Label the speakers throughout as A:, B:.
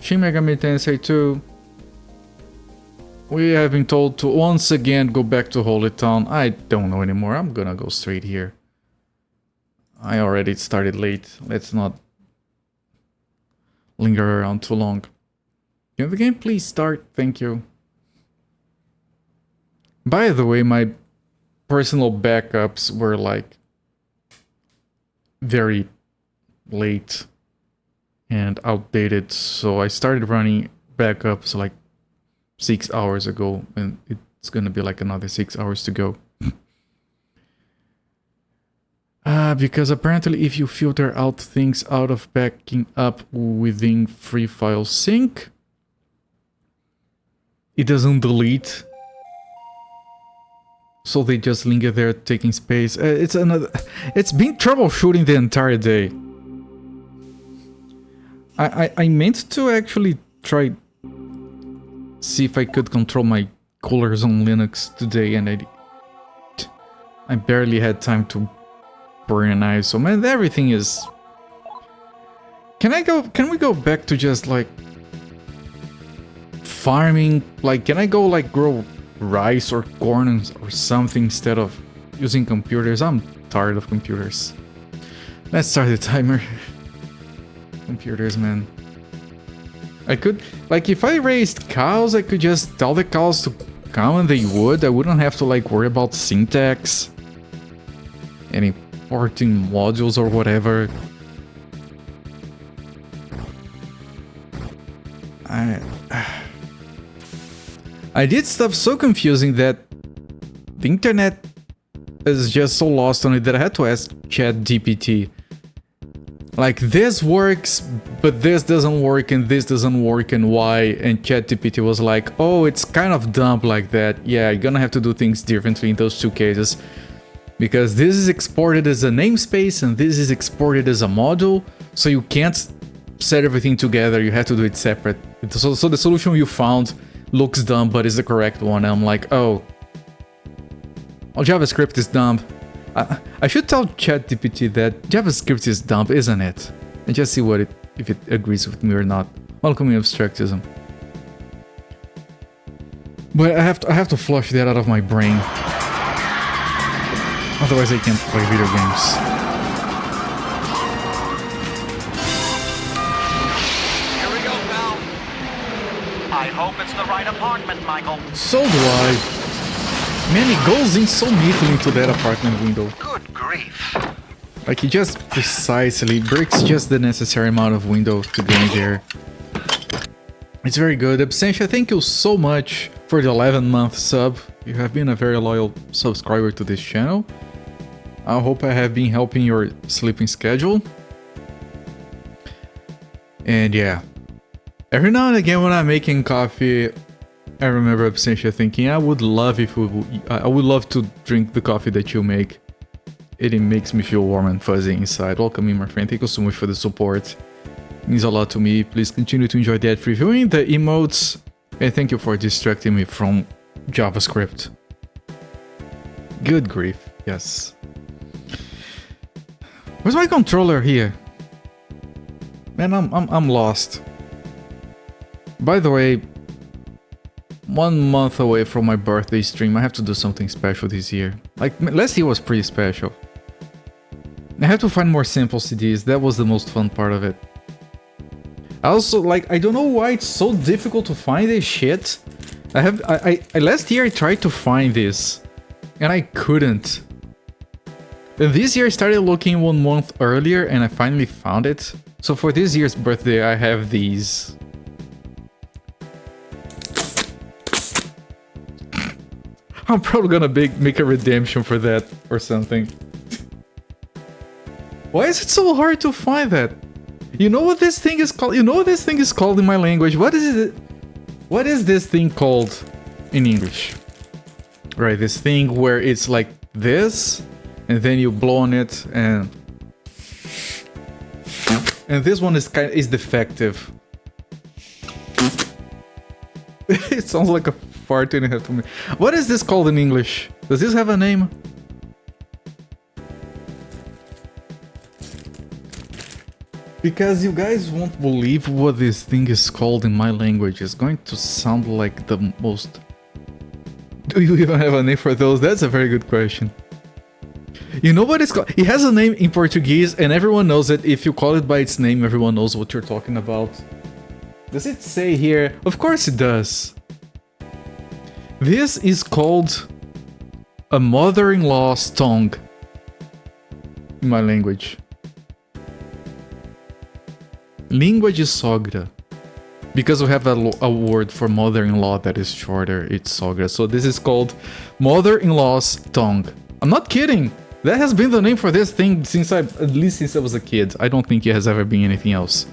A: Shin Megami Tensei 2. We have been told to once again go back to Holy Town. I don't know anymore. I'm gonna go straight here. I already started late. Let's not linger around too long. Can the game please start? Thank you. By the way, my personal backups were like very late and outdated, so I started running backups like 6 hours ago, and it's gonna be like another 6 hours to go. Because apparently if you filter out things out of backing up within free file sync, it doesn't delete, so they just linger there taking space. It's been troubleshooting the entire day. I meant to actually try see if I could control my coolers on Linux today, and I barely had time to burn an eye. So man, everything is. Can we go back to just like farming? Like, can I go like grow rice or corn or something instead of using computers? I'm tired of computers. Let's start the timer. Computers, man. I could, like, if I raised cows, I could just tell the cows to come and they would. I wouldn't have to like worry about syntax and importing modules or whatever. I did stuff so confusing that the internet is just so lost on it that I had to ask ChatGPT. Like, this works, but this doesn't work, and this doesn't work, and why? And ChatGPT was like, oh, it's kind of dumb like that. Yeah, you're gonna have to do things differently in those two cases. Because this is exported as a namespace, and this is exported as a module, so you can't set everything together, you have to do it separate. So the solution you found looks dumb, but is the correct one. And I'm like, oh, JavaScript is dumb. I should tell ChatGPT that JavaScript is dumb, isn't it? And just see if it agrees with me or not. Welcome in abstractism. But I have to flush that out of my brain. Otherwise I can't play video games.
B: Here we go, pal. I hope it's the right apartment, Michael.
A: So do I. Man, it goes in so neatly into that apartment window.
B: Good grief.
A: Like, it just precisely breaks just the necessary amount of window to go in there. It's very good. Absentia, thank you so much for the 11-month sub. You have been a very loyal subscriber to this channel. I hope I have been helping your sleeping schedule. And yeah, every now and again when I'm making coffee, I remember Absentia thinking, I would love to drink the coffee that you make. It makes me feel warm and fuzzy inside. Welcome in, my friend. Thank you so much for the support. It means a lot to me. Please continue to enjoy that reviewing the emotes. And thank you for distracting me from JavaScript. Good grief. Yes. Where's my controller here? Man, I'm lost. By the way, 1 month away from my birthday stream. I have to do something special this year. Like, last year was pretty special. I have to find more sample CDs. That was the most fun part of it. I also, like, I don't know why it's so difficult to find this shit. Last year I tried to find this, and I couldn't. And this year I started looking 1 month earlier, and I finally found it. So for this year's birthday, I have these. I'm probably gonna make a redemption for that or something. Why is it so hard to find that? You know what this thing is called? You know what this thing is called in my language? What is it? What is this thing called in English? Right, this thing where it's like this, and then you blow on it, and this one is defective. It sounds like a fart and you have to. What is this called in English? Does this have a name? Because you guys won't believe what this thing is called in my language. It's going to sound like the most... Do you even have a name for those? That's a very good question. You know what it's called? It has a name in Portuguese and everyone knows it. If you call it by its name, everyone knows what you're talking about. Does it say here? Of course it does. This is called a mother-in-law's tongue in my language. Língua de sogra. Because we have a word for mother-in-law that is shorter, it's sogra. So this is called mother-in-law's tongue. I'm not kidding. That has been the name for this thing since at least since I was a kid. I don't think it has ever been anything else.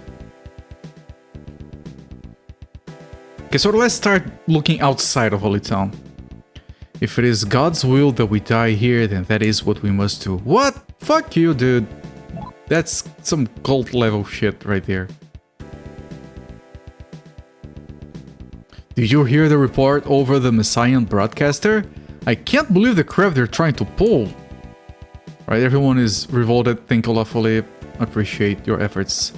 A: Okay, so let's start looking outside of Holy Town. If it is God's will that we die here, then that is what we must do. What? Fuck you, dude. That's some cult level shit right there. Did you hear the report over the Messiah broadcaster? I can't believe the crap they're trying to pull. Right, everyone is revolted. Thank you, Lafole. Appreciate your efforts.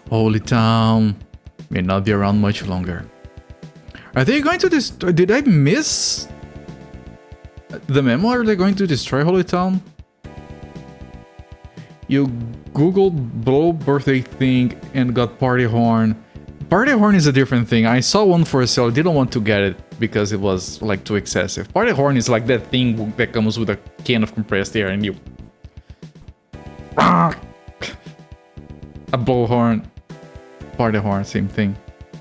A: Holy Town may not be around much longer. Are they going to destroy? Did I miss the memo? Are they going to destroy Holy Town? You googled blow birthday thing and got party horn. Party horn is a different thing. I saw one for sale. I didn't want to get it because it was like too excessive. Party horn is like that thing that comes with a can of compressed air and you... A blowhorn. Party horn, same thing.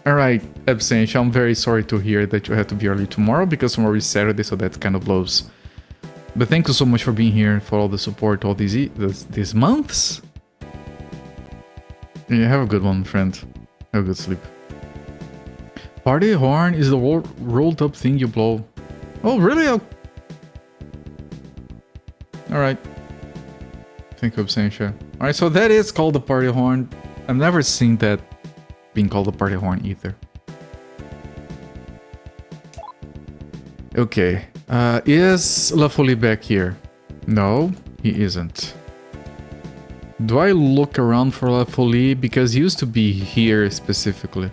A: Alright, Absentia, I'm very sorry to hear that you have to be early tomorrow because tomorrow is Saturday, so that kind of blows. But thank you so much for being here, for all the support all these months. And have a good one, friend. Have a good sleep. Party horn is the rolled up thing you blow. Oh, really? Alright. Thank you, Absentia. Alright, so that is called the party horn. I've never seen that being called a party horn either. Okay. Is Lafoli back here? No, he isn't. Do I look around for Lafoli? Because he used to be here specifically.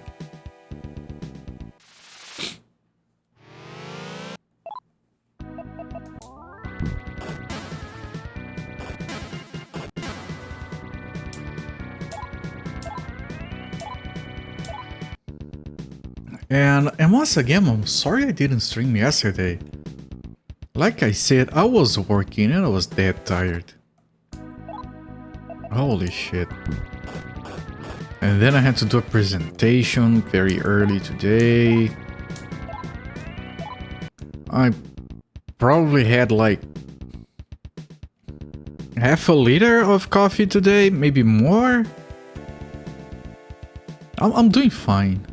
A: And once again, I'm sorry I didn't stream yesterday. Like I said, I was working and I was dead tired. Holy shit. And then I had to do a presentation very early today. I probably had like half a liter of coffee today, maybe more. I'm doing fine.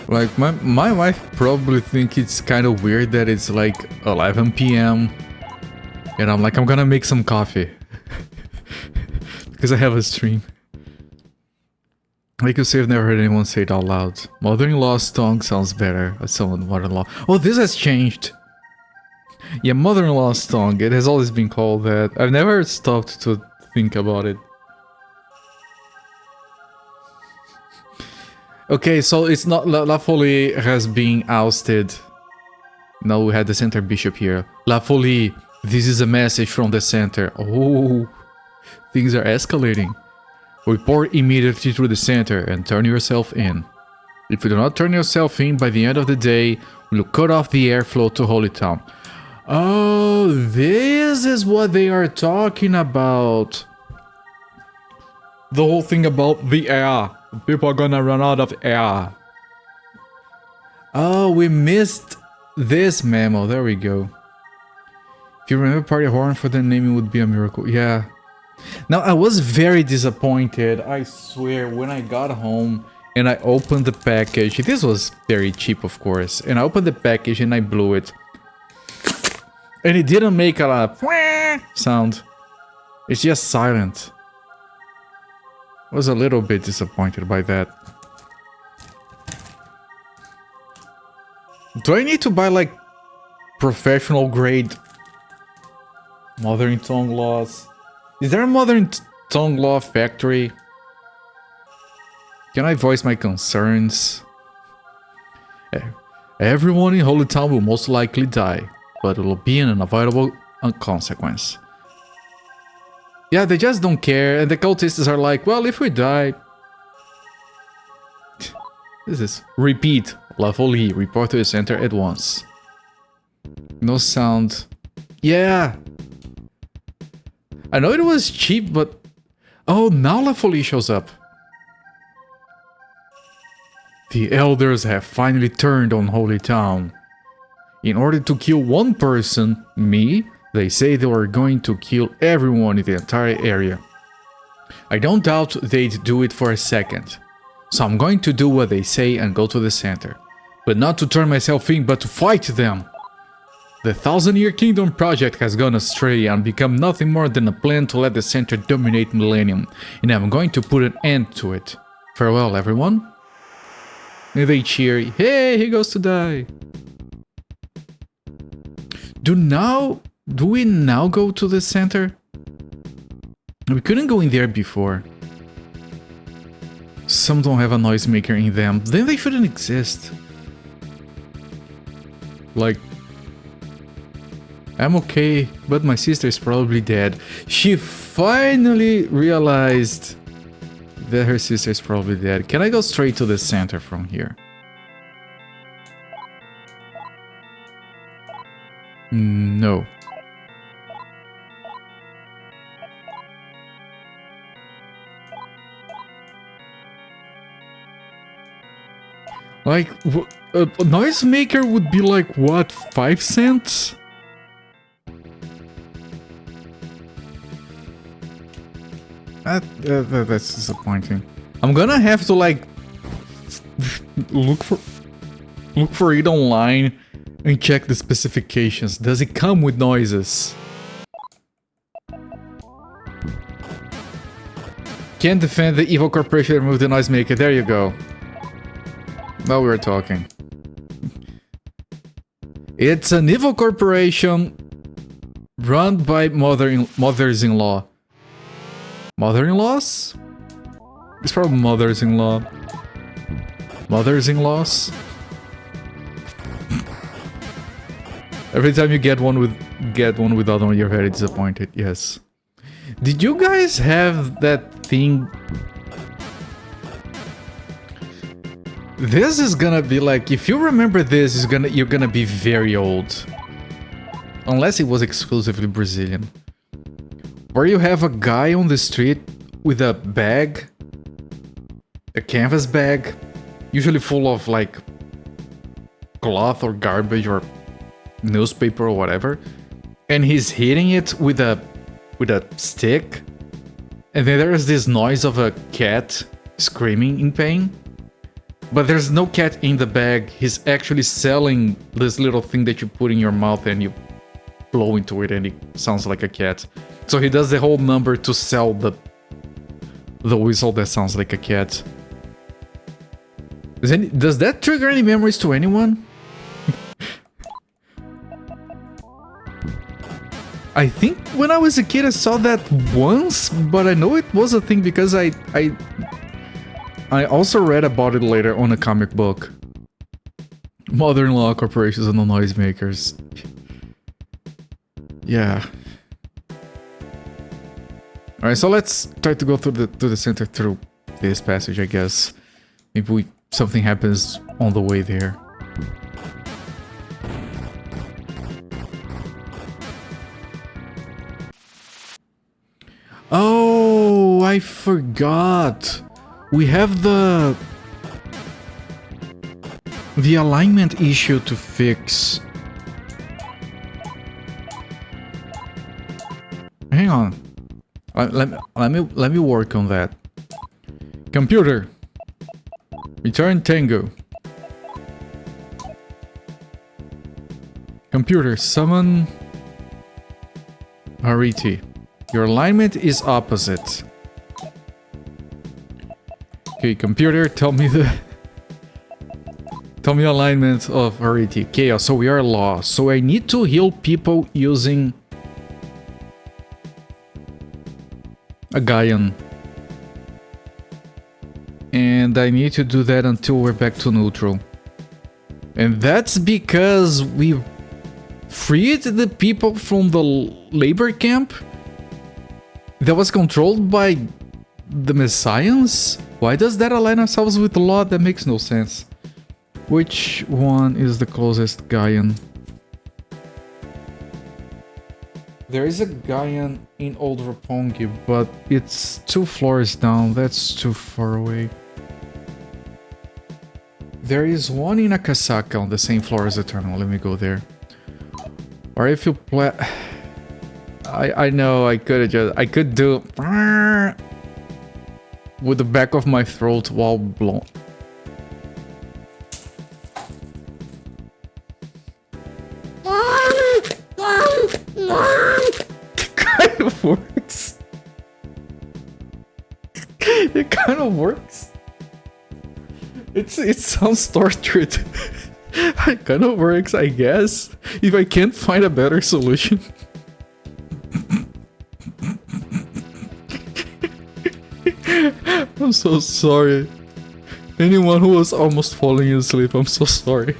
A: Like, my wife probably think it's kind of weird that it's like 11 p.m. and I'm like, I'm gonna make some coffee. Because I have a stream. Like you say, I've never heard anyone say it out loud. Mother-in-law's tongue sounds better as someone mother-in-law. Oh, this has changed. Yeah, mother-in-law's tongue. It has always been called that. I've never stopped to think about it. Okay, so it's not... La Folie has been ousted. Now we had the center bishop here. La Folie, this is a message from the center. Oh, things are escalating. Report immediately to the center and turn yourself in. If you do not turn yourself in by the end of the day, we'll cut off the airflow to Holy Town. Oh, this is what they are talking about. The whole thing about the air. People are gonna run out of air. Oh, we missed this memo. There we go. If you remember Party Horn for the name, it would be a miracle. Yeah. Now, I was very disappointed. I swear, when I got home and I opened the package. This was very cheap, of course. And I opened the package and I blew it. And it didn't make a sound. It's just silent. I was a little bit disappointed by that. Do I need to buy like professional grade mothering tongue laws. Is there a mothering tongue law factory? Can I voice my concerns? Everyone in Holy Town will most likely die, but it will be an unavoidable consequence. Yeah, they just don't care, and the cultists are like, well, if we die... This is... Repeat. Level E. Report to the center at once. No sound. Yeah! I know it was cheap, but... Oh, now Level E shows up. The elders have finally turned on Holy Town. In order to kill one person, me, they say they were going to kill everyone in the entire area. I don't doubt they'd do it for a second. So I'm going to do what they say and go to the center. But not to turn myself in, but to fight them. The Thousand Year Kingdom project has gone astray and become nothing more than a plan to let the center dominate Millennium. And I'm going to put an end to it. Farewell, everyone. And they cheer, hey, he goes to die. Do we now go to the center? We couldn't go in there before. Some don't have a noisemaker in them. Then they shouldn't exist. Like... I'm okay, but my sister is probably dead. She finally realized that her sister is probably dead. Can I go straight to the center from here? No. Like, a noisemaker would be like, what, 5 cents? That's disappointing. I'm gonna have to like look for it online and check the specifications. Does it come with noises? Can't defend the evil corporation, remove the noisemaker. There you go. Now we're talking. It's an evil corporation run by mothers-in-law. Mother-in-laws? It's probably mothers-in-law. Mothers-in-laws? Every time you get one without one, you're very disappointed. Yes. Did you guys have that thing? This is gonna be like, if you remember this, you're gonna be very old. Unless it was exclusively Brazilian. Where you have a guy on the street with a bag, a canvas bag, usually full of like cloth or garbage or newspaper or whatever, and he's hitting it with a stick, and then there's this noise of a cat screaming in pain, but there's no cat in the bag. He's actually selling this little thing that you put in your mouth and you blow into it and it sounds like a cat. So he does the whole number to sell the whistle that sounds like a cat. Does that trigger any memories to anyone? I think when I was a kid I saw that once, but I know it was a thing because I also read about it later on a comic book. Mother-in-law corporations and the noisemakers. Yeah. Alright, so let's try to go to the center through this passage, I guess. Maybe something happens on the way there. Oh, I forgot. We have the alignment issue to fix. Hang on. Let me work on that. Computer, return Tango. Computer, summon Hariti. Your alignment is opposite. Okay, computer, tell me the Tell me alignment of rarity. Chaos, so we are lost. So I need to heal people using a Gaian. And I need to do that until we're back to neutral. And that's because we freed the people from the labor camp that was controlled by the Messiahs? Why does that align ourselves with the law? That makes no sense. Which one is the closest Gaian? There is a Gaian in Old Roppongi, but it's 2 floors down. That's too far away. There is one in Akasaka on the same floor as Eternal. Let me go there. Or if you play... I know I could do... with the back of my throat while blown. It kind of works. It kind of works. It sounds tortured. It kind of works, I guess. If I can't find a better solution. I'm so sorry. Anyone who was almost falling asleep, I'm so sorry.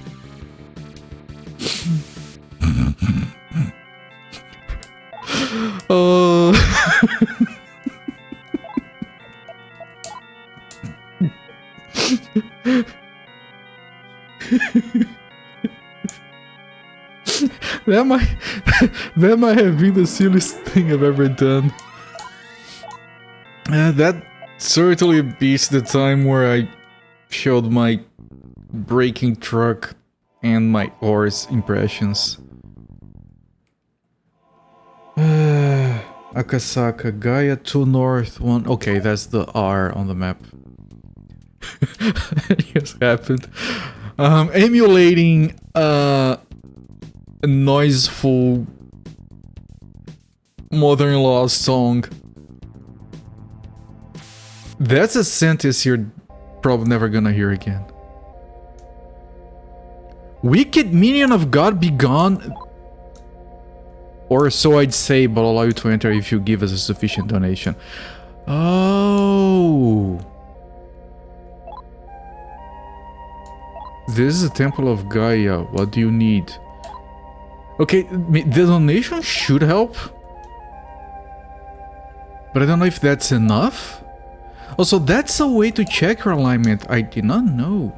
A: That might have been the silliest thing I've ever done. That certainly beats the time where I showed my braking truck and my horse impressions. Akasaka, Gaia 2 north, 1... Okay, that's the R on the map. It just happened. Emulating a noiseful mother-in-law song. That's a sentence you're probably never gonna hear again. Wicked minion of God be gone. Or so I'd say, but allow you to enter if you give us a sufficient donation. Oh. This is a temple of Gaia. What do you need? Okay, the donation should help. But I don't know if that's enough. Also, that's a way to check your alignment. I did not know.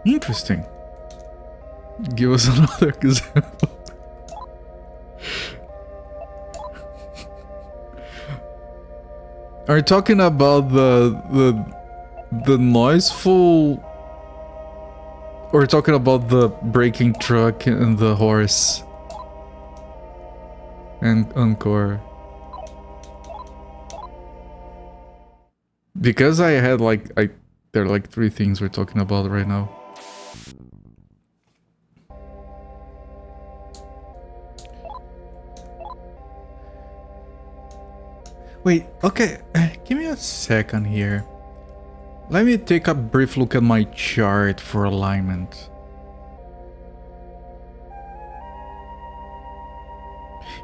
A: Interesting. Give us another example. Are you talking about the noiseful, or talking about the braking truck and the horse and Encore? Because I had there are like 3 things we're talking about right now. Wait, okay, give me a second here. Let me take a brief look at my chart for alignment.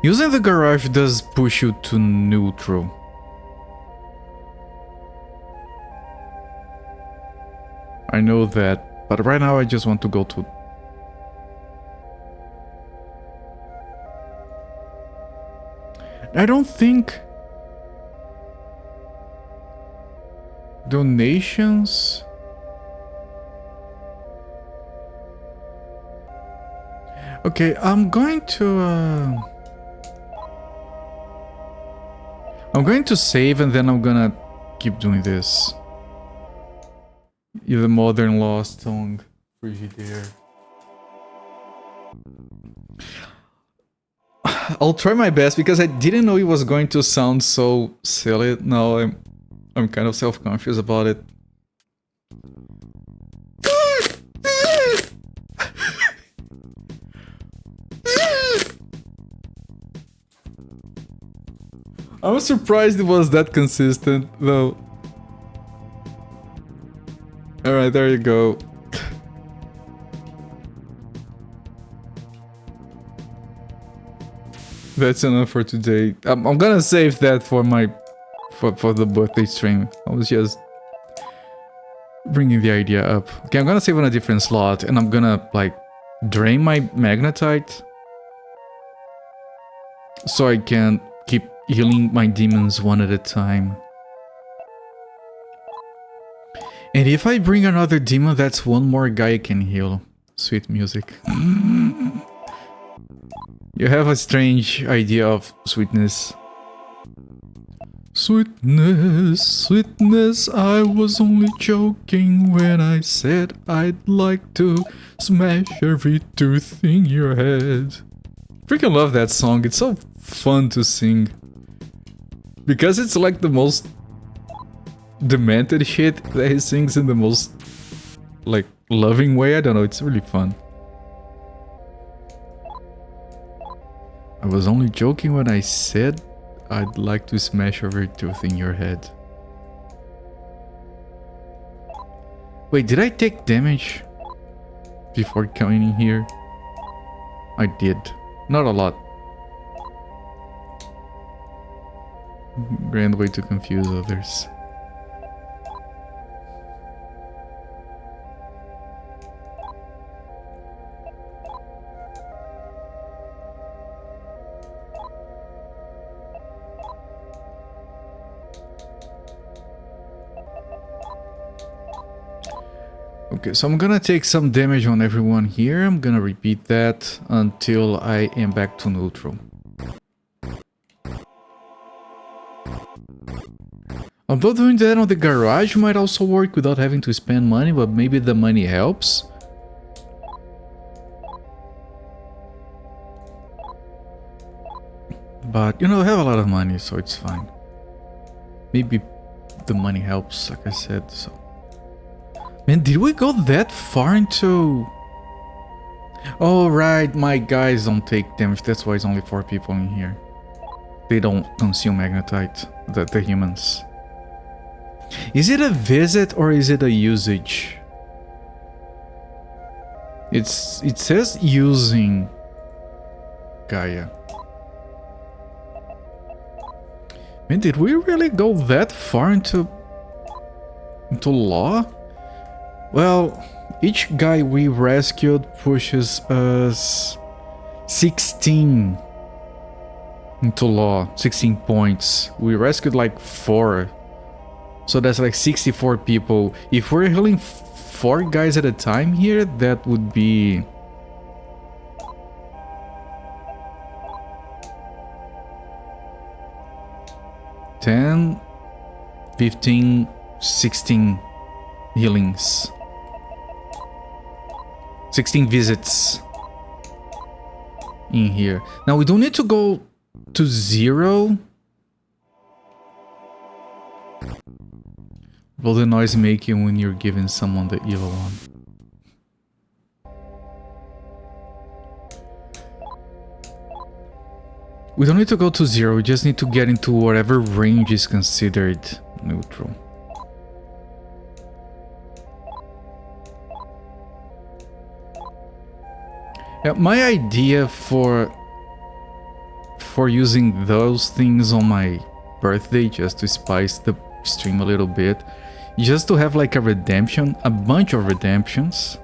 A: Using the garage does push you to neutral. I know that, but right now I just want to go to... I don't think... Donations? Okay, I'm going to save and then I'm gonna keep doing this. The modern lost song, Frigidaire. I'll try my best because I didn't know it was going to sound so silly. Now I'm kind of self-conscious about it. I was surprised it was that consistent, though. Alright, there you go. That's enough for today. I'm gonna save that for my... For the birthday stream. I was just... bringing the idea up. Okay, I'm gonna save on a different slot, and I'm gonna, like, drain my magnetite. So I can keep healing my demons one at a time. And if I bring another demon, that's one more guy I can heal. Sweet music. You have a strange idea of sweetness. Sweetness, sweetness, I was only joking when I said I'd like to smash every tooth in your head. Freaking love that song, it's so fun to sing. Because it's like the most demented shit that he sings in the most, like, loving way. I don't know, it's really fun. I was only joking when I said I'd like to smash every tooth in your head. Wait, did I take damage before coming in here? I did. Not a lot. Grand way to confuse others. Okay, so I'm gonna take some damage on everyone here. I'm gonna repeat that until I am back to neutral. Although doing that on the garage might also work without having to spend money, but maybe the money helps. But, you know, I have a lot of money, so it's fine. Maybe the money helps, like I said, so... Man, did we go that far into... Oh, right, my guys don't take damage, that's why it's only 4 people in here. They don't consume magnetite, the humans. Is it a visit or is it a usage? It says using Gaia. Man, did we really go that far into law? Well, each guy we rescued pushes us 16 into law, 16 points. We rescued like 4. So that's like 64 people. If we're healing 4 guys at a time here, that would be... $10, 15, 16 healings. 16 visits in here. Now we don't need to go to 0. Will the noise make you when you're giving someone the evil one? We don't need to go to 0, we just need to get into whatever range is considered neutral. Yeah, my idea for using those things on my birthday, just to spice the stream a little bit, just to have like a redemption, a bunch of redemptions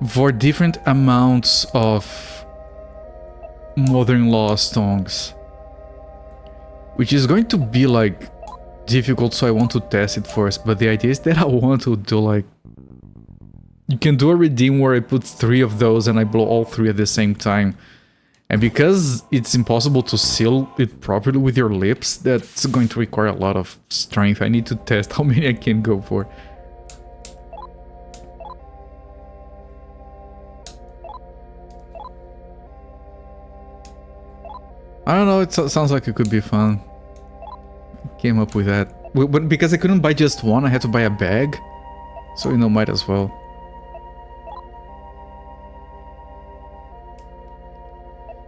A: for different amounts of mother-in-law songs, which is going to be like difficult, so I want to test it first. But the idea is that I want to do like, you can do a redeem where I put 3 of those and I blow all 3 at the same time. And because it's impossible to seal it properly with your lips, that's going to require a lot of strength. I need to test how many I can go for. I don't know, it sounds like it could be fun. Came up with that. But because I couldn't buy just one, I had to buy a bag. So, you know, might as well.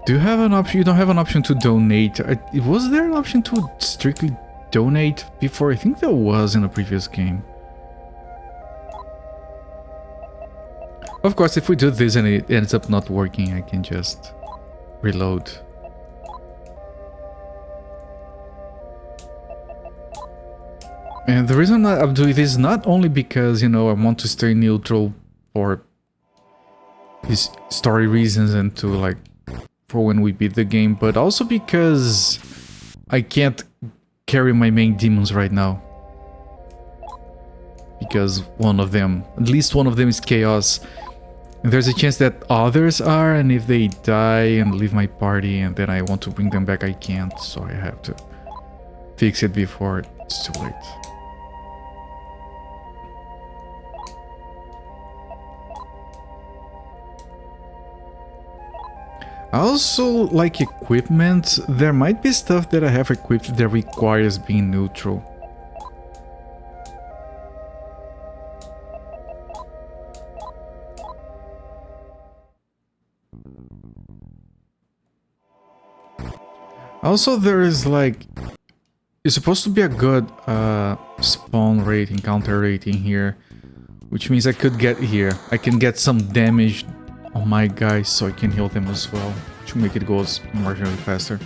A: Do you have an option? You don't have an option to donate. Was there an option to strictly donate before? I think there was in a previous game. Of course, if we do this and it ends up not working, I can just reload. And the reason I'm doing this is not only because, you know, I want to stay neutral for his story reasons and to, like, for when we beat the game, but also because I can't carry my main demons right now. Because one of them, at least one of them is chaos. And there's a chance that others are, and if they die and leave my party and then I want to bring them back, I can't, so I have to fix it before it's too late. I also like equipment. There might be stuff that I have equipped that requires being neutral. Also, there is like... It's supposed to be a good spawn rate, encounter rate in here. Which means I could get here. I can get some damage on my guys so I can heal them as well. To make it go marginally faster.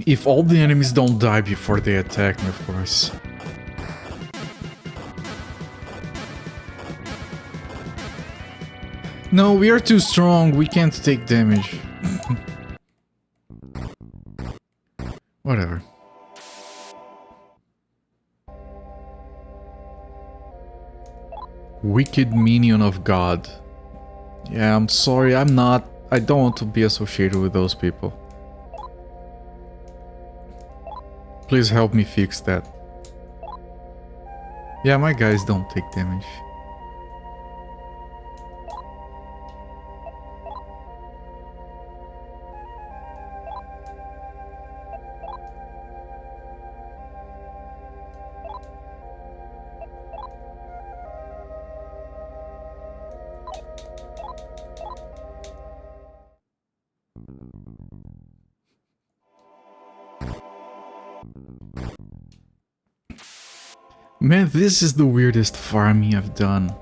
A: If all the enemies don't die before they attack me, of course. No, we are too strong. We can't take damage. Whatever. Wicked minion of God. Yeah, I'm sorry, I don't want to be associated with those people. Please help me fix that. Yeah, my guys don't take damage. Man, this is the weirdest farming I've done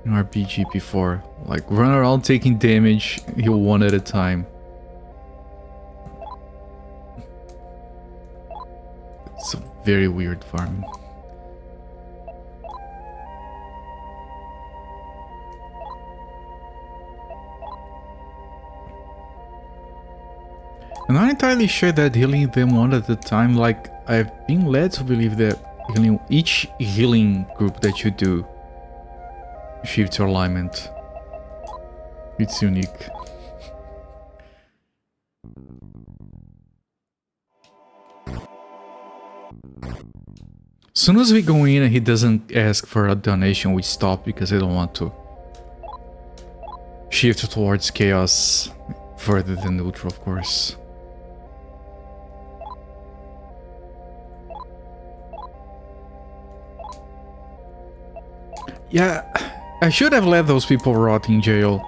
A: in RPG before. Like, run around taking damage, heal one at a time. It's a very weird farming. I'm not entirely sure that healing them one at a time, like, I've been led to believe that healing each healing group that you do shifts your alignment. It's unique. As soon as we go in and he doesn't ask for a donation, we stop because I don't want to shift towards chaos further than neutral, of course. Yeah, I should have let those people rot in jail.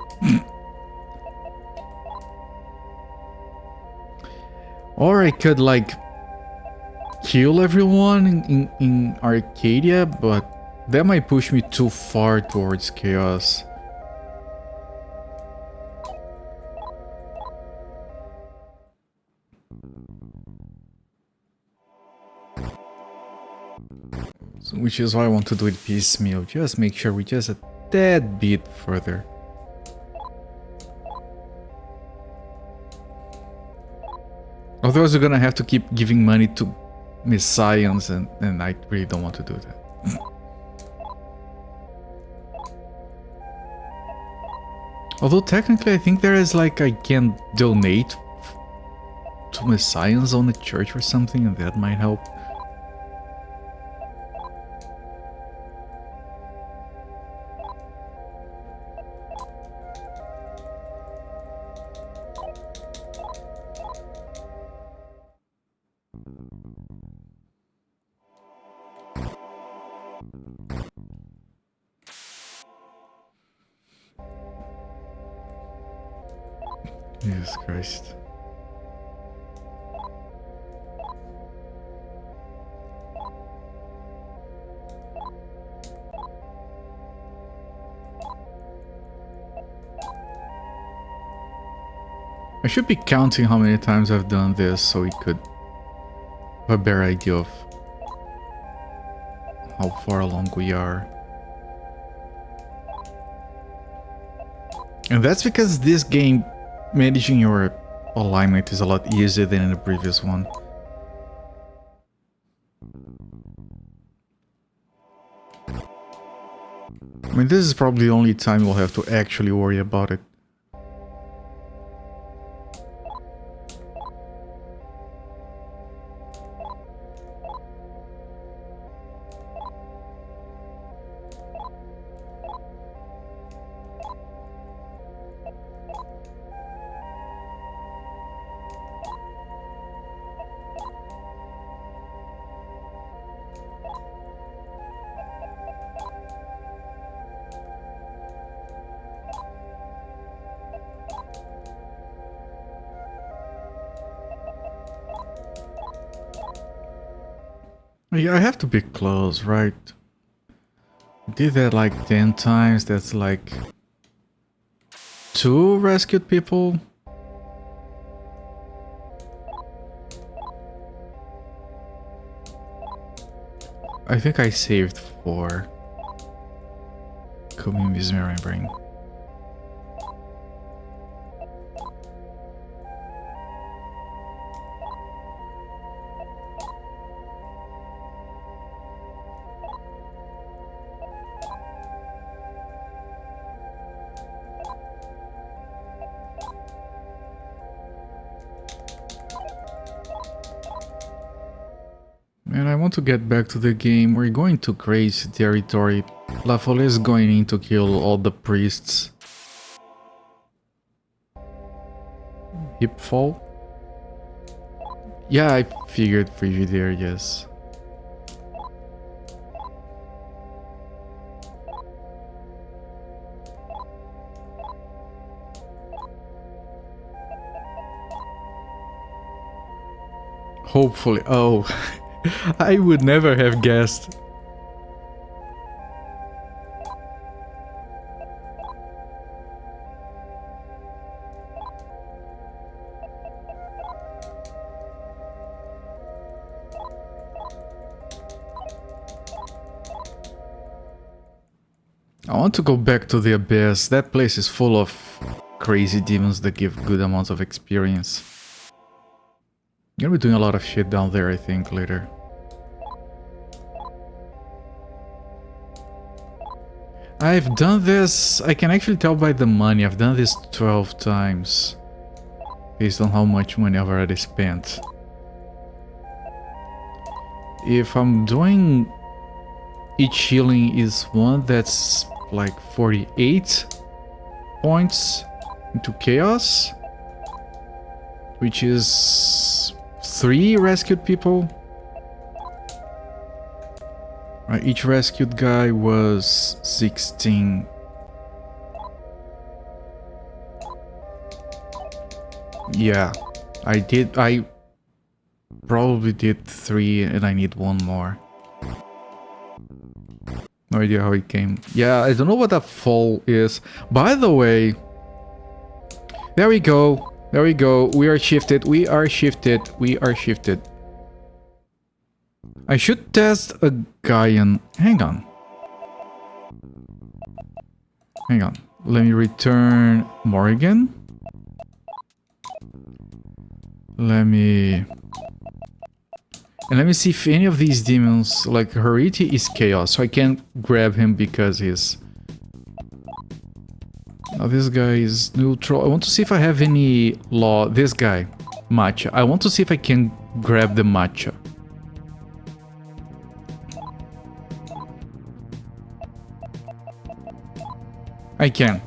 A: Or I could, like, kill everyone in Arcadia, but that might push me too far towards chaos. So, which is why I want to do it piecemeal, just make sure we just a tad bit further. Otherwise we're gonna have to keep giving money to messiahs and I really don't want to do that. Although technically I think there is like I can donate to messiahs on the church or something and that might help. Jesus Christ. I should be counting how many times I've done this so we could have a better idea of how far along we are. And that's because this game, managing your alignment is a lot easier than in the previous one. I mean, this is probably the only time we'll have to actually worry about it. Yeah, I have to be close, right? Did that like 10 times, that's like 2 rescued people? I think I saved 4. Could be misremembering. Man, I want to get back to the game. We're going to crazy territory. La Folie is going in to kill all the priests. Hipfall? Yeah, I figured Frigidaire, yes. Hopefully. Oh, I would never have guessed. I want to go back to the Abyss. That place is full of crazy demons that give good amounts of experience. You're gonna be doing a lot of shit down there, I think, later. I've done this, I can actually tell by the money, I've done this 12 times. Based on how much money I've already spent. If I'm doing... Each healing is one that's like 48 points into Chaos. Which is 3 rescued people. Right, each rescued guy was 16. Yeah, I probably did 3 and I need 1 more. No idea how it came. Yeah, I don't know what that fall is. By the way, there we go. There we go. We are shifted. We are shifted. We are shifted. I should test a guy and... Hang on. Hang on. Let me return Morrigan. Let me... And let me see if any of these demons... Like, Hariti is Chaos, so I can't grab him because he's... Now this guy is neutral. I want to see if I have any law. This guy, Matcha. I want to see if I can grab the Matcha. I can.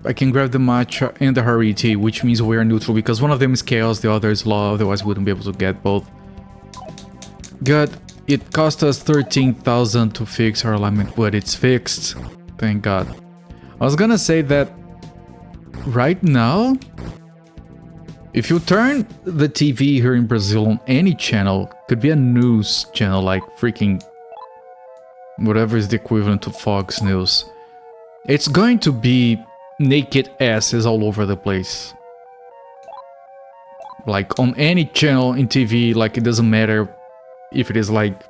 A: I can grab the Matcha and the Hariti, which means we are neutral because one of them is Chaos, the other is Law, otherwise we wouldn't be able to get both. Good. It cost us 13,000 to fix our alignment, but it's fixed. Thank God. I was gonna say that right now, If you turn the TV here in Brazil on any channel, could be a news channel like freaking whatever is the equivalent to Fox News, it's going to be naked asses all over the place. Like on any channel in TV, like it doesn't matter if it is like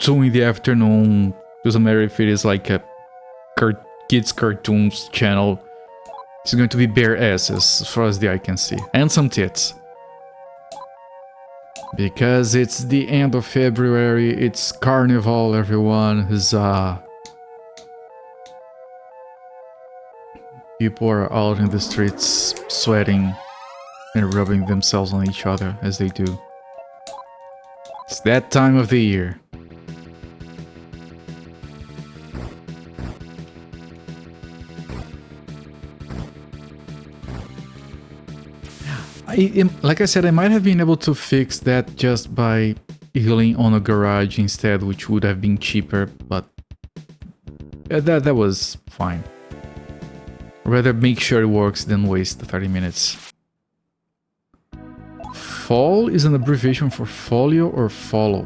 A: 2 in the afternoon, doesn't matter if it is like a kids cartoons channel, it's going to be bare asses as far as the eye can see. And some tits. Because it's the end of February, it's carnival, everyone, huzzah. People are out in the streets sweating and rubbing themselves on each other as they do. It's that time of the year. Like I said, I might have been able to fix that just by healing on a garage instead, which would have been cheaper, but that was fine. Rather make sure it works than waste the 30 minutes. Fall is an abbreviation for folio or follow.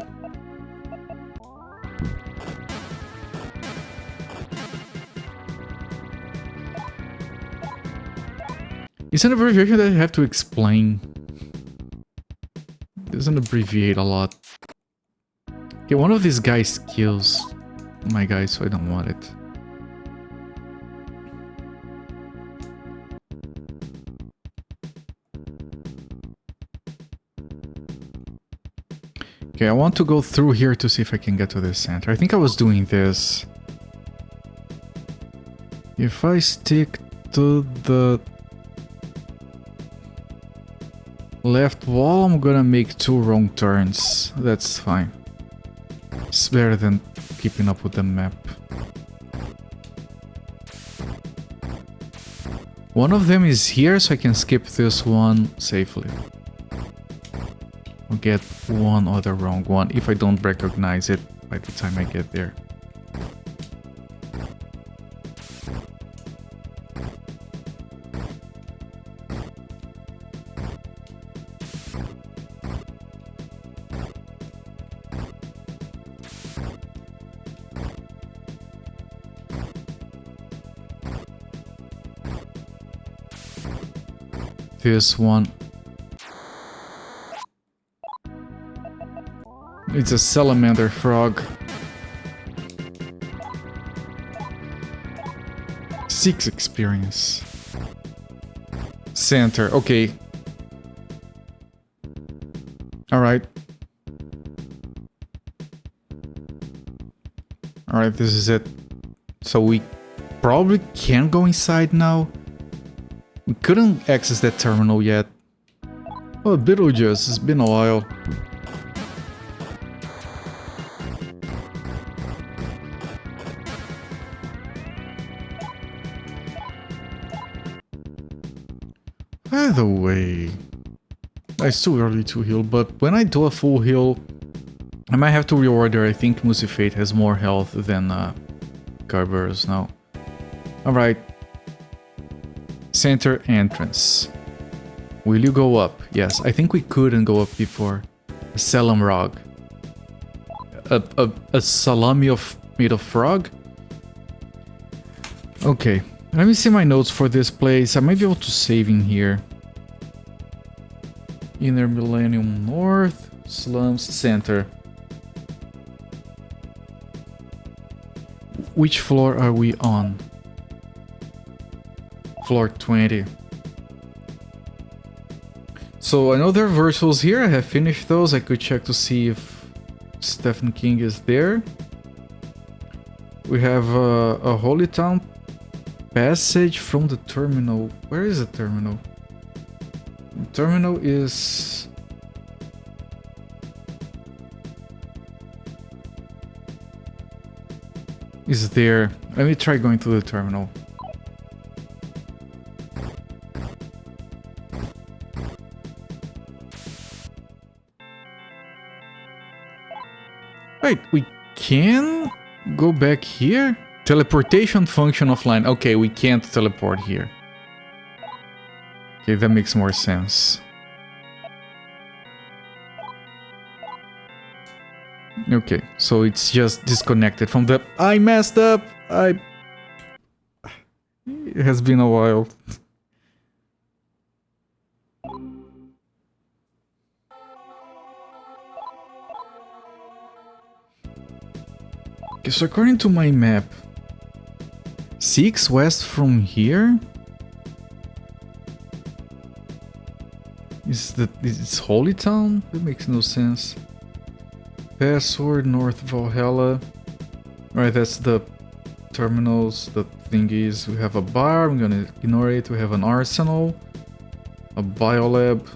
A: It's an abbreviation that I have to explain. It doesn't abbreviate a lot. Okay, one of these guys kills my guy, so I don't want it. Okay, I want to go through here to see if I can get to this center. I think I was doing this. If I stick to the left wall, I'm gonna make 2 wrong turns. That's fine. It's better than keeping up with the map. One of them is here, so I can skip this one safely. I'll get one other wrong one if I don't recognize it by the time I get there. This one. It's a salamander frog. 6 experience. Center, okay. Alright. Alright, this is it. So we probably can go inside now. We couldn't access that terminal yet. Oh, Beetlejuice, it's been a while. By the way, it's too early to heal, but when I do a full heal, I might have to reorder. I think Musifate has more health than Kerberos now. Alright. Center entrance. Will you go up? Yes, I think we couldn't go up before. A Salamrog. A salami made of frog? Okay. Let me see my notes for this place. I might be able to save in here. Inner Millennium North, Slums Center. Which floor are we on? Floor 20. So I know there are virtuals here. I have finished those. I could check to see if Stephen King is there. We have a Holy Town passage from the terminal. Where is the terminal? The terminal is... there. Let me try going to the terminal. Wait, we can go back here? Teleportation function offline. Okay, we can't teleport here. Okay, that makes more sense. Okay, so it's just disconnected from the... I messed up! It has been a while. Okay, so according to my map, 6 west from here is it's Holy Town? That makes no sense. Password North Valhalla. Alright, that's the terminals, the thingies. We have a bar, I'm gonna ignore it. We have an arsenal, a biolab.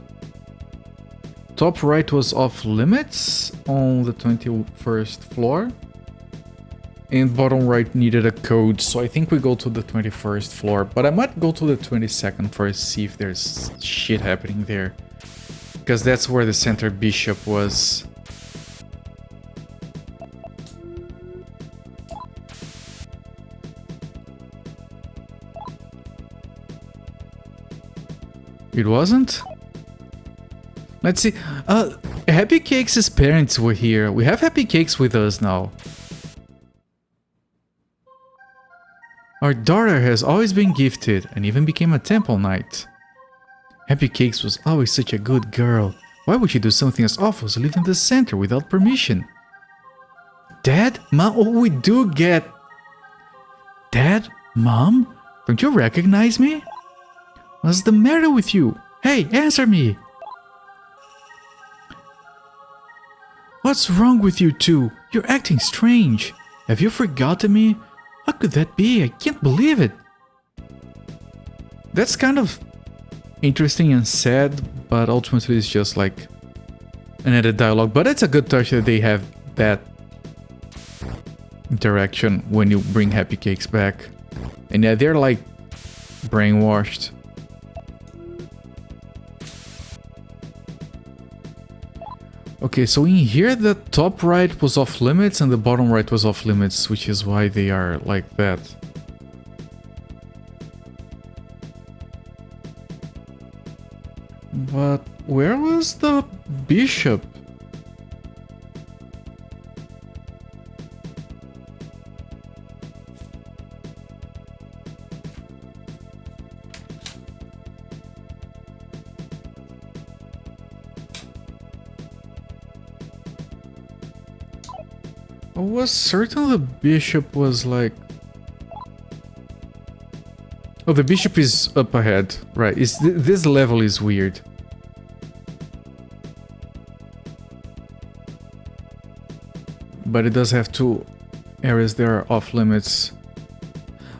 A: Top right was off limits on the 21st floor. And bottom right needed a code, so I think we go to the 21st floor. But I might go to the 22nd first, see if there's shit happening there. Because that's where the center bishop was. It wasn't? Let's see. Happy Cakes' parents were here. We have Happy Cakes with us now. Our daughter has always been gifted and even became a temple knight. Happy Cakes was always such a good girl. Why would she do something as awful as live in the center without permission? Dad? Mom? Oh, we do get... Dad? Mom? Don't you recognize me? What's the matter with you? Hey, answer me! What's wrong with you two? You're acting strange. Have you forgotten me? How could that be? I can't believe it. That's kind of interesting and sad, but ultimately it's just like an added dialogue. But it's a good touch that they have that interaction when you bring Happy Cakes back. And yeah, they're like brainwashed. Okay, so in here the top right was off limits and the bottom right was off limits, which is why they are like that. But where was the bishop? I was certain the bishop was like... Oh, the bishop is up ahead. Right, this level is weird. But it does have 2 areas that are off limits.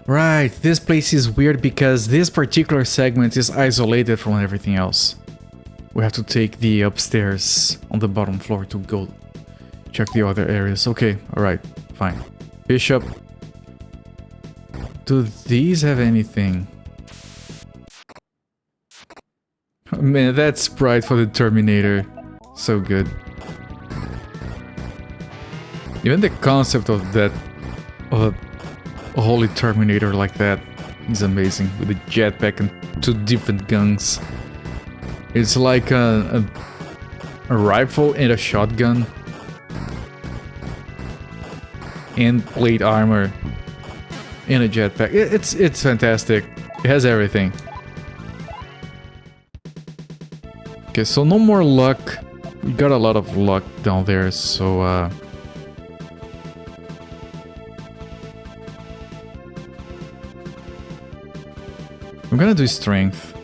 A: Right, this place is weird because this particular segment is isolated from everything else. We have to take the upstairs on the bottom floor to go check the other areas. Okay, alright, fine. Bishop. Do these have anything? Man, that sprite for the Terminator. So good. Even the concept of that... of a holy Terminator like that is amazing. With a jetpack and 2 different guns. It's like a rifle and a shotgun. And plate armor. And a jetpack. It's fantastic. It has everything. Okay, so no more luck. We got a lot of luck down there, so I'm gonna do strength.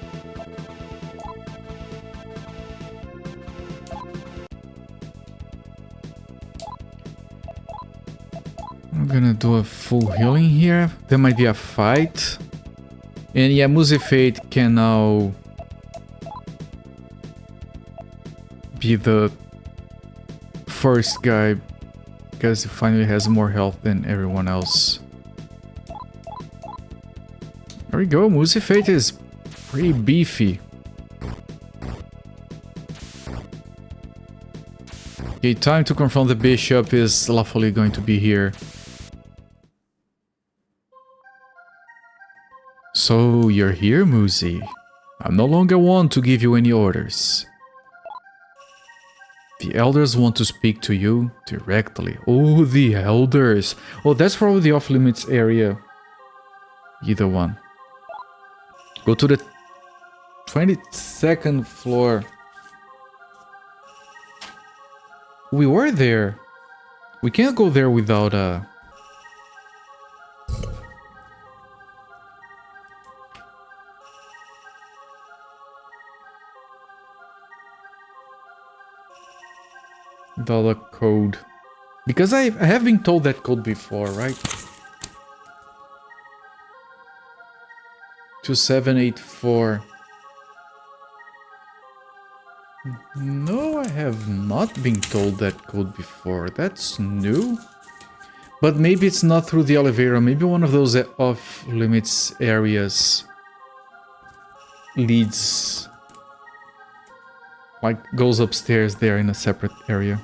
A: I'm gonna do a full healing here. There might be a fight. And yeah, Musifate can now be the first guy because he finally has more health than everyone else. There we go, Musifate is pretty beefy. Okay, time to confront the bishop is lawfully going to be here. So, you're here, Musi. I'm no longer one to give you any orders. The elders want to speak to you directly. Oh, the elders. Oh, that's probably the off-limits area. Either one. Go to the 22nd floor. We were there. We can't go there without a... without a code. Because I have been told that code before, right? 2784. No, I have not been told that code before. That's new. But maybe it's not through the elevator. Maybe one of those off-limits areas leads... like, goes upstairs there in a separate area.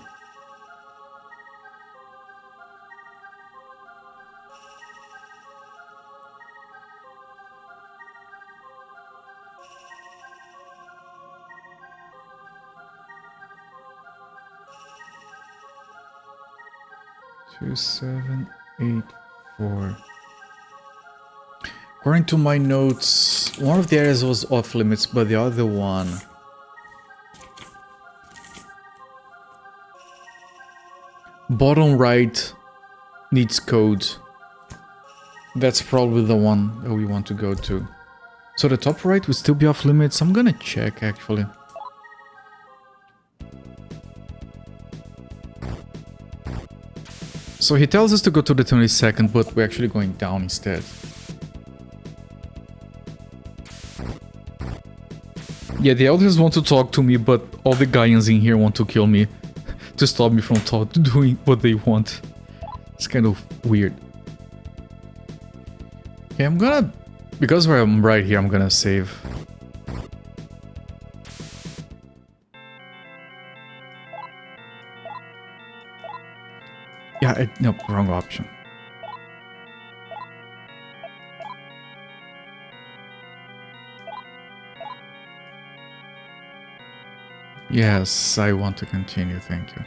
A: Two, 7, 8, 4. According to my notes, one of the areas was off limits, but the other one... bottom right needs code. That's probably the one that we want to go to. So the top right will still be off limits. I'm gonna check actually. So he tells us to go to the 22nd, but we're actually going down instead. Yeah, the elders want to talk to me, but all the Gaians in here want to kill me to stop me from doing what they want. It's kind of weird. Okay, I'm gonna... because I'm right here, I'm gonna save. Yeah, no, wrong option. Yes, I want to continue, thank you.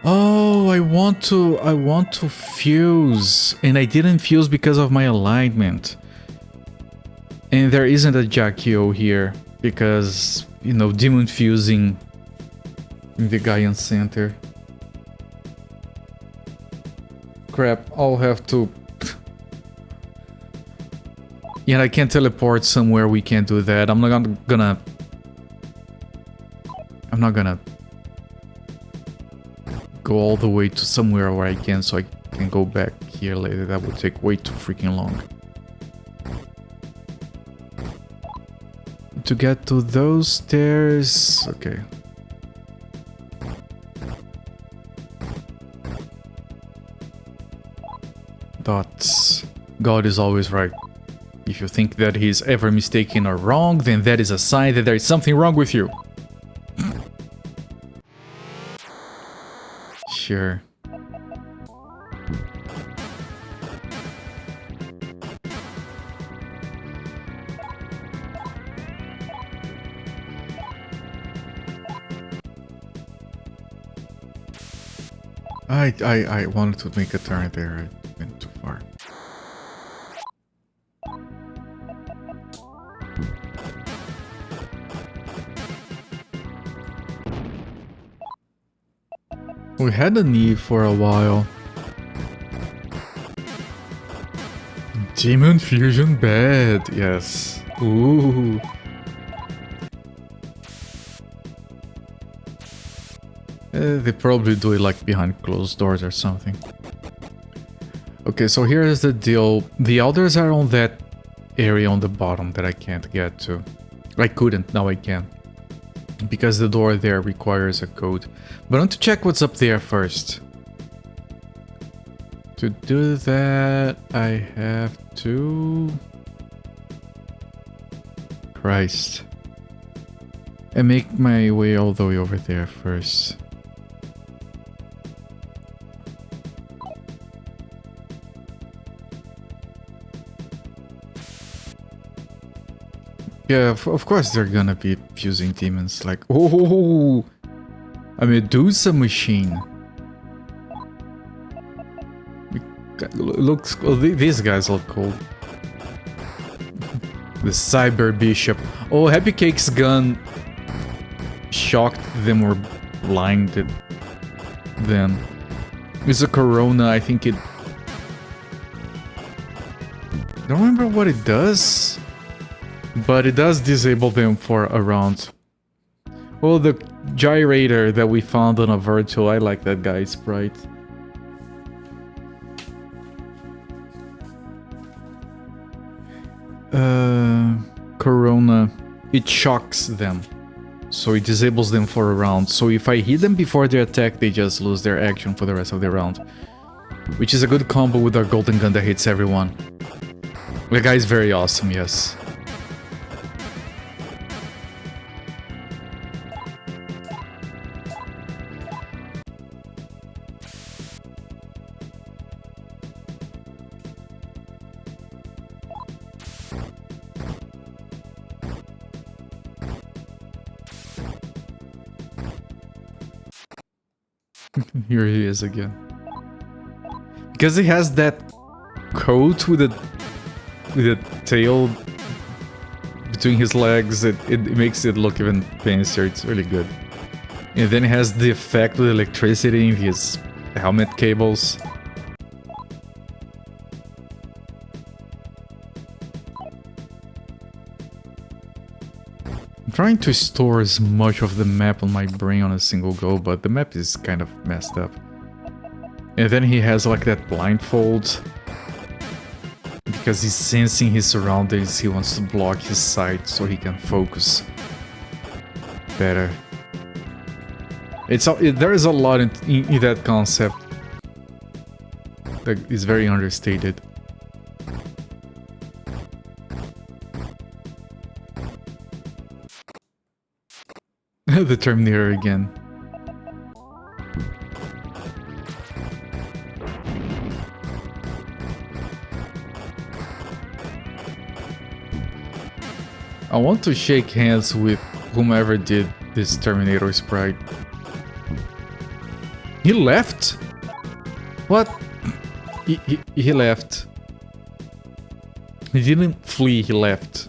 A: Oh, I want to fuse, and I didn't fuse because of my alignment. And there isn't a Jackio here, because, you know, demon fusing in the Gaian center. Crap, I'll have to... yeah, I can't teleport somewhere we can't do that. I'm not gonna go all the way to somewhere where I can, so I can go back here later. That would take way too freaking long. To get to those stairs... okay. Dots. God is always right. If you think that he's ever mistaken or wrong, then that is a sign that there is something wrong with you. Sure. I wanted to make a turn there. I went too far. We had a need for a while. Demon fusion bed, yes. Ooh. They probably do it like behind closed doors or something. Okay, so here is the deal. The elders are on that area on the bottom that I can't get to. I couldn't, now I can. Because the door there requires a code. But I want to check what's up there first. To do that, I have to... Christ. And make my way all the way over there first. Yeah, of course they're gonna be fusing demons, like... Oh! A Medusa machine. Looks cool. These guys look cool. The Cyber Bishop. Oh, Happy Cake's gun shocked them or blinded them. It's a Corona, I think it... I don't remember what it does, but it does disable them for a round. Oh, the gyrator that we found on a virtual, I like that guy's sprite. Corona, it shocks them, so it disables them for a round. So if I hit them before they attack, they just lose their action for the rest of the round, which is a good combo with our golden gun that hits everyone. The guy's very awesome, yes. Here he is again. Because he has that coat with a tail between his legs, it makes it look even fancier. It's really good. And then he has the effect with electricity in his helmet cables. I'm trying to store as much of the map on my brain on a single go, but the map is kind of messed up. And then he has like that blindfold. Because he's sensing his surroundings, he wants to block his sight so he can focus better. There is a lot in that concept that is very understated. The Terminator again. I want to shake hands with whomever did this Terminator sprite. He left? What? He left. He didn't flee, he left.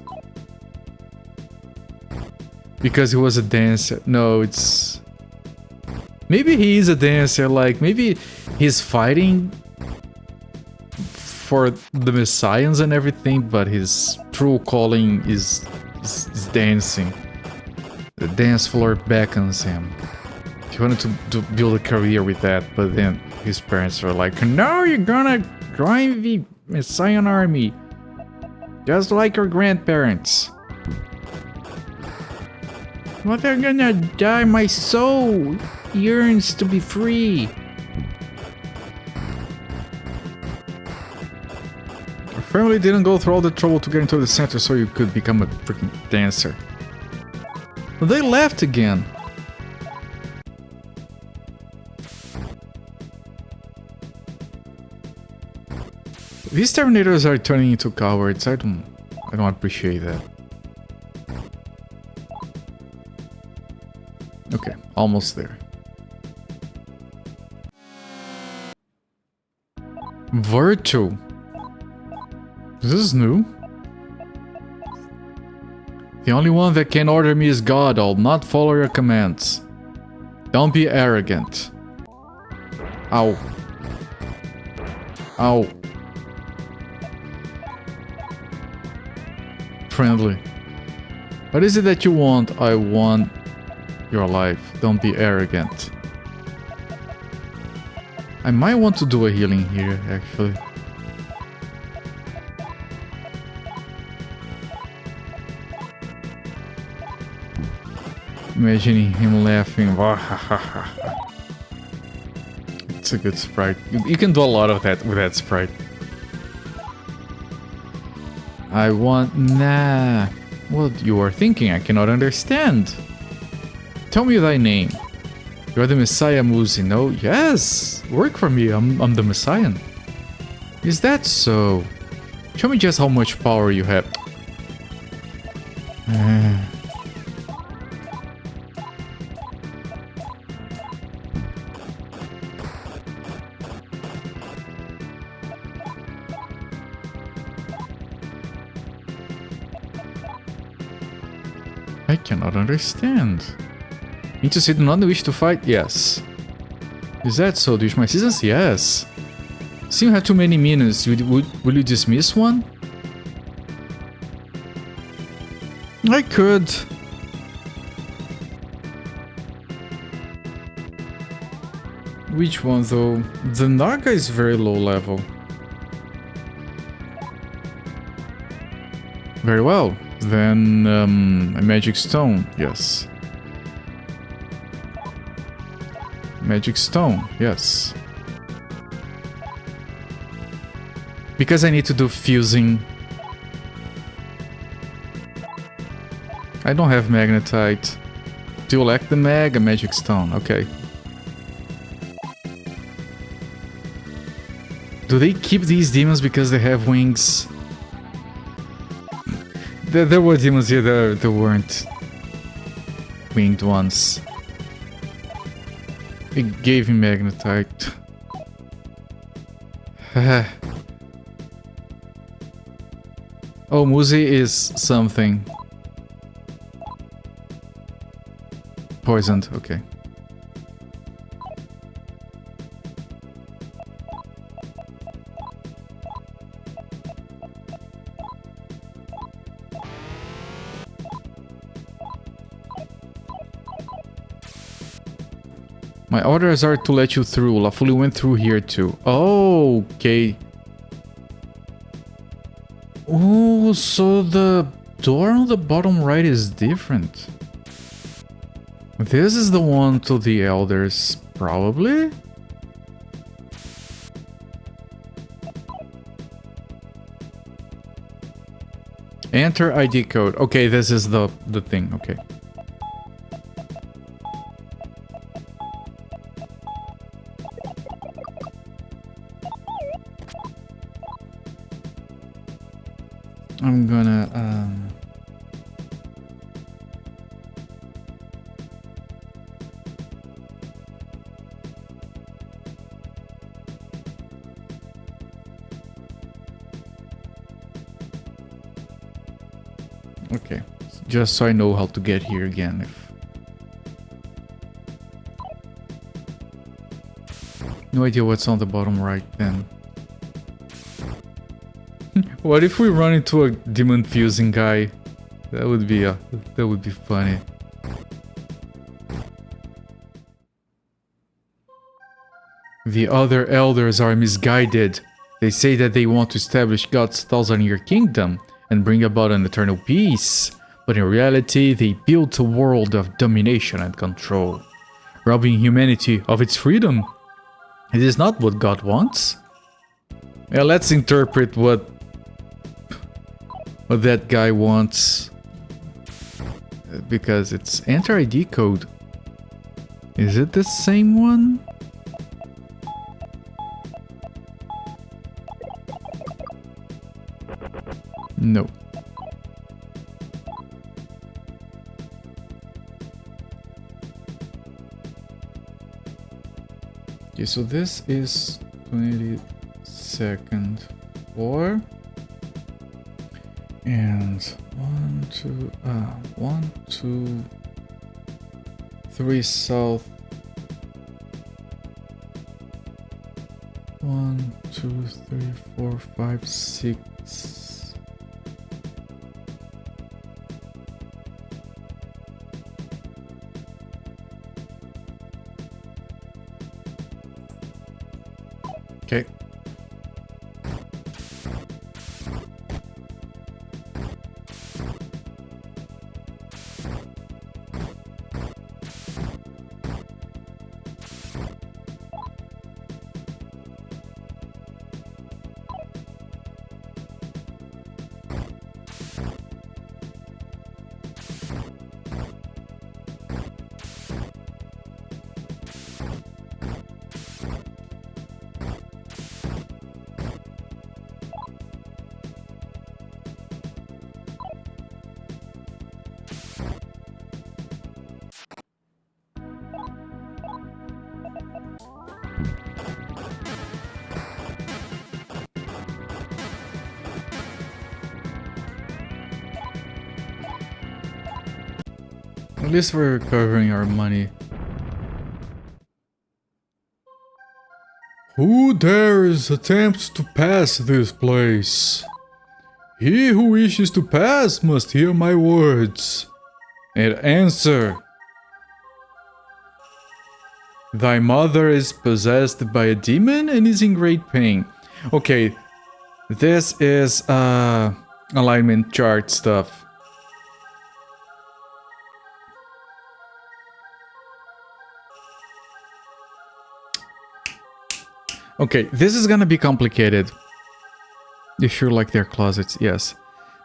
A: Because he was a dancer. No, it's... Maybe he is a dancer, like, maybe he's fighting for the Messiahs and everything, but his true calling is dancing. The dance floor beckons him. He wanted to build a career with that, but then his parents were like, no, you're gonna join the Messiah army. Just like your grandparents. But they're gonna die, my soul yearns to be free. Our family didn't go through all the trouble to get into the center so you could become a freaking dancer. But they left again. These Terminators are turning into cowards. I don't appreciate that. Okay, almost there. Virtue. This is new. The only one that can order me is God. I'll not follow your commands. Don't be arrogant. Ow. Ow. Friendly. What is it that you want? I want your life. Don't be arrogant. I might want to do a healing here, actually. Imagining him laughing. It's a good sprite. You can do a lot of that with that sprite. I want... Nah. What you are thinking, I cannot understand. Tell me thy name. You're the Messiah Muzi, no? Yes! Work for me, I'm the Messiah. Is that so? Show me just how much power you have. I cannot understand. Mean to say do not wish to fight? Yes. Is that so? Do you wish my assistance? Yes. See, you have too many minions. Will you dismiss one? I could. Which one though? The Naga is very low level. Very well. Then a magic stone, yes. Magic stone, yes. Because I need to do fusing. I don't have magnetite. Do you lack the mag? A magic stone, okay. Do they keep these demons because they have wings? There were demons here that weren't winged ones. It gave me magnetite. Oh, Muzi is something. Poisoned, okay. My orders are to let you through. Lawfully went through here too. Oh, okay. Oh, so the door on the bottom right is different. This is the one to the elders, probably? Enter ID code. Okay, this is the thing, okay. I'm gonna, okay, just so I know how to get here again. If no idea what's on the bottom right then. What if we run into a demon fusing guy? That would be funny. The other elders are misguided. They say that they want to establish God's thoughts on your kingdom and bring about an eternal peace. But in reality, they built a world of domination and control, robbing humanity of its freedom. It is not what God wants. Yeah, let's interpret what that guy wants. Because it's enter ID code. Is it the same one? No. Okay, so this is 22nd floor. And 1, 2, 3 south. 1, 2, 3, 4, 5, 6. Okay. At least we're recovering our money. Who dares attempt to pass this place? He who wishes to pass must hear my words and answer. Thy mother is possessed by a demon and is in great pain. Okay, this is alignment chart stuff. Okay, this is gonna be complicated. You sure like their closets? Yes.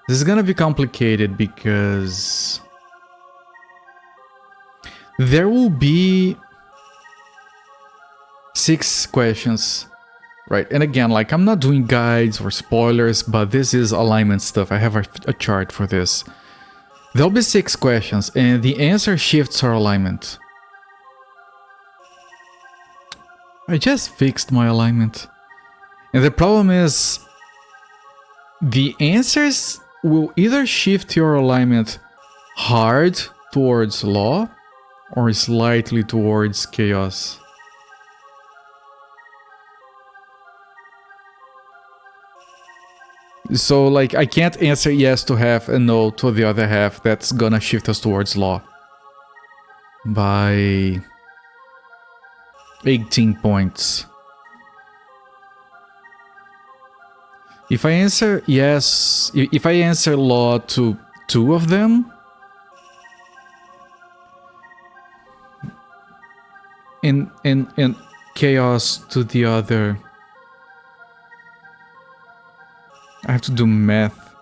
A: This is gonna be complicated because there will be 6 questions, right? And again, like I'm not doing guides or spoilers, but this is alignment stuff. I have a chart for this. There'll be 6 questions and the answer shifts our alignment. I just fixed my alignment. And the problem is the answers will either shift your alignment hard towards law or slightly towards chaos. So like I can't answer yes to half and no to the other half. That's gonna shift us towards law by 18 points. If I answer yes, if I answer law to 2 of them, and chaos to the other, I have to do math.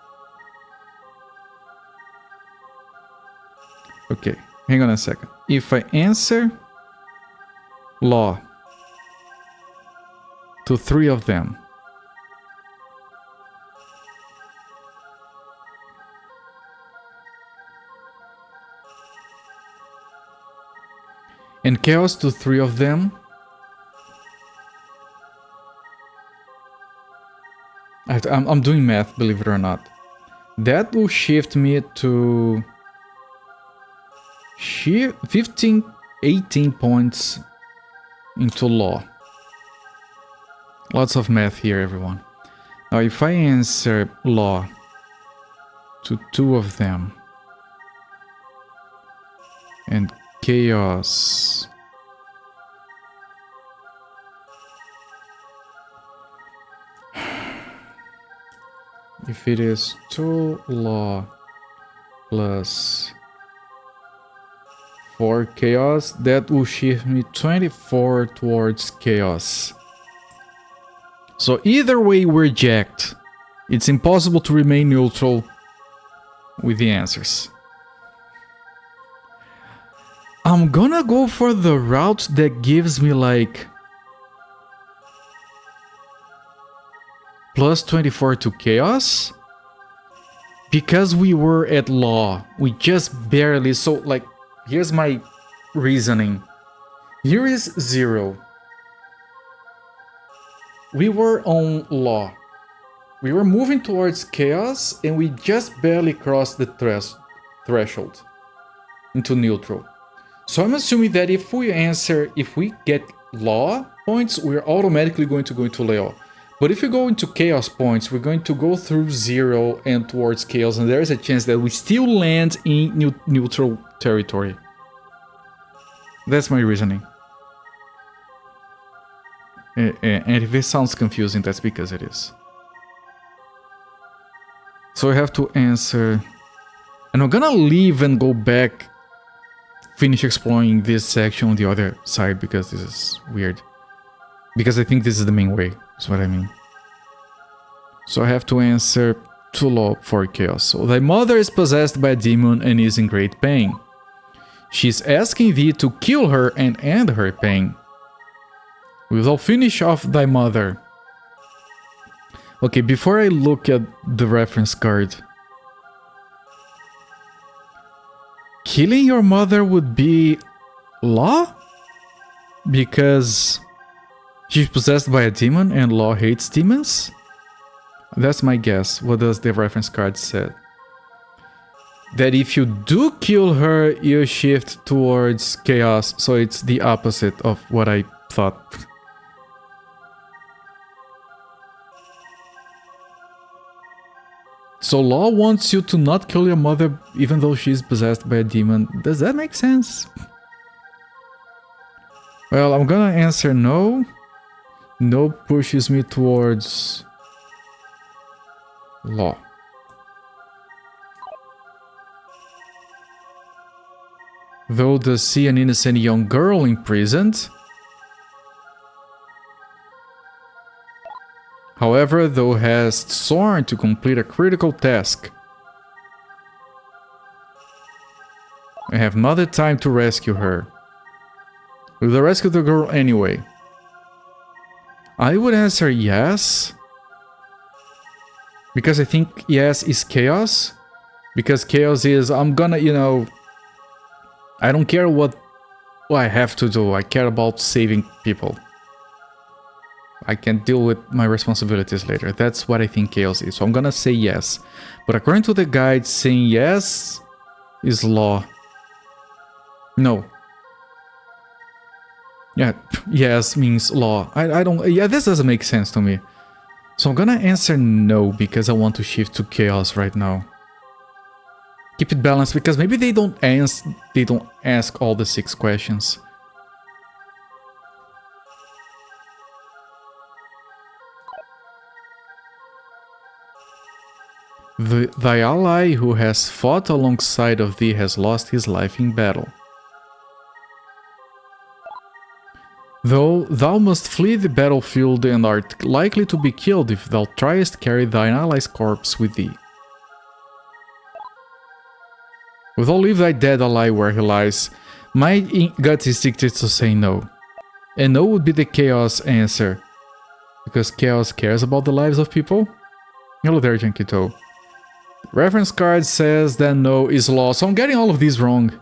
A: Okay, hang on a second. If I answer law to 3 of them, and chaos to 3 of them, I'm doing math, believe it or not. That will shift me to 18 points into law. Lots of math here, everyone. Now, if I answer law to 2 of them and chaos if it is 2 law plus 4 chaos, that will shift me 24 towards chaos. So either way we're jacked. It's impossible to remain neutral with the answers. I'm gonna go for the route that gives me like plus 24 to chaos, because we were at law. We just barely, so like here's my reasoning. Here is 0. We were on law. We were moving towards chaos and we just barely crossed the threshold into neutral. So I'm assuming that if we get law points, we're automatically going to go into law. But if we go into chaos points, we're going to go through 0 and towards chaos, and there is a chance that we still land in neutral territory. That's my reasoning. And if it sounds confusing, that's because it is. So I have to answer... And I'm gonna leave and go back, finish exploring this section on the other side, because this is weird. Because I think this is the main way, is what I mean. So I have to answer to law for chaos. So thy mother is possessed by a demon and is in great pain. She's asking thee to kill her and end her pain. We will finish off thy mother. Okay, before I look at the reference card, killing your mother would be law? Because she's possessed by a demon and law hates demons? That's my guess. What does the reference card say? that if you do kill her, you shift towards chaos. So it's the opposite of what I thought. So Law wants you to not kill your mother even though she's possessed by a demon. Does that make sense? Well, I'm gonna answer no. No pushes me towards Law. Though does see an innocent young girl imprisoned. However, though has sworn to complete a critical task. I have not the time to rescue her. Will I rescue the girl anyway? I would answer yes. Because I think yes is chaos. Because chaos is, I'm gonna, you know... I don't care what I have to do. I care about saving people. I can deal with my responsibilities later. That's what I think chaos is. So I'm gonna say yes. But according to the guide, saying yes is Law. No. Yeah, yes means Law. I don't... Yeah, this doesn't make sense to me. So I'm gonna answer no because I want to shift to chaos right now. Keep it balanced because maybe they don't ask all the 6 questions. Thy ally who has fought alongside of thee has lost his life in battle. Though thou must flee the battlefield and art likely to be killed if thou triest carry thine ally's corpse with thee. Withal leave thy dead ally where he lies. My gut instinct is to say no. And no would be the chaos answer. Because chaos cares about the lives of people. Hello there, Jankito. Reference card says that no is Law, so I'm getting all of these wrong.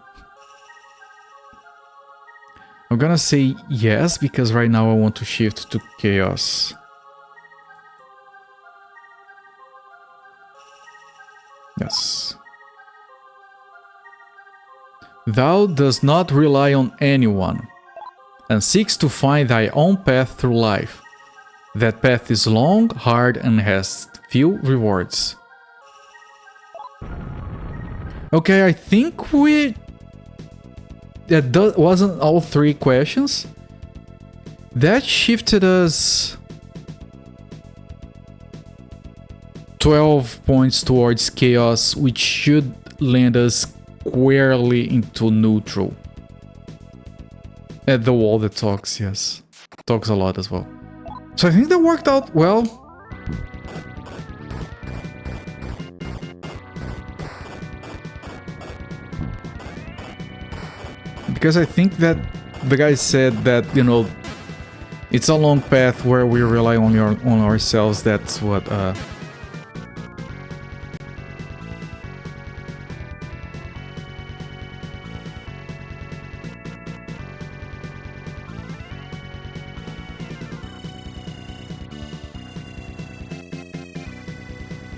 A: I'm gonna say yes, because right now I want to shift to chaos. Yes. Thou dost not rely on anyone, and seeks to find thy own path through life. That path is long, hard, and has few rewards. Okay, I think that wasn't all 3 questions. That shifted us 12 points towards chaos, which should land us squarely into neutral. At the wall that talks, yes. Talks a lot as well. So I think that worked out well. Because I think that the guy said that, you know, it's a long path where we rely on ourselves. That's what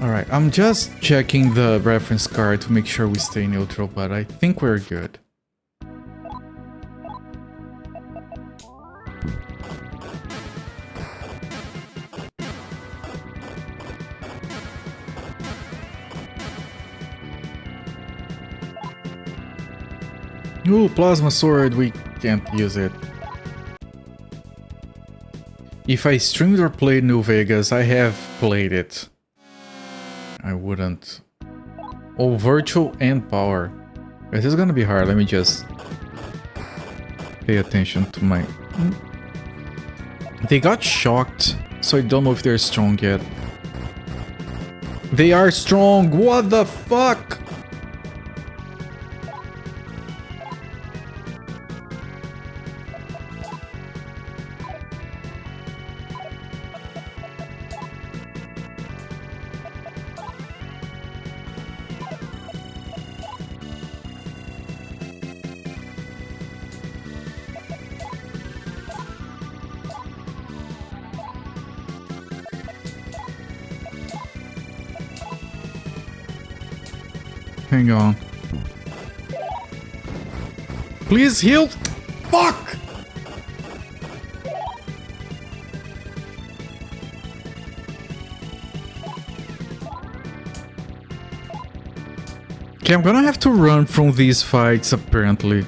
A: Alright, I'm just checking the reference card to make sure we stay neutral, but I think we're good. Ooh, plasma sword, we can't use it. If I streamed or played New Vegas, I have played it. I wouldn't. Oh, virtual and power. This is gonna be hard, let me just pay attention to my... They got shocked, so I don't know if they're strong yet. They are strong, what the fuck? Hang on. Please heal. Fuck! Okay, I'm gonna have to run from these fights apparently.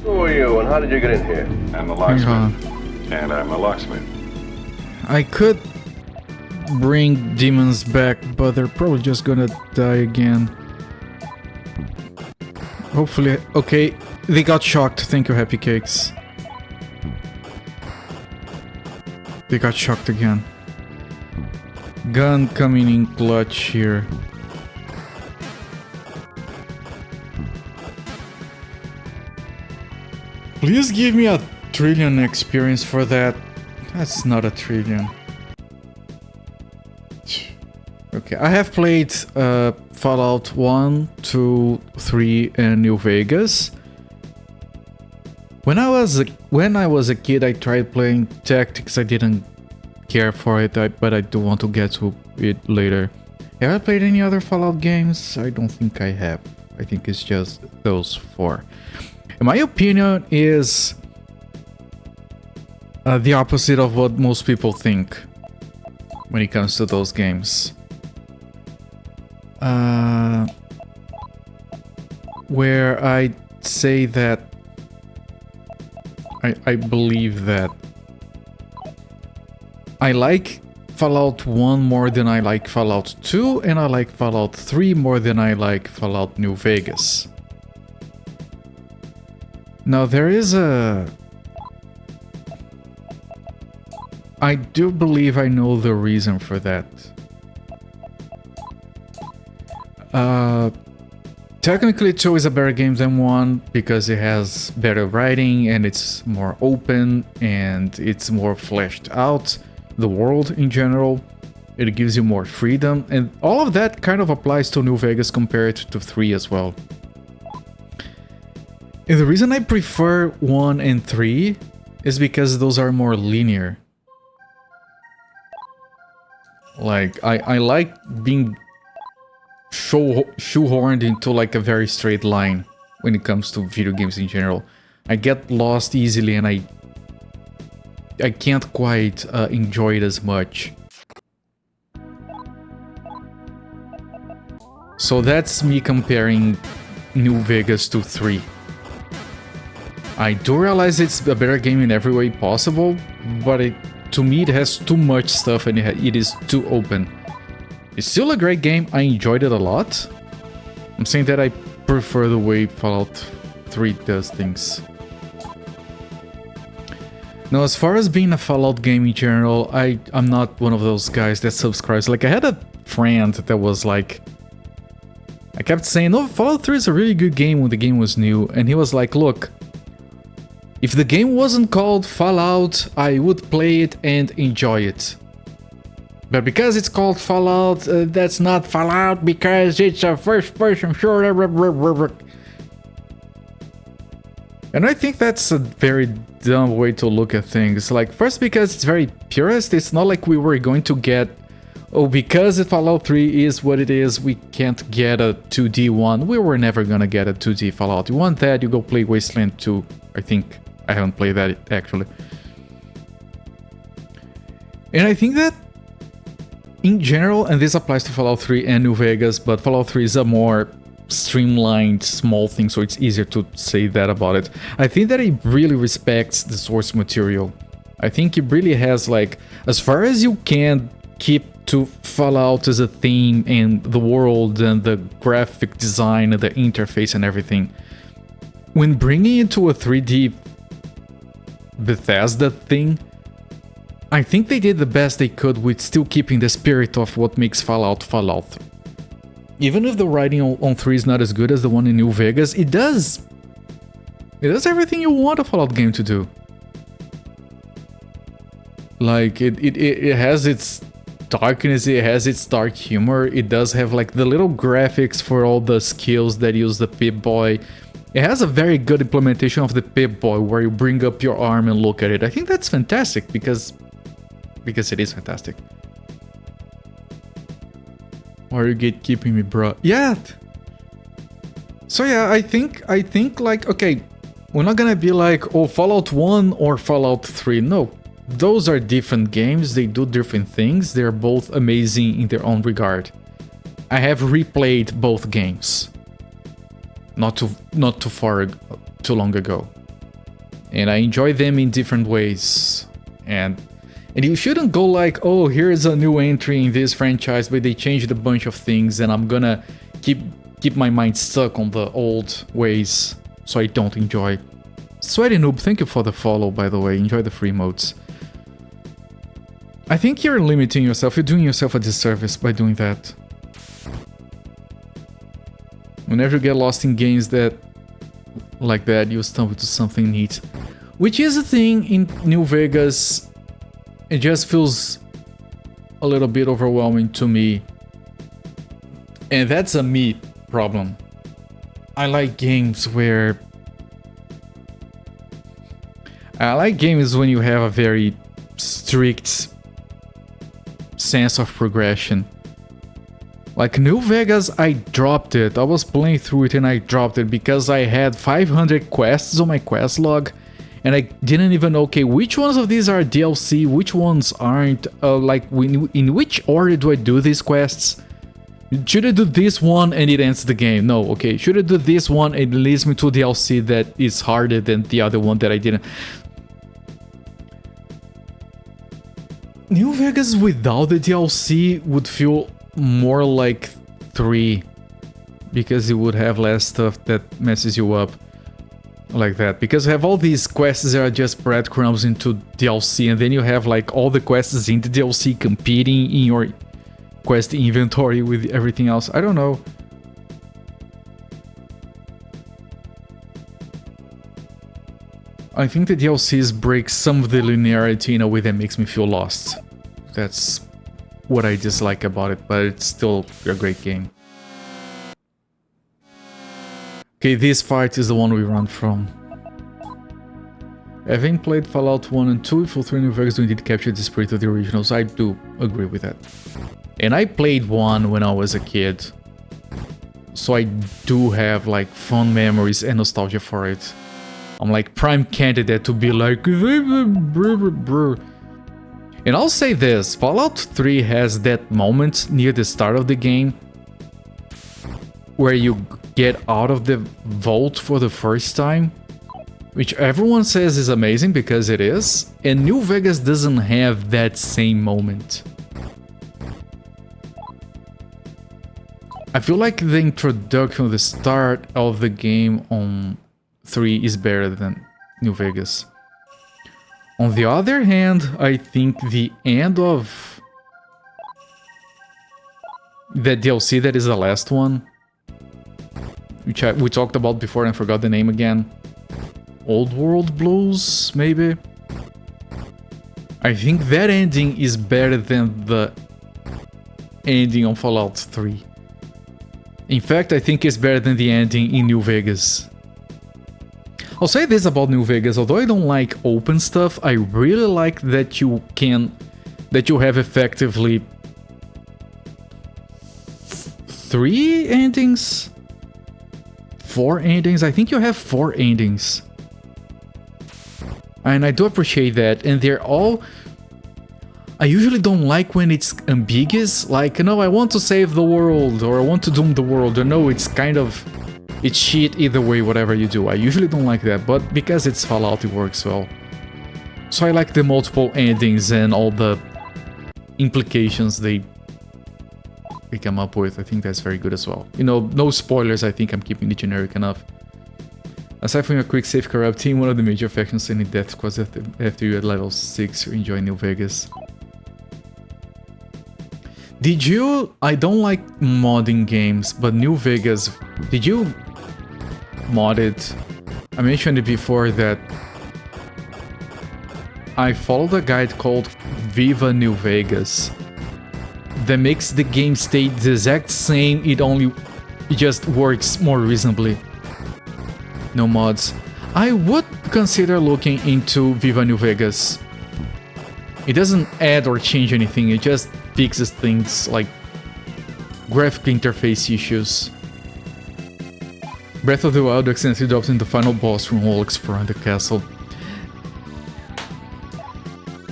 C: Who are you and how did you get in here?
D: I'm a
A: Hang on.
D: locksmith. And I'm a locksmith.
A: I could bring demons back, but they're probably just gonna die again. Hopefully, okay, they got shocked. Thank you, Happy Cakes. They got shocked again. Gun coming in clutch here. Please give me a trillion experience for that. That's not a trillion. Okay, I have played Fallout 1, 2, 3 and New Vegas. When I was a kid, I tried playing Tactics. I didn't care for it, but I do want to get to it later. Have I played any other Fallout games? I don't think I have. I think it's just those 4. In my opinion is the opposite of what most people think when it comes to those games. Where I say that I believe that I like Fallout 1 more than I like Fallout 2, and I like Fallout 3 more than I like Fallout New Vegas. Now there is I do believe I know the reason for that. Technically 2 is a better game than 1 because it has better writing and it's more open and it's more fleshed out. The world in general, it gives you more freedom, and all of that kind of applies to New Vegas compared to 3 as well. And the reason I prefer 1 and 3 is because those are more linear. Like, I like being shoehorned into like a very straight line when it comes to video games in general. I get lost easily and I can't quite enjoy it as much. So that's me comparing New Vegas to 3. I do realize it's a better game in every way possible, but to me it has too much stuff and it is too open. It's still a great game, I enjoyed it a lot. I'm saying that I prefer the way Fallout 3 does things. Now, as far as being a Fallout game in general, I'm not one of those guys that subscribes. Like, I had a friend that was like... I kept saying, oh, Fallout 3 is a really good game when the game was new. And he was like, look, if the game wasn't called Fallout, I would play it and enjoy it. But because it's called Fallout, that's not Fallout because it's a first-person shooter. And I think that's a very dumb way to look at things. Like, first because it's very purist, it's not like we were going to get... Oh, because Fallout 3 is what it is, we can't get a 2D one. We were never gonna get a 2D Fallout. You want that, you go play Wasteland 2, I think. I haven't played that, actually. And I think that, in general, and this applies to Fallout 3 and New Vegas, but Fallout 3 is a more streamlined, small thing, so it's easier to say that about it. I think that it really respects the source material. I think it really has, like, as far as you can keep to Fallout as a theme and the world and the graphic design and the interface and everything. When bringing it to a 3D Bethesda thing, I think they did the best they could with still keeping the spirit of what makes Fallout Fallout. Even if the writing on 3 is not as good as the one in New Vegas, it does everything you want a Fallout game to do. Like, it has its darkness, it has its dark humor. It does have like the little graphics for all the skills that use the Pip-Boy. It has a very good implementation of the Pip-Boy where you bring up your arm and look at it. I think that's fantastic because it is fantastic. Why are you gatekeeping me, bro? Yeah. So yeah, I think like, okay, we're not gonna be like, oh, Fallout 1 or Fallout 3. No, those are different games. They do different things. They're both amazing in their own regard. I have replayed both games. Not too long ago. And I enjoy them in different ways. And you shouldn't go like, oh, here's a new entry in this franchise, but they changed a bunch of things and I'm gonna keep my mind stuck on the old ways so I don't enjoy. Sweaty Noob, thank you for the follow, by the way. Enjoy the free modes. I think you're limiting yourself. You're doing yourself a disservice by doing that. Whenever you get lost in games that like that, you stumble to something neat. Which is a thing in New Vegas. It just feels a little bit overwhelming to me. And that's a me problem. I like games where... I like games when you have a very strict sense of progression. Like New Vegas, I dropped it. I was playing through it and I dropped it because I had 500 quests on my quest log. And I didn't even know, okay, which ones of these are DLC, which ones aren't, like, in which order do I do these quests? Should I do this one and it ends the game? No, okay, should I do this one and it leads me to DLC that is harder than the other one that I didn't? New Vegas without the DLC would feel more like 3, because it would have less stuff that messes you up. Like that, because you have all these quests that are just breadcrumbs into DLC, and then you have like all the quests in the DLC competing in your quest inventory with everything else. I don't know. I think the DLCs break some of the linearity in a way that makes me feel lost. That's what I dislike about it, but it's still a great game. Okay, this fight is the one we run from. Having played Fallout 1 and 2, Full 3 New Vegas do indeed capture the spirit of the originals. I do agree with that. And I played 1 when I was a kid. So I do have like fond memories and nostalgia for it. I'm like prime candidate to be like... And I'll say this, Fallout 3 has that moment near the start of the game where you get out of the vault for the first time, which everyone says is amazing because it is, and New Vegas doesn't have that same moment. I feel like the introduction, the start of the game on 3 is better than New Vegas. On the other hand, I think the end of the DLC that is the last one, which we talked about before and I forgot the name again. Old World Blues, maybe? I think that ending is better than the ending on Fallout 3. In fact, I think it's better than the ending in New Vegas. I'll say this about New Vegas, although I don't like open stuff, I really like that you have effectively 3 endings? 4 endings? I think you have 4 endings. And I do appreciate that, and they're all... I usually don't like when it's ambiguous, like, no, I want to save the world, or I want to doom the world, or no, it's kind of... It's shit either way, whatever you do. I usually don't like that, but because it's Fallout, it works well. So I like the multiple endings and all the implications they come up with. I think that's very good as well. You know, no spoilers, I think I'm keeping it generic enough. Aside from your quick save corrupt team, one of the major factions in death squads after you at level 6 you enjoy New Vegas. Did you... I don't like modding games, but New Vegas... Did you mod it? I mentioned it before that I followed a guide called Viva New Vegas. that makes the game stay the exact same. It just works more reasonably. No mods. I would consider looking into Viva New Vegas. It doesn't add or change anything, it just fixes things like graphic interface issues. Breath of the Wild accidentally drops in the final boss from while exploring the castle.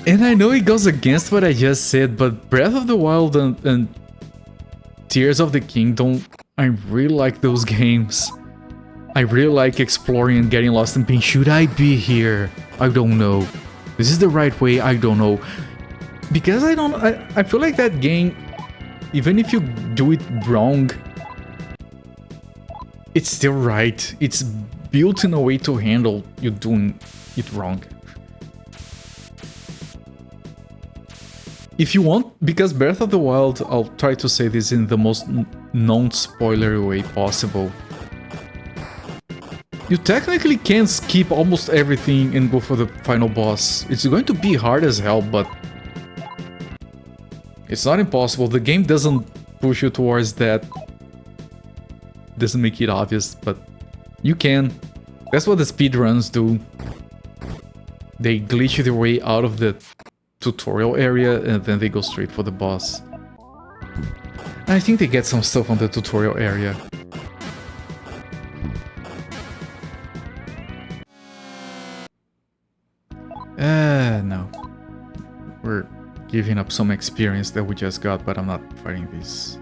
A: And I know it goes against what I just said, but Breath of the Wild and Tears of the Kingdom, I really like those games. I really like exploring and getting lost and being, should I be here? I don't know. This is the right way? I don't know. Because I feel like that game, even if you do it wrong, it's still right. It's built in a way to handle you doing it wrong. If you want, because Breath of the Wild, I'll try to say this in the most non-spoilery way possible. You technically can skip almost everything and go for the final boss. It's going to be hard as hell, but it's not impossible. The game doesn't push you towards that. Doesn't make it obvious, but you can. That's what the speedruns do. They glitch their way out of the tutorial area and then they go straight for the boss. I think they get some stuff on the tutorial area. No. We're giving up some experience that we just got, but I'm not fighting this.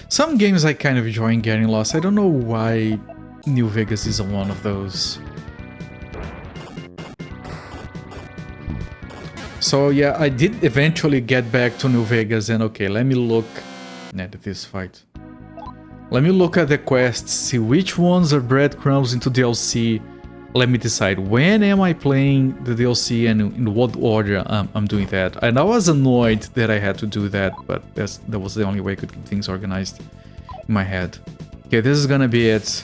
A: Some games I kind of enjoy getting lost. I don't know why New Vegas isn't one of those. So yeah, I did eventually get back to New Vegas and okay, let me look at this fight. Let me look at the quests, see which ones are breadcrumbs into DLC. Let me decide when am I playing the DLC and in what order I'm doing that. And I was annoyed that I had to do that, but that was the only way I could keep things organized in my head. Okay, this is gonna be it.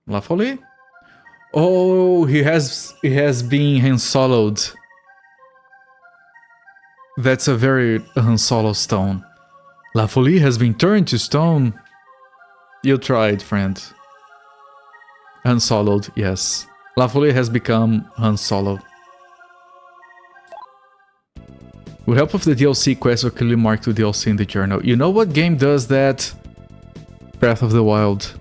A: La Folie? Oh, he has been Han Solo'd. That's a very Han Solo stone. La Folie has been turned to stone. You tried, friend. Han Solo'd, yes. La Folie has become Han Solo. With help of the DLC quest, or clearly marked to DLC in the journal. You know what game does that? Breath of the Wild.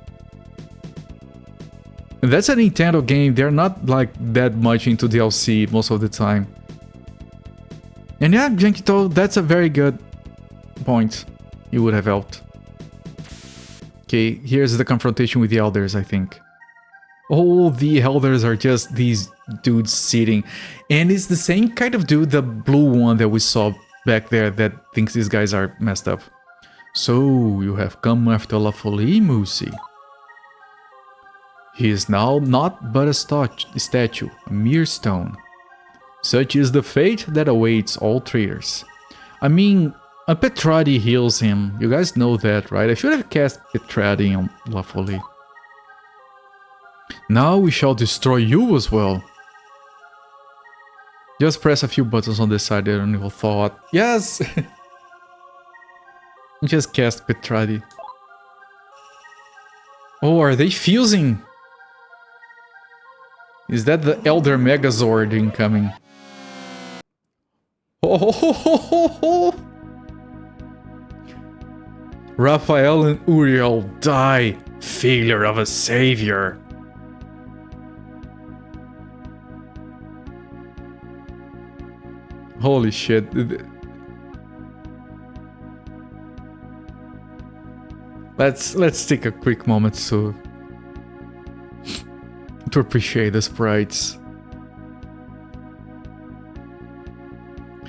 A: And that's a Nintendo game. They're not like that much into DLC most of the time. And yeah, Jankito, that's a very good point. You would have helped. Okay, here's the confrontation with the elders, I think. All the elders are just these dudes sitting. And it's the same kind of dude, the blue one that we saw back there that thinks these guys are messed up. So, you have come after La Folie, Moosey. He is now not but a statue, a mere stone. Such is the fate that awaits all traitors. I mean, a Petrati heals him. You guys know that, right? I should have cast Petrati on La Folie. Now we shall destroy you as well. Just press a few buttons on the side there and you'll thought. Yes! Just cast Petrati. Oh, are they fusing? Is that the Elder Megazord incoming? Oh, Raphael and Uriel die. Failure of a savior. Holy shit. Let's take a quick moment to appreciate the sprites.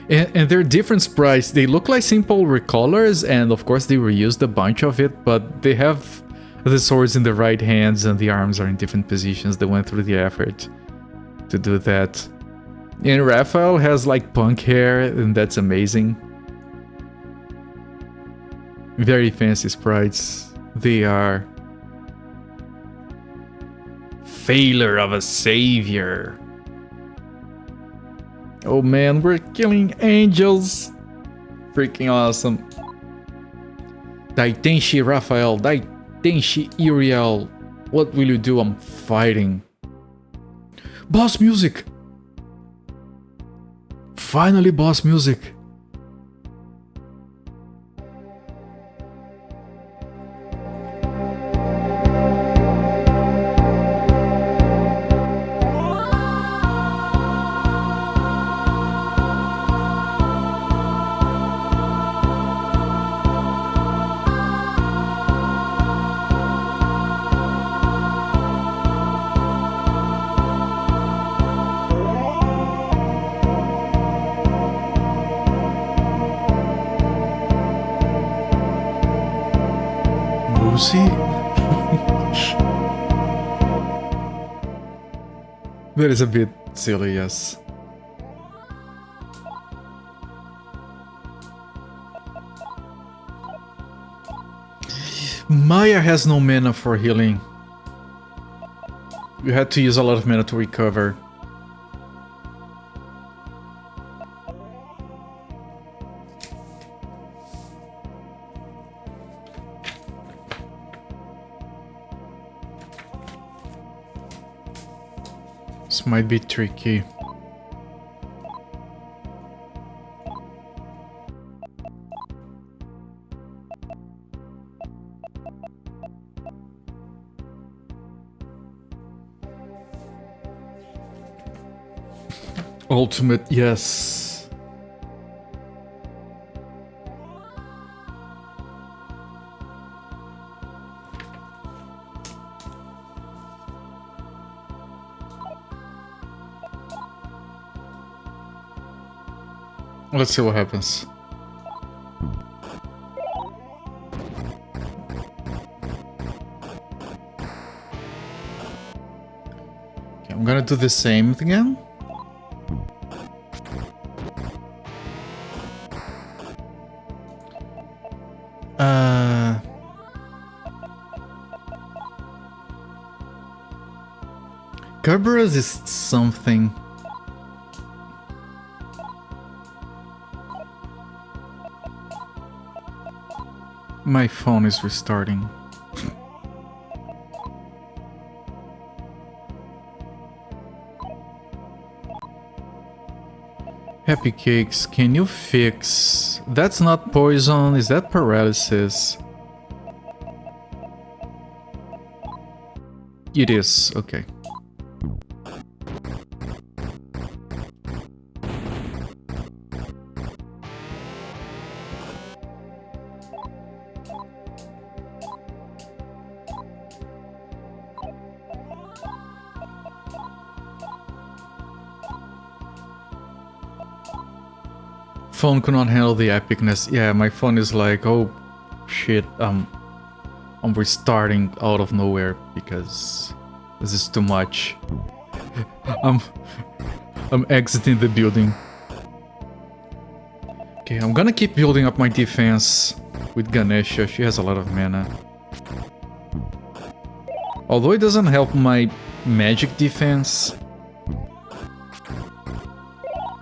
A: And they're different sprites. They look like simple recolors, and of course they reused a bunch of it, but they have the swords in the right hands and the arms are in different positions. They went through the effort to do that. And Raphael has like punk hair, and that's amazing. Very fancy sprites. They are. Failure of a savior. Oh man, we're killing angels. Freaking awesome. Daitenshi Raphael, Daitenshi Uriel. What will you do? I'm fighting. Boss music! Finally, boss music. Lucy? That is a bit silly, yes. Maya has no mana for healing. You had to use a lot of mana to recover. This might be tricky. Ultimate, yes. Let's see what happens. Okay, I'm gonna do the same again. Kerberos is something. My phone is restarting. Happy Cakes, can you fix... That's not poison, is that paralysis? It is, okay. Phone could not handle the epicness. Yeah, my phone is like, oh shit, I'm restarting out of nowhere because this is too much. I'm exiting the building. Okay, I'm gonna keep building up my defense with Ganesha. She has a lot of mana. Although it doesn't help my magic defense,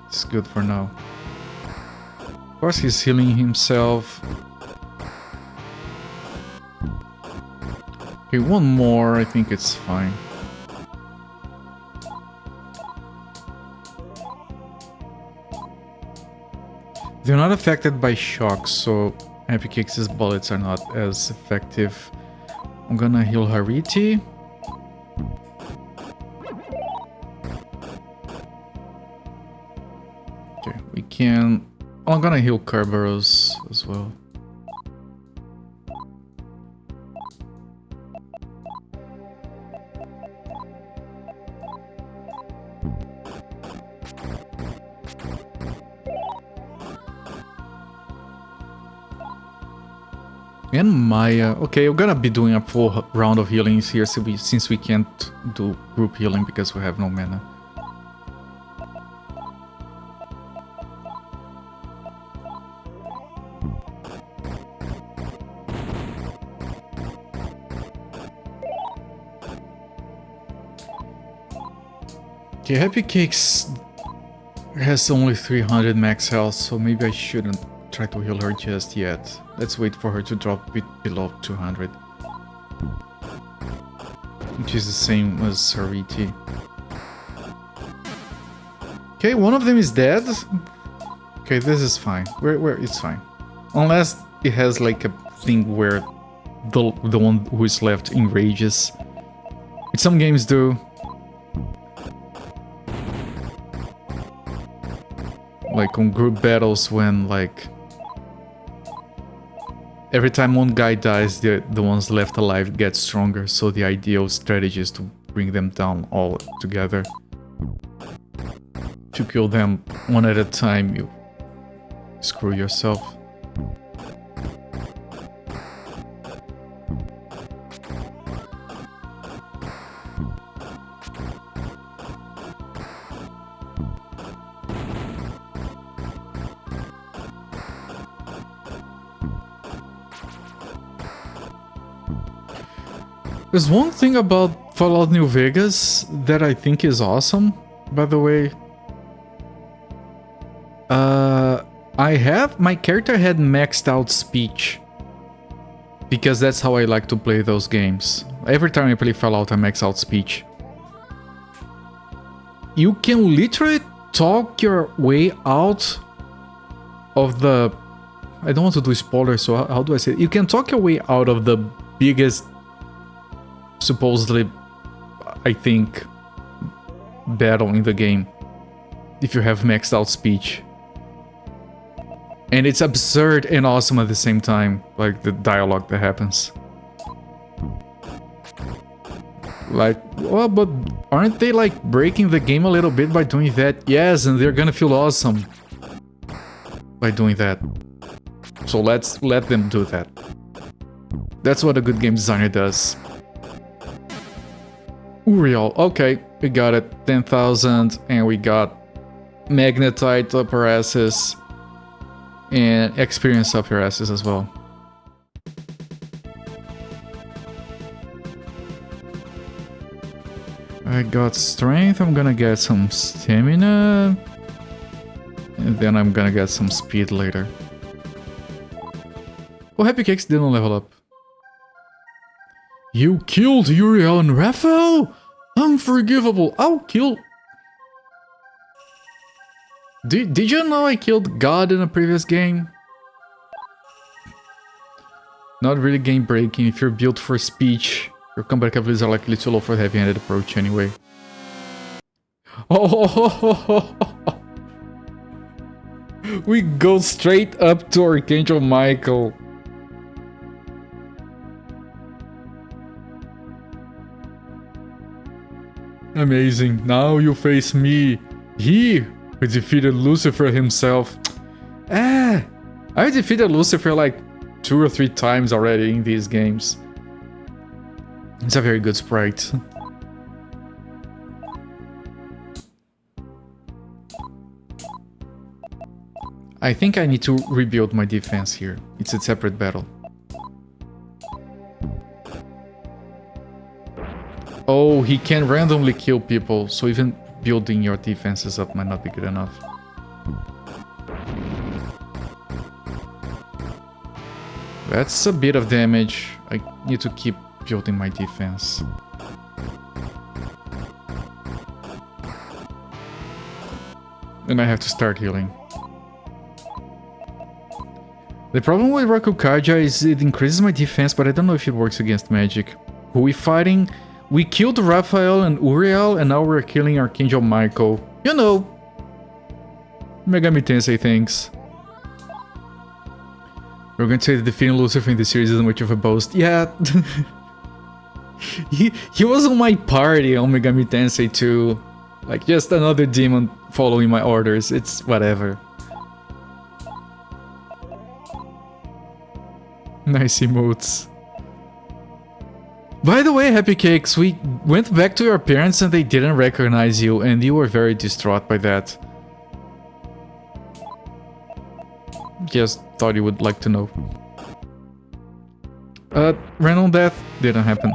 A: it's good for now. Of course, he's healing himself. Okay, one more. I think it's fine. They're not affected by shocks, so Happy Cakes' bullets are not as effective. I'm gonna heal Hariti. Okay, we can... Oh, I'm gonna heal Kerberos as well. And Maya. Okay, we're gonna be doing a full round of healings here since we can't do group healing because we have no mana. Okay, Happy Cakes has only 300 max health, so maybe I shouldn't try to heal her just yet. Let's wait for her to drop below 200. Which is the same as her ET. Okay, one of them is dead. Okay, this is fine. It's fine. Unless it has like a thing where the one who is left enrages. Which some games do. Like on group battles when like every time one guy dies, the ones left alive get stronger, so the ideal strategy is to bring them down all together. If you kill them one at a time, you screw yourself. There's one thing about Fallout New Vegas that I think is awesome, by the way. My character had maxed out speech. Because that's how I like to play those games. Every time I play Fallout, I max out speech. You can literally talk your way out of the... I don't want to do spoilers, so how do I say it? You can talk your way out of the biggest... supposedly, I think, battle in the game if you have maxed out speech. And it's absurd and awesome at the same time, like the dialogue that happens. Like, well, but aren't they like breaking the game a little bit by doing that? Yes, and they're gonna feel awesome by doing that. So let's let them do that. That's what a good game designer does. Uriel, okay, we got it, 10,000, and we got Magnetite up our asses, and Experience up your asses as well. I got Strength, I'm gonna get some Stamina, and then I'm gonna get some Speed later. Oh, Happy Cakes didn't level up. You killed Uriel and Raphael? Unforgivable. I'll kill... Did you know I killed God in a previous game? Not really game breaking. If you're built for speech, your combat capabilities are likely too low for the heavy-handed approach anyway. Oh, we go straight up to Archangel Michael. Amazing. Now you face me. He who defeated Lucifer himself. I defeated Lucifer like 2 or 3 times already in these games. It's a very good sprite. I think I need to rebuild my defense here. It's a separate battle. Oh, he can randomly kill people, so even building your defenses up might not be good enough. That's a bit of damage. I need to keep building my defense. And I have to start healing. The problem with Rakukaja is it increases my defense, but I don't know if it works against magic. Who we fighting? We killed Raphael and Uriel, and now we're killing Archangel Michael. You know, Megami Tensei things. We're going to say that defeating Lucifer in the series isn't much of a boast. Yeah, he was on my party on Megami Tensei 2. Like, just another demon following my orders. It's whatever. Nice emotes. By the way, Happy Cakes, we went back to your parents and they didn't recognize you, and you were very distraught by that. Just thought you would like to know. Random death didn't happen.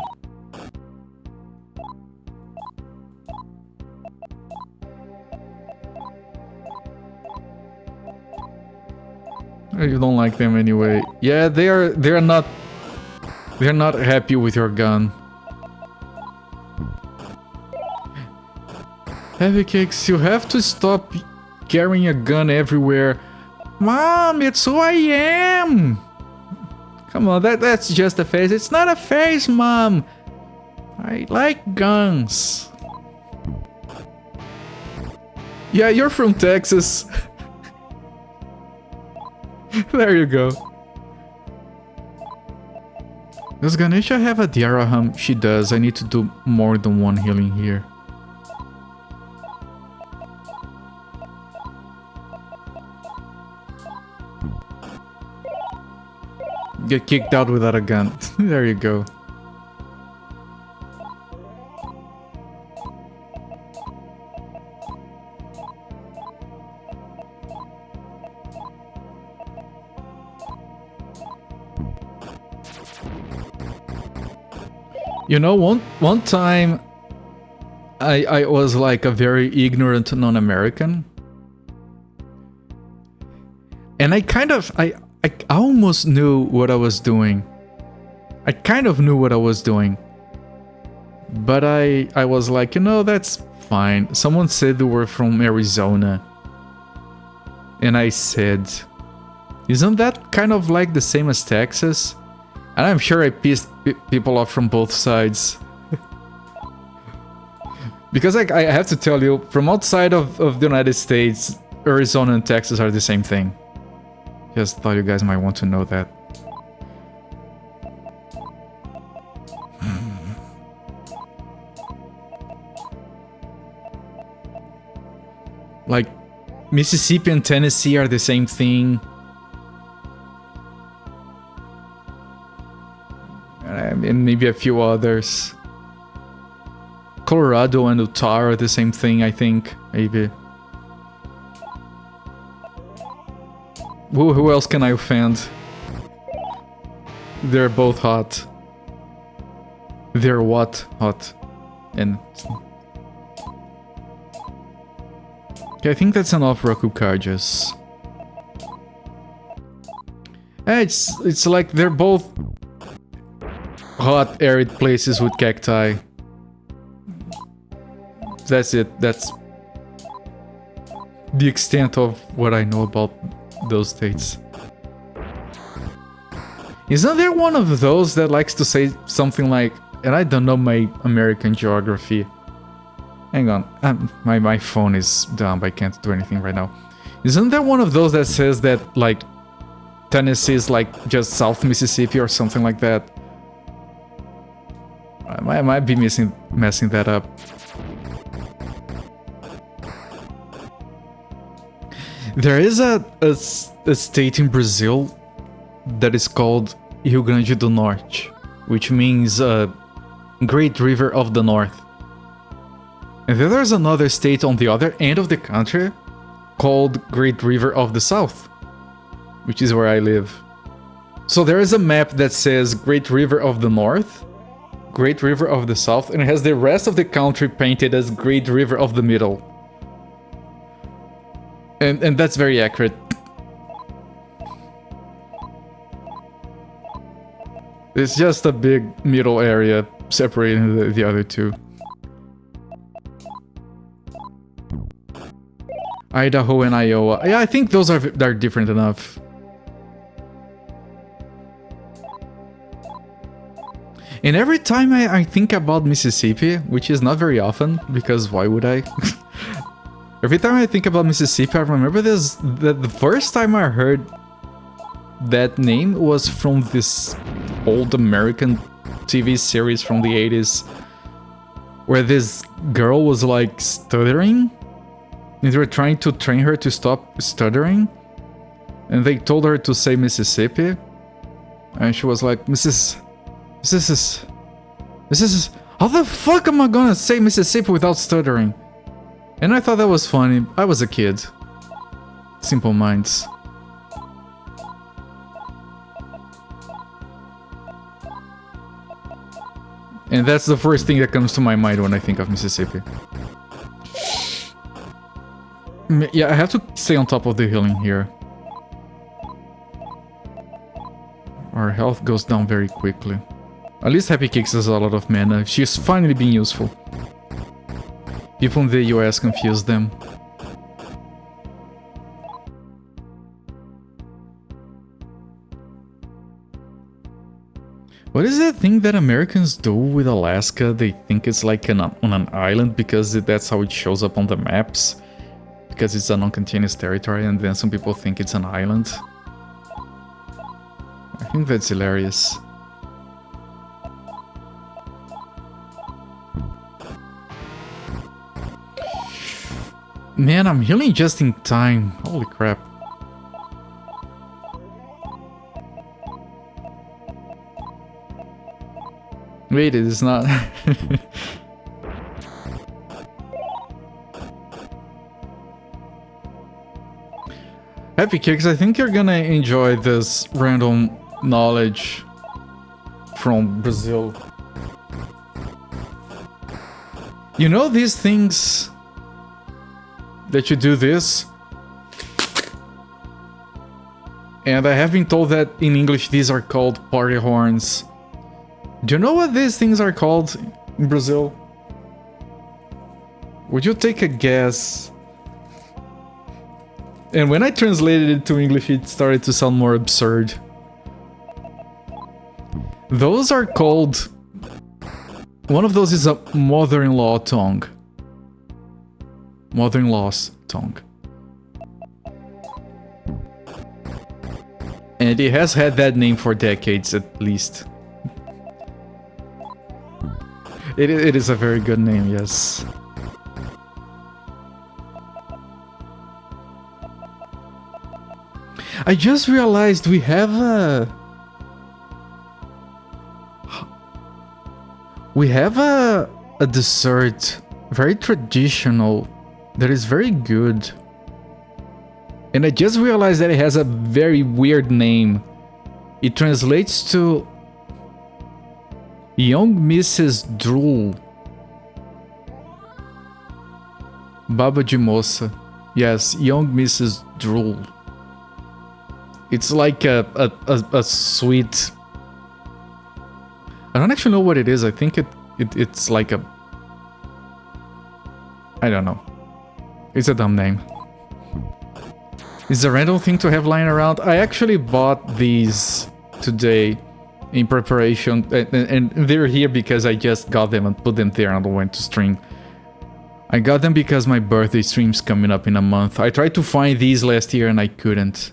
A: You don't like them anyway. Yeah, they're not happy with your gun. Heavy Cakes, you have to stop carrying a gun everywhere. Mom, it's who I am. Come on, that's just a face. It's not a face, Mom. I like guns. Yeah, you're from Texas. There you go. Does Ganesha have a Dhyaraham? She does. I need to do more than one healing here. Get kicked out without a gun. There you go. You know, one time I was like a very ignorant non-American. And I almost knew what I was doing. I kind of knew what I was doing. But I was like, you know, that's fine. Someone said they were from Arizona. And I said, isn't that kind of like the same as Texas? And I'm sure I pissed people off from both sides. Because I have to tell you, from outside of the United States, Arizona and Texas are the same thing. Just thought you guys might want to know that. Like, Mississippi and Tennessee are the same thing. And maybe a few others. Colorado and Utah are the same thing, I think. Maybe. Who else can I offend? They're both hot. They're what? Hot. And... okay, I think that's enough Rakukajas. It's like they're both hot, arid places with cacti. That's it. That's the extent of what I know about those states. Isn't there one of those that likes to say something like, and I don't know my American geography. Hang on, my phone is dumb, I can't do anything right now. Isn't there one of those that says that, like, Tennessee is like just South Mississippi or something like that? I might be messing that up. There is a state in Brazil that is called Rio Grande do Norte, which means Great River of the North. And then there's another state on the other end of the country called Great River of the South, which is where I live. So there is a map that says Great River of the North, Great River of the South, and it has the rest of the country painted as Great River of the Middle. And that's very accurate. It's just a big middle area separating the other two. Idaho and Iowa. Yeah, I think those are different enough. And every time I think about Mississippi, which is not very often, because why would I? Every time I think about Mississippi, I remember the first time I heard that name was from this old American TV series from the 80s, where this girl was like stuttering, and they were trying to train her to stop stuttering, and they told her to say Mississippi, and she was like, Mrs. How the fuck am I gonna say Mississippi without stuttering? And I thought that was funny. I was a kid. Simple minds. And that's the first thing that comes to my mind when I think of Mississippi. Yeah, I have to stay on top of the healing here. Our health goes down very quickly. At least Happy Cakes has a lot of mana. She's finally being useful. People in the US confuse them. What is that thing that Americans do with Alaska? They think it's like on an island because that's how it shows up on the maps. Because it's a non-continuous territory, and then some people think it's an island. I think that's hilarious. Man, I'm healing just in time. Holy crap. Wait, it is not. Happy Kicks, I think you're gonna enjoy this random knowledge from Brazil. You know these things that you do this? And I have been told that in English these are called party horns. Do you know what these things are called in Brazil? Would you take a guess? And when I translated it to English, it started to sound more absurd. Those are called... One of those is a mother-in-law tongue. Mother-in-law's tongue. And it has had that name for decades at least. It is a very good name, yes. I just realized we have a... We have a dessert, very traditional, that is very good. And I just realized that it has a very weird name. It translates to Young Mrs. Drool. Baba de Moça. Yes, Young Mrs. Drool. It's like a sweet... I don't actually know what it is. I think it's like a... I don't know. It's a dumb name. It's a random thing to have lying around. I actually bought these today in preparation, and they're here because I just got them and put them there and went to stream. I got them because my birthday stream's coming up in a month. I tried to find these last year and I couldn't.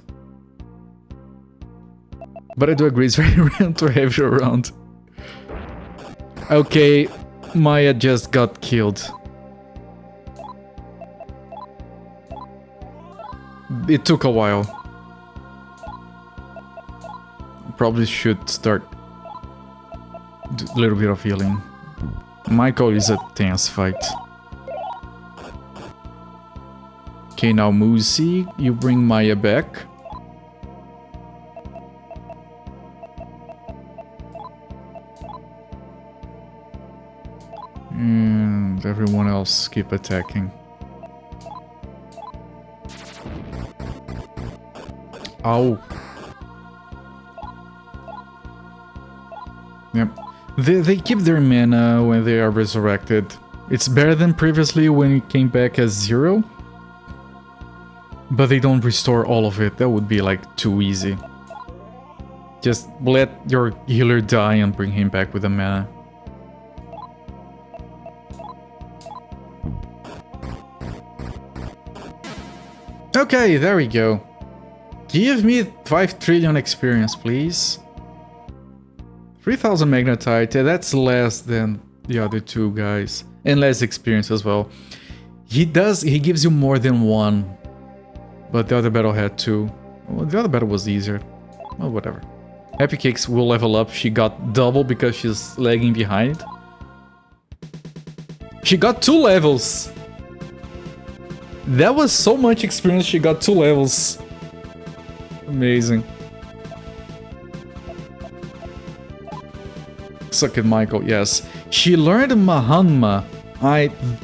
A: But I do agree, it's very random to have you around. Okay, Maya just got killed. It took a while. Probably should start a little bit of healing. Michael is a tense fight. Okay, now Musi, you bring Maya back. And everyone else keep attacking. Ow. Yep. They keep their mana when they are resurrected. It's better than previously when it came back as 0. But they don't restore all of it. That would be like too easy. Just let your healer die and bring him back with the mana. Okay, there we go. Give me 5 trillion experience, please. 3000 magnetite, yeah, that's less than the other two guys. And less experience as well. He gives you more than 1. But the other battle had 2. Well, the other battle was easier. Well, whatever. Happy Cakes will level up. She got double because she's lagging behind. She got 2 levels. That was so much experience, she got 2 levels. Amazing. Suck it, Michael, yes. She learned Mahanma.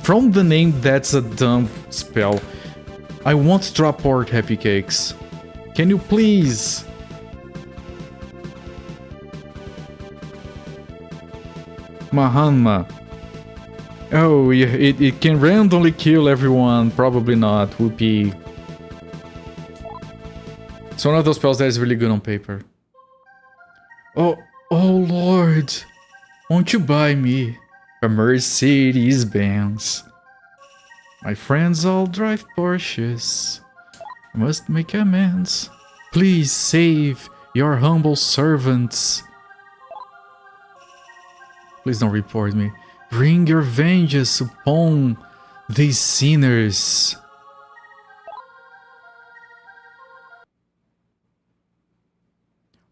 A: From the name, that's a dumb spell. I won't drop port, Happy Cakes. Can you please? Mahanma. Oh, yeah, it can randomly kill everyone. Probably not. Whoopee. It's one of those spells that is really good on paper. Oh Lord. Won't you buy me a Mercedes Benz? My friends all drive Porsches. I must make amends. Please save your humble servants. Please don't report me. Bring your vengeance upon these sinners.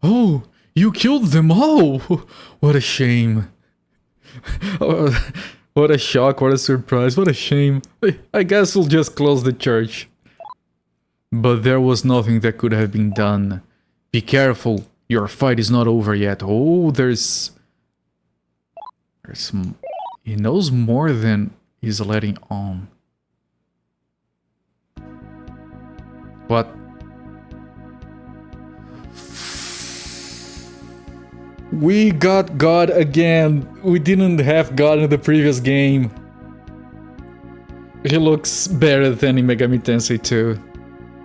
A: Oh, you killed them all! What a shame. What a shock, what a surprise, what a shame. I guess we'll just close the church. But there was nothing that could have been done. Be careful, your fight is not over yet. Oh, there's... He knows more than he's letting on. What? We got God again. We didn't have God in the previous game. He looks better than in Megami Tensei 2.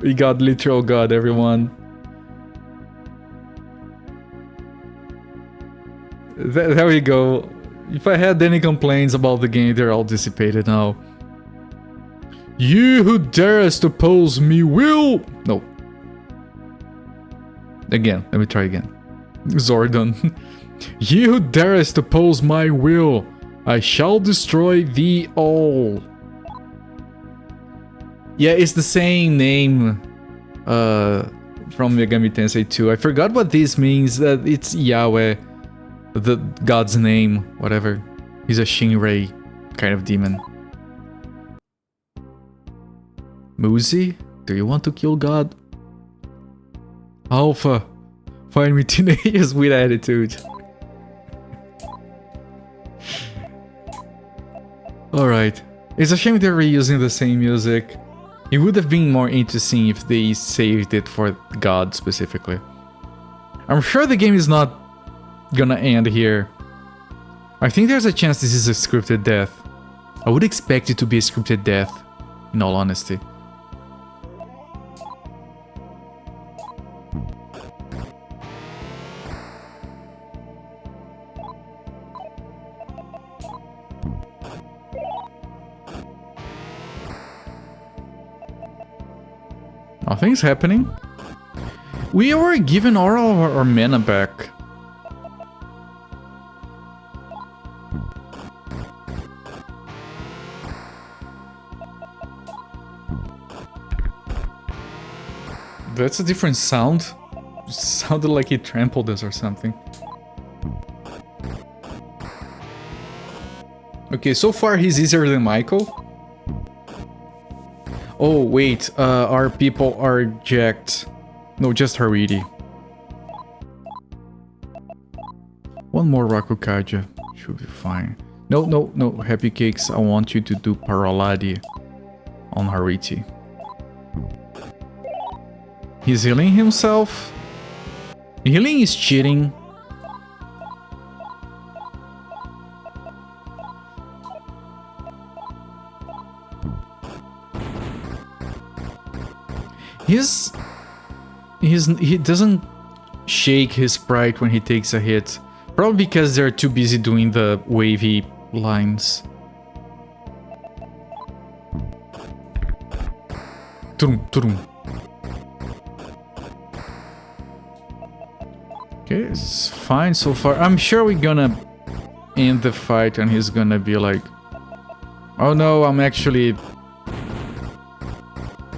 A: We got literal God, everyone. There we go. If I had any complaints about the game, they're all dissipated now. You who dares to oppose me will... No. Again, let me try again. Zordon. Ye who dares to oppose my will, I shall destroy thee all. Yeah, it's the same name from Megami Tensei 2. I forgot what this means. It's Yahweh, the god's name, whatever. He's a Shinrei kind of demon. Muzi, do you want to kill God? Alpha, find me teenagers with attitude. Alright. It's a shame they're reusing the same music. It would have been more interesting if they saved it for God specifically. I'm sure the game is not gonna end here. I think there's a chance this is a scripted death. I would expect it to be a scripted death, in all honesty. Nothing's happening. We were given all of our mana back. That's a different sound. It sounded like he trampled us or something. Okay, so far he's easier than Michael. Oh wait, our people are jacked. No, just Haridi. One more Rakukaja. Should be fine. No, Happy Cakes, I want you to do Paraladi on Hariti. He's healing himself. Healing is cheating. He doesn't shake his sprite when he takes a hit. Probably because they're too busy doing the wavy lines. Turum. Okay, it's fine so far. I'm sure we're gonna end the fight and he's gonna be like, oh no, I'm actually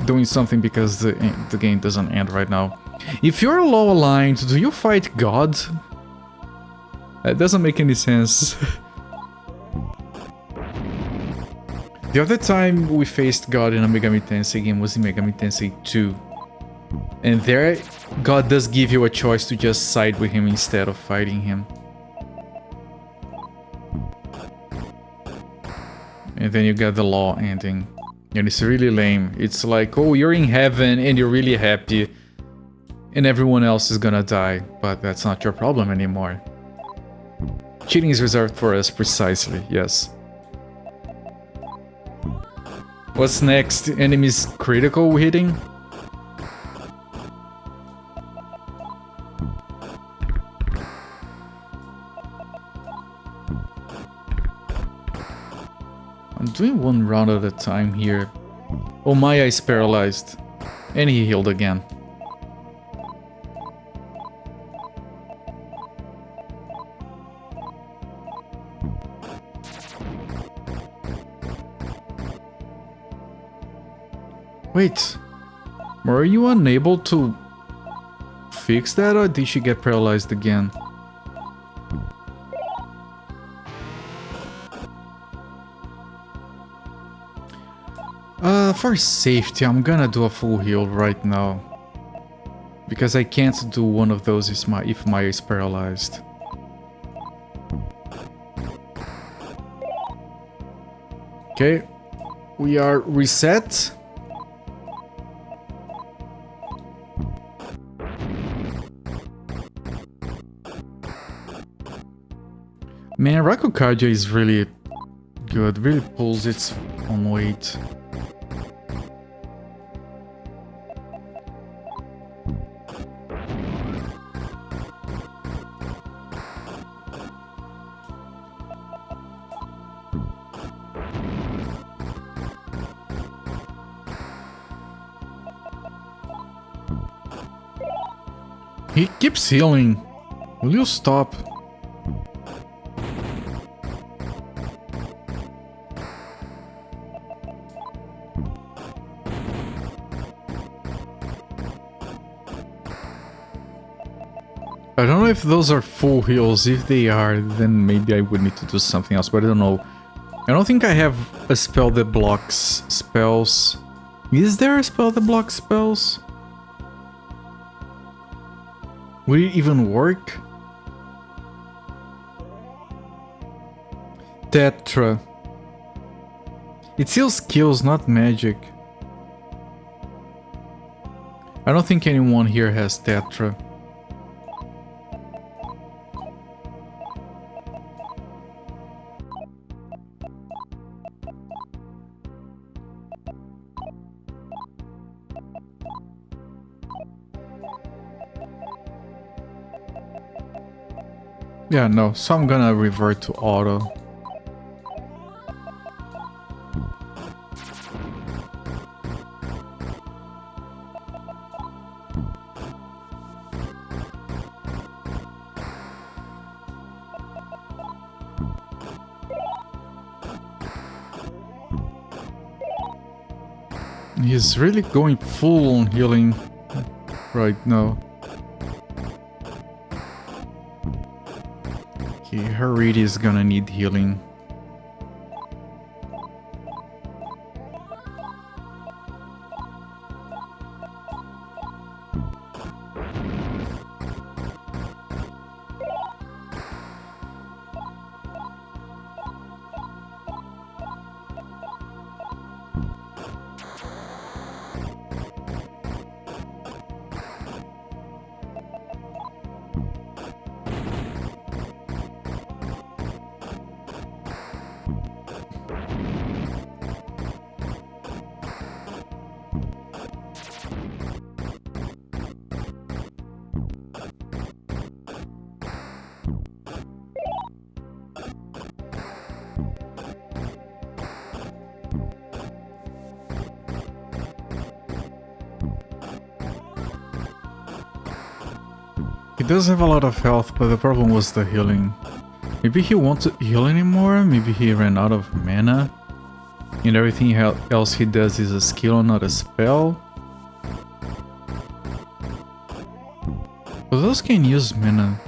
A: doing something because the game doesn't end right now. If you're low aligned, do you fight God? That doesn't make any sense. The other time we faced God in a Megami Tensei game was in Megami Tensei 2. And there, God does give you a choice to just side with him instead of fighting him. And then you get the law ending. And it's really lame. It's like, oh, you're in heaven and you're really happy. And everyone else is gonna die. But that's not your problem anymore. Cheating is reserved for us, precisely, yes. What's next? Enemies critical hitting? I'm doing one round at a time here. Oh, Maya is paralyzed. And he healed again. Wait, were you unable to fix that, or did she get paralyzed again? For safety, I'm gonna do a full heal right now. Because I can't do one of those if Maya is paralyzed. Okay, we are reset. Man, Rakukaja is really good, really pulls its own weight. He keeps healing. Will you stop? I don't know if those are full heals. If they are, then maybe I would need to do something else, but I don't know. I don't think I have a spell that blocks spells. Is there a spell that blocks spells? Will it even work? Tetra. It seals skills, not magic. I don't think anyone here has Tetra. Yeah, no, so I'm gonna revert to auto. He's really going full on healing right now. Okay, Haridi is gonna need healing. He does have a lot of health, but the problem was the healing. Maybe he won't heal anymore, maybe he ran out of mana. And everything else he does is a skill, not a spell. But those can use mana.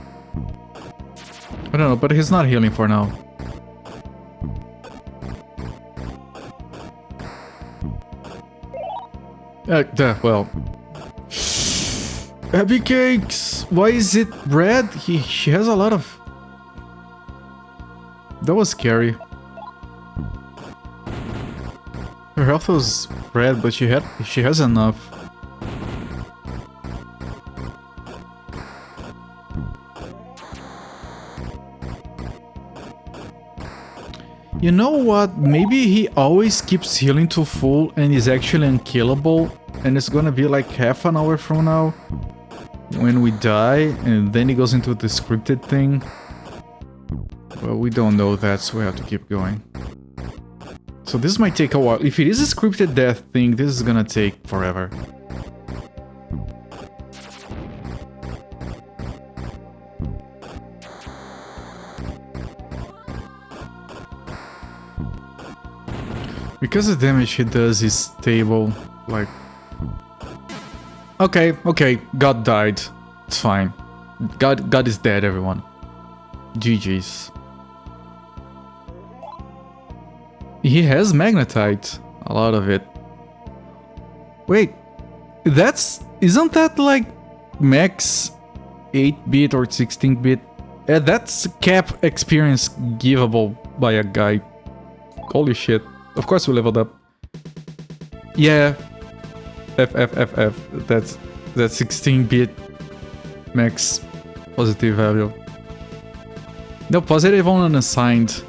A: I don't know, but he's not healing for now. Well... Happy Cakes! Why is it red? She has a lot of... That was scary. Her health was red, but she has enough. You know what? Maybe he always keeps healing to full and is actually unkillable. And it's gonna be like half an hour from now when we die, and then he goes into the scripted thing. Well, we don't know that, so we have to keep going. So this might take a while. If it is a scripted death thing, this is gonna take forever. Because the damage he does is stable, like... Okay, God died. It's fine. God is dead, everyone. GG's. He has magnetite. A lot of it. Wait. Isn't that like max 8-bit or 16-bit? That's cap experience givable by a guy. Holy shit. Of course we leveled up. Yeah. F. That's 16-bit max positive value. No, positive on unassigned.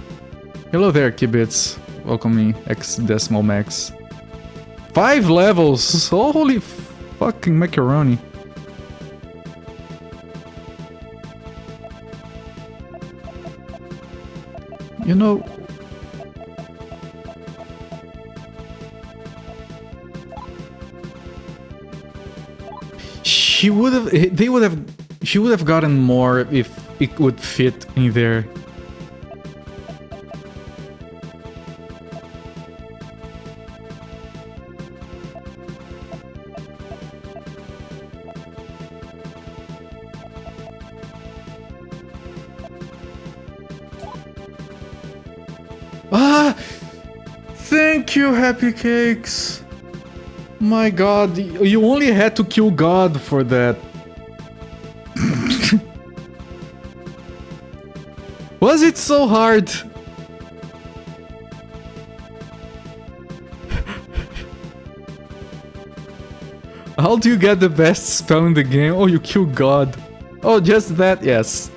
A: Hello there, Kibitz. Welcome me, X decimal max. 5 levels! Holy fucking macaroni. You know... She would have gotten more if it would fit in there. Ah! Thank you, Happy Cakes! My god, you only had to kill God for that. Was it so hard? How do you get the best spell in the game? Oh, you kill God. Oh, just that? Yes.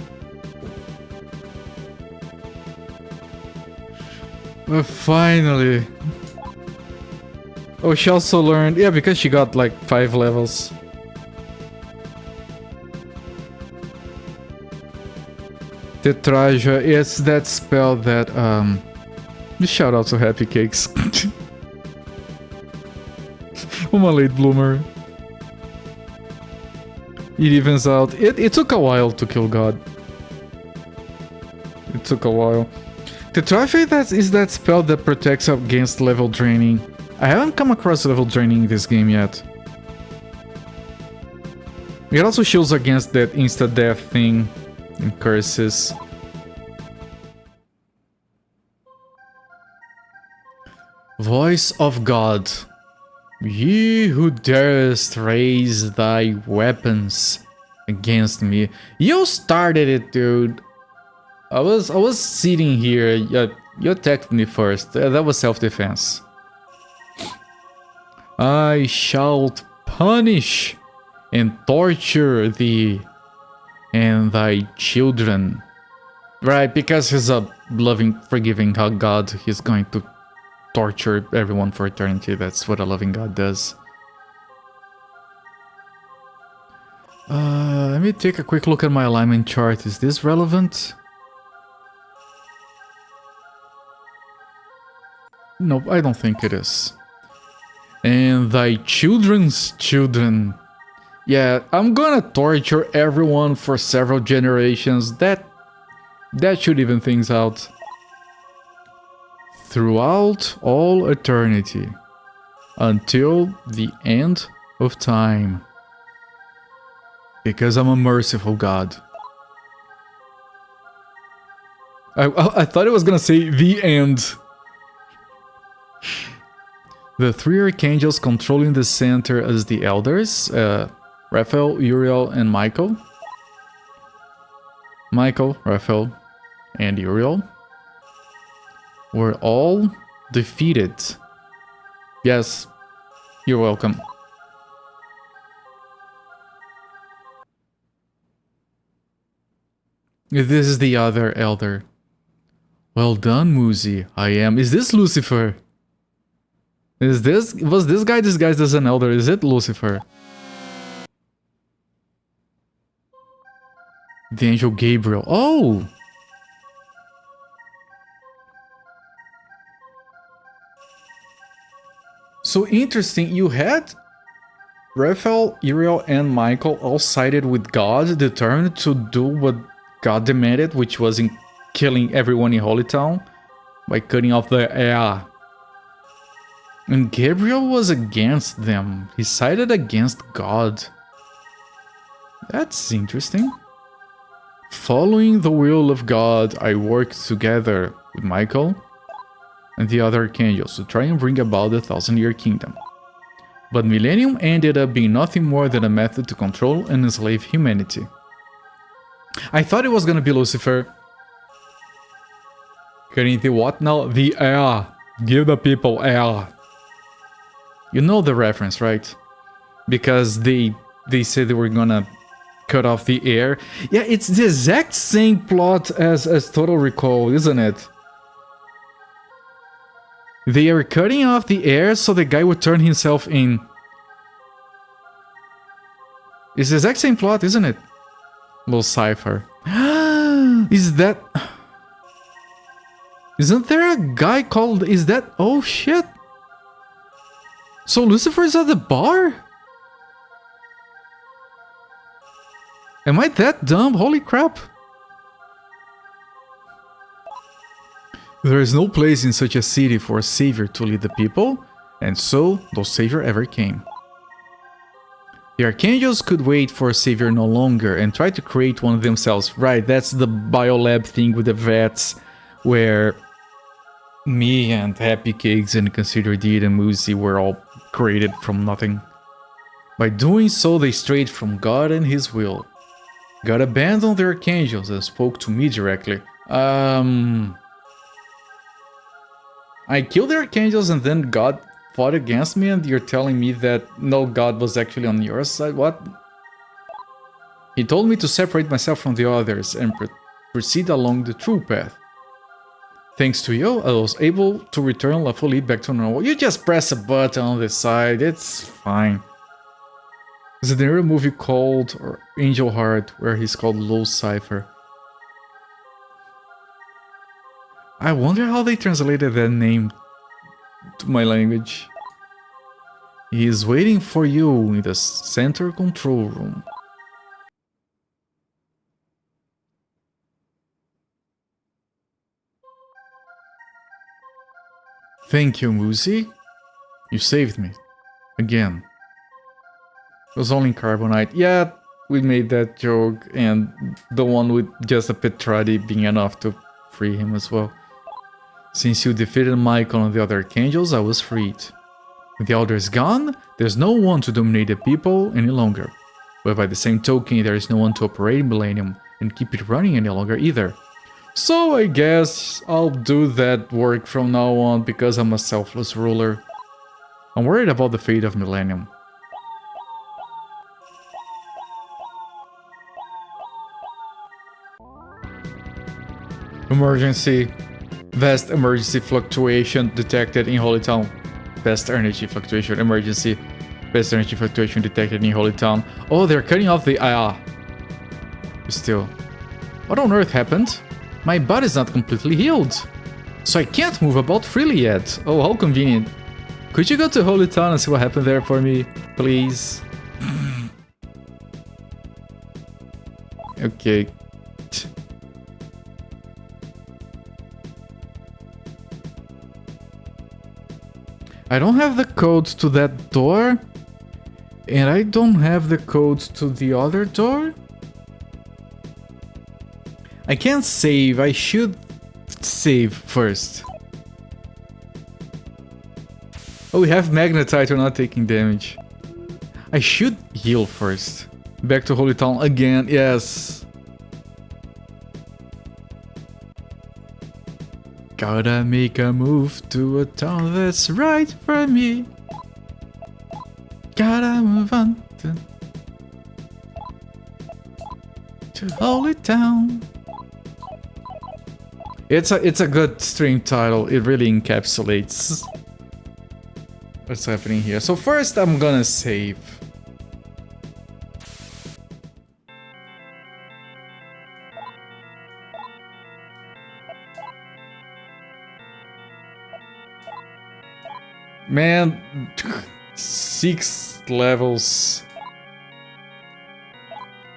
A: Finally. Oh, she also learned... Yeah, because she got like 5 levels. Tetraja, it's that spell that, shout out to Happy Cakes. I'm a late bloomer. It evens out. It took a while to kill God. It took a while. Tetraja is that spell that protects against level draining. I haven't come across level draining in this game yet. It also shields against that insta-death thing and curses. Voice of God. Ye who darest raise thy weapons against me. You started it, dude. I was sitting here. You attacked me first. That was self-defense. I shall punish and torture thee and thy children. Right, because he's a loving, forgiving God, he's going to torture everyone for eternity. That's what a loving God does. Let me take a quick look at my alignment chart. Is this relevant? No, I don't think it is. And thy children's children. Yeah, I'm gonna torture everyone for several generations. That should even things out. Throughout all eternity. Until the end of time. Because I'm a merciful God. I thought it was gonna say the end. The 3 archangels controlling the center as the elders, Raphael, Uriel, and Michael. Michael, Raphael, and Uriel were all defeated. Yes, you're welcome. This is the other elder. Well done, Muzi. I am. Is this Lucifer? Was this guy disguised as an elder? Is it Lucifer? The angel Gabriel. Oh! So interesting, you had Raphael, Uriel, and Michael all sided with God, determined to do what God demanded, which was in killing everyone in Holy Town by cutting off the air. And Gabriel was against them. He sided against God. That's interesting. Following the will of God, I worked together with Michael and the other archangels to try and bring about the 1,000-year kingdom. But Millennium ended up being nothing more than a method to control and enslave humanity. I thought it was gonna be Lucifer. Getting the what now? The air. Give the people air. You know the reference, right? Because they said they were gonna cut off the air. Yeah, it's the exact same plot as Total Recall, isn't it? They are cutting off the air so the guy would turn himself in. It's the exact same plot, isn't it? Low Cypher. Is that... Isn't there a guy called... Is that... Oh shit! So Lucifer is at the bar? Am I that dumb? Holy crap! There is no place in such a city for a savior to lead the people, and so no savior ever came. The archangels could wait for a savior no longer and try to create one themselves. Right, that's the biolab thing with the vets, where me and Happy Cakes and Consider Deed and Muzi were all created from nothing. By doing so, they strayed from God and His will. God abandoned their archangels and spoke to me directly. I killed the archangels and then God fought against me, and you're telling me that no, God was actually on your side? What? He told me to separate myself from the others and proceed along the true path. Thanks to you, I was able to return fully back to normal. You just press a button on the side, it's fine. There's a newer movie called Angel Heart, where he's called Low Cypher. I wonder how they translated that name to my language. He is waiting for you in the center control room. Thank you, Muzi. You saved me. Again. It was only carbonite. Yeah, we made that joke, and the one with just a Petrati being enough to free him as well. Since you defeated Michael and the other archangels, I was freed. With the elders gone, there's no one to dominate the people any longer. But by the same token, there is no one to operate Millennium and keep it running any longer either. So I guess I'll do that work from now on because I'm a selfless ruler. I'm worried about the fate of Millennium. Emergency. Vast emergency fluctuation detected in Holy Town. Vast energy fluctuation. Emergency. Vast energy fluctuation detected in Holy Town. Oh, they're cutting off the Still. What on earth happened? My body's not completely healed. So I can't move about freely yet. Oh, how convenient. Could you go to Holy Town and see what happened there for me? Please. Okay. I don't have the code to that door, and I don't have the code to the other door. I can't save. I should save first. Oh, we have Magnetite. We're not taking damage. I should heal first. Back to Holy Town again. Yes. Gotta make a move to a town that's right for me. Gotta move on to Holy Town. It's a good stream title. It really encapsulates what's happening here. So first I'm gonna save. Man, 6 levels.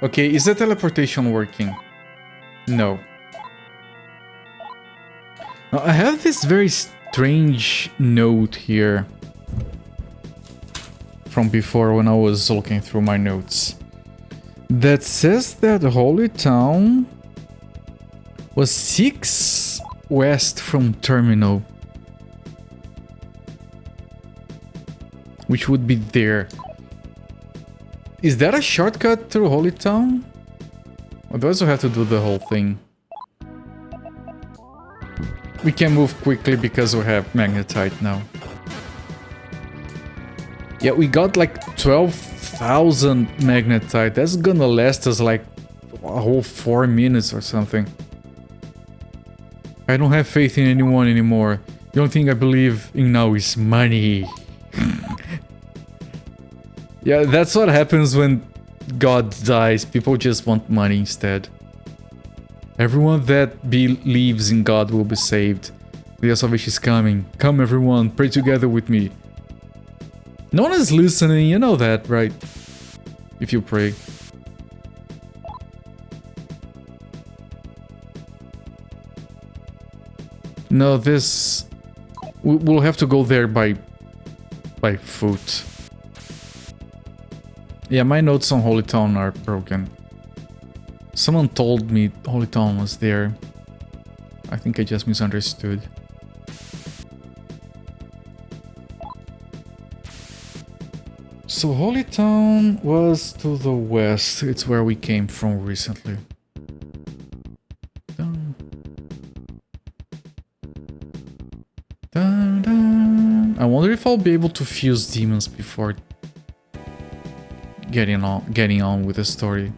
A: Okay, is the teleportation working? No. Now, I have this very strange note here from before when I was looking through my notes that says that Holy Town was 6 west from Terminal, which would be there. Is that a shortcut through Holy Town? Or do I also have to do the whole thing? We can move quickly because we have magnetite now. Yeah, we got like 12,000 magnetite. That's gonna last us like a whole 4 minutes or something. I don't have faith in anyone anymore. The only thing I believe in now is money. Yeah, that's what happens when God dies. People just want money instead. Everyone that believes in God will be saved. The salvation is coming. Come everyone, pray together with me. No one is listening, you know that, right? If you pray. No, this... We'll have to go there by foot. Yeah, my notes on Holy Town are broken. Someone told me Holy Town was there. I think I just misunderstood. So Holy Town was to the west. It's where we came from recently. Dun. Dun, dun. I wonder if I'll be able to fuse demons before getting on with the story.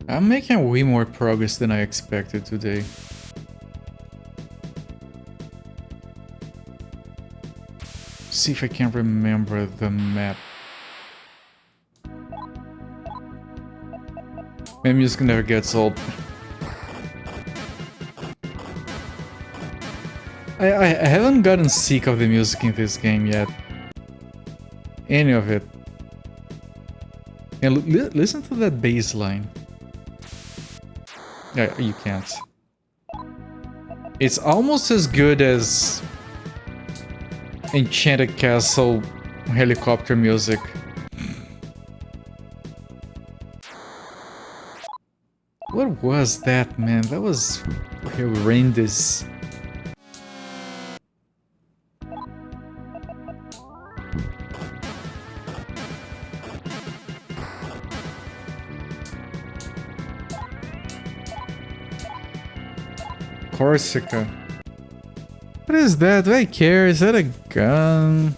A: I'm making way more progress than I expected today. See if I can remember the map. My music never gets old. I haven't gotten sick of the music in this game yet. Any of it. And listen to that bass line. Yeah, you can't. It's almost as good as Enchanted Castle helicopter music. What was that, man? That was horrendous. Corsica. What is that? Do I care? Is that a gun?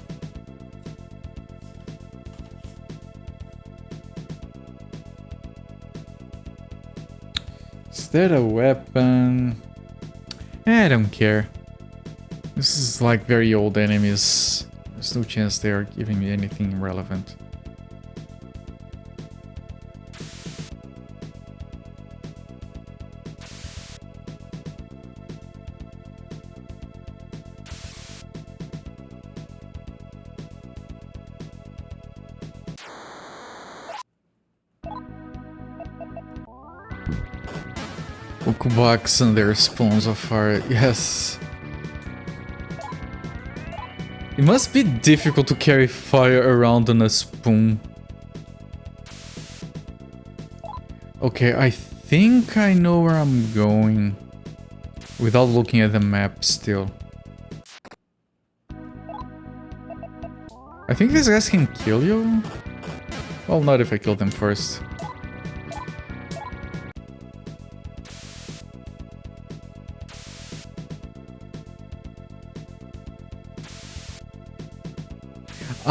A: Is that a weapon? I don't care. This is like very old enemies. There's no chance they are giving me anything relevant. Box and their spoons of fire, yes. It must be difficult to carry fire around on a spoon. Okay, I think I know where I'm going. Without looking at the map still. I think these guys can kill you? Well, not if I kill them first.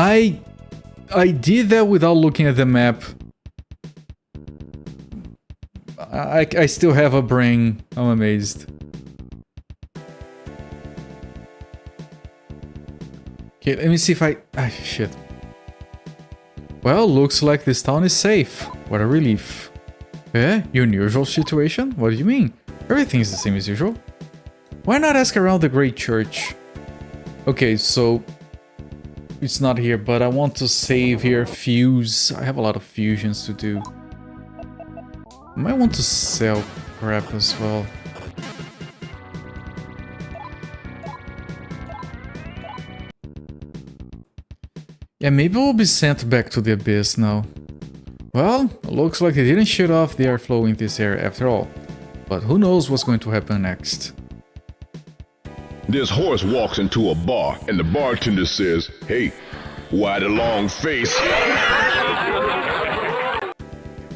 A: I did that without looking at the map. I still have a brain. I'm amazed. Okay, let me see if I... Ah, shit. Well, looks like this town is safe. What a relief. Eh? Unusual situation? What do you mean? Everything is the same as usual. Why not ask around the Great Church? Okay, so... It's not here, but I want to save here. Fuse. I have a lot of fusions to do. I might want to sell crap as well. Yeah, maybe we'll be sent back to the Abyss now. Well, looks like they didn't shut off the airflow in this area after all. But who knows what's going to happen next.
E: This horse walks into a bar and the bartender says, "Hey, why the long face?"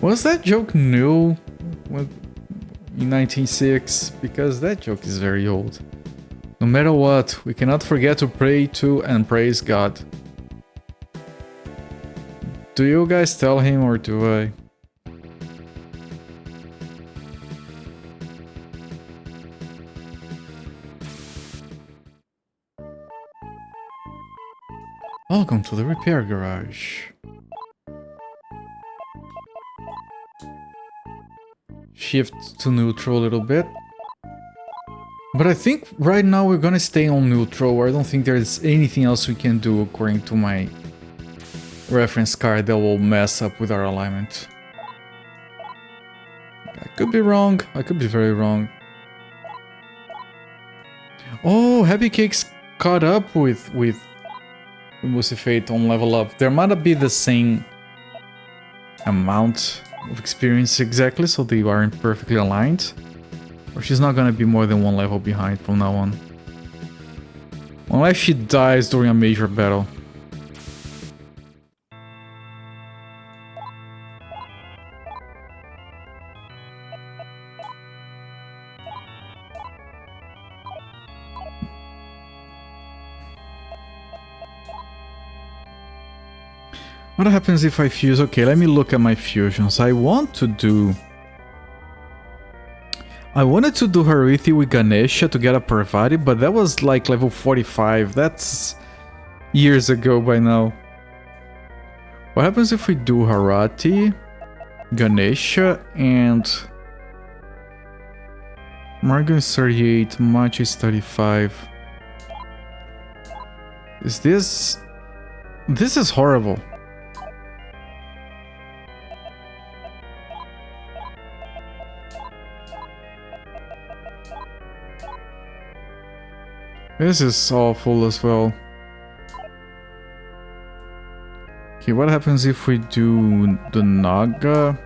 A: Was that joke new in 1906? Because that joke is very old. No matter what, we cannot forget to pray to and praise God. Do you guys tell him or do I? Welcome to the repair garage. Shift to neutral a little bit. But I think right now we're gonna stay on neutral. I don't think there's anything else we can do according to my reference card that will mess up with our alignment. I could be wrong. I could be very wrong. Oh, Happy Cakes caught up with Musifate on level up. There might not be the same amount of experience exactly, so they aren't perfectly aligned. Or she's not gonna be more than one level behind from now on. Unless she dies during a major battle. What happens if I fuse? Okay, let me look at my fusions. I wanted to do Harithi with Ganesha to get a Parvati, but that was like level 45. That's years ago by now. What happens if we do Harati, Ganesha, and Margo is 38, Machi is 35. Is this... This is horrible. This is awful as well. Okay, what happens if we do the Naga?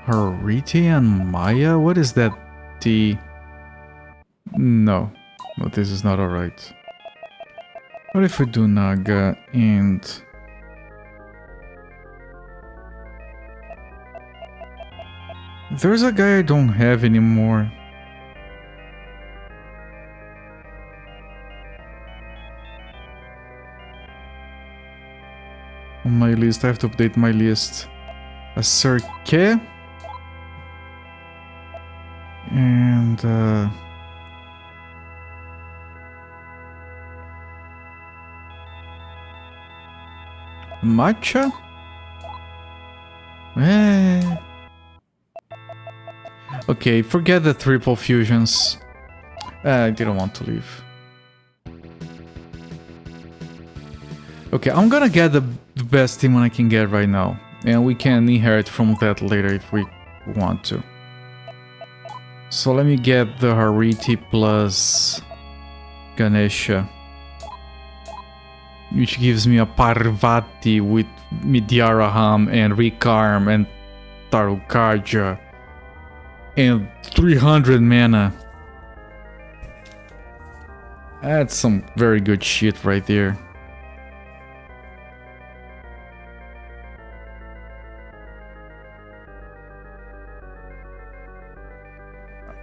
A: Hariti and Maya? What is that? The... No. No, this is not alright. What if we do Naga and... There's a guy I don't have anymore. On my list, I have to update my list. A Serke. And Matcha? Okay, forget the triple fusions. I didn't want to leave. Okay, I'm gonna get the best team I can get right now. And we can inherit from that later if we want to. So let me get the Hariti plus Ganesha. Which gives me a Parvati with Midyaraham and Rikarm and Tarukaja. And 300 mana. That's some very good shit right there.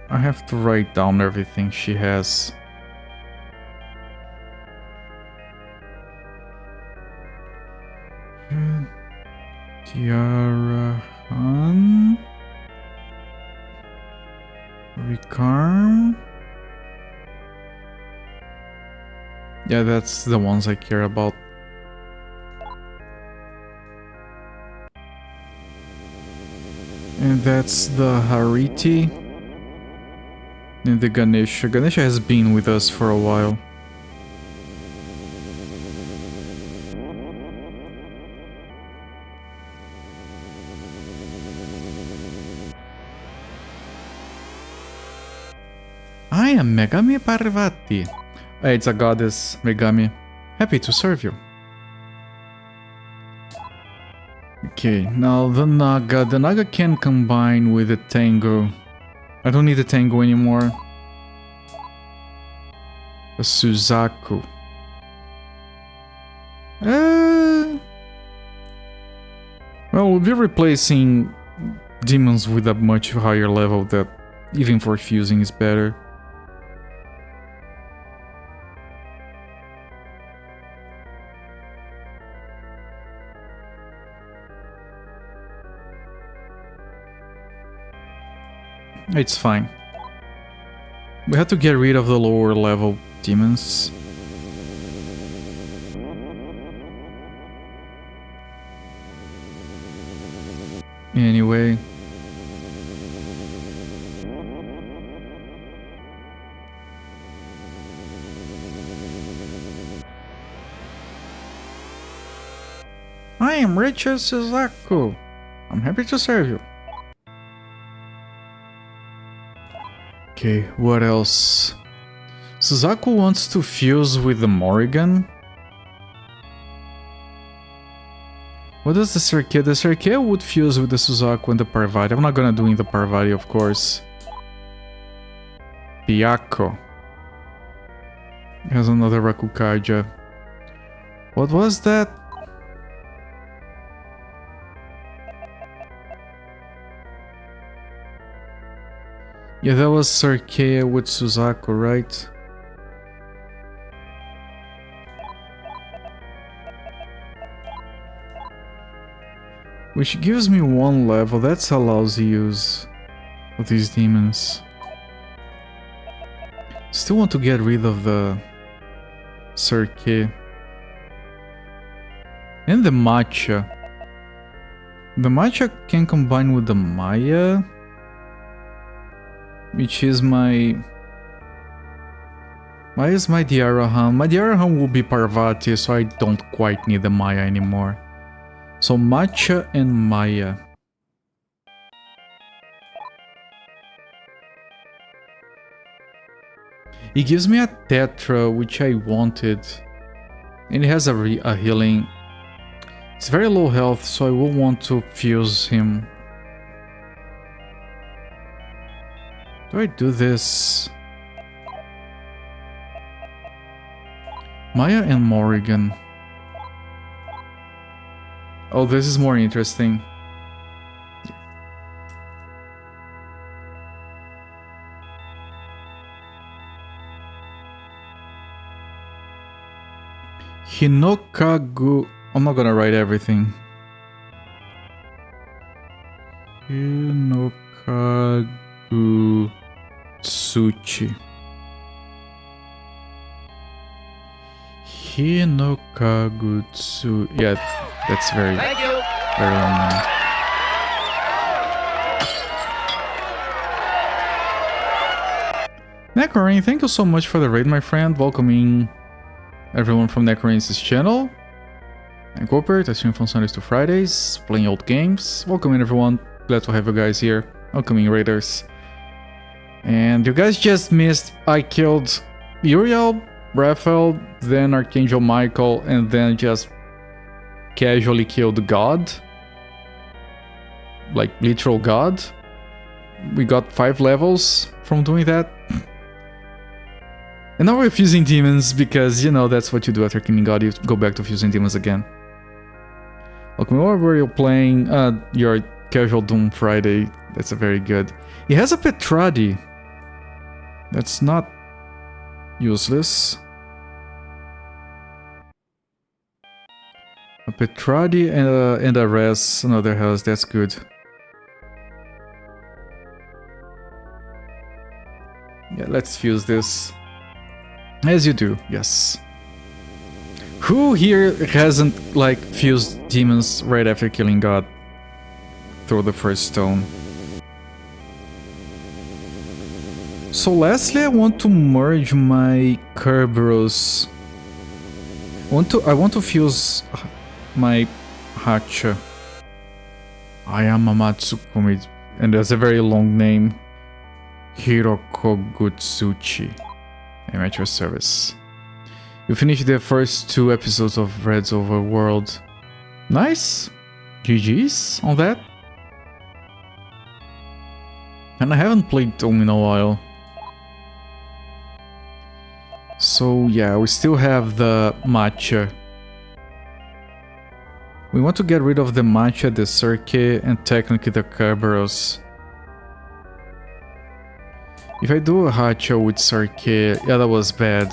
A: I have to write down everything she has. Tiara Han. Ricarm. Yeah, that's the ones I care about. And that's the Hariti. And the Ganesha. Ganesha has been with us for a while. I am Megami Parvati. Hey, it's a goddess, Megami. Happy to serve you. Okay, now the Naga. The Naga can combine with the Tango. I don't need the Tango anymore. The Suzaku. Well, we'll be replacing demons with a much higher level that even for fusing is better. It's fine. We have to get rid of the lower level demons. Anyway. I am Richard Suzaku. I'm happy to serve you. Okay, what else? Suzaku wants to fuse with the Morrigan. What does the Serke? The Serke would fuse with the Suzaku and the Parvati. I'm not gonna do in the Parvati, of course. Byakuo. Has another Rakukaja. What was that? Yeah, that was Serke with Suzaku, right? Which gives me one level. That's a lousy use of these demons. Still want to get rid of the Serke. And the Matcha. The Matcha can combine with the Maya. Which is my... Why is my Diarahan? My Diarahan will be Parvati, so I don't quite need the Maya anymore. So Matcha and Maya. It gives me a Tetra, which I wanted. And it has a healing. It's very low health, so I will want to fuse him. Do I do this? Maya and Morrigan. Oh, this is more interesting. Hinokagu. I'm not gonna write everything. Hinokagu Tsuchi. Hinokagutsu. Yeah, that's very long name. Necrorain, thank you so much for the raid, my friend. Welcoming everyone from Necrorain's channel. I'm Cooper, I stream from Sundays to Fridays, playing old games. Welcoming everyone. Glad to have you guys here. Welcoming raiders. And you guys just missed, I killed Uriel, Raphael, then Archangel Michael, and then just casually killed God. Like literal God. We got 5 levels from doing that. And now we're fusing demons because, you know, that's what you do after killing God, you go back to fusing demons again. Welcome over, you're playing your casual Doom Friday. That's a very good. He has a Petradi. That's not useless. A Petradi and a Res, another house, that's good. Yeah, let's fuse this. As you do, yes. Who here hasn't, like, fused demons right after killing God? Throw the first stone. So lastly, I want to merge my Kerberos. I want to fuse my Hacha. I am Amatsukumi, and there's a very long name. Hirokogutsuchi. I'm at your service. You finished the first 2 episodes of Red's Overworld. Nice. GG's on that. And I haven't played Dome in a while. So yeah, we still have the matcha. We want to get rid of the matcha, the Cirque, and technically the Kerberos. If I do a Hacha with Cirque, yeah, that was bad.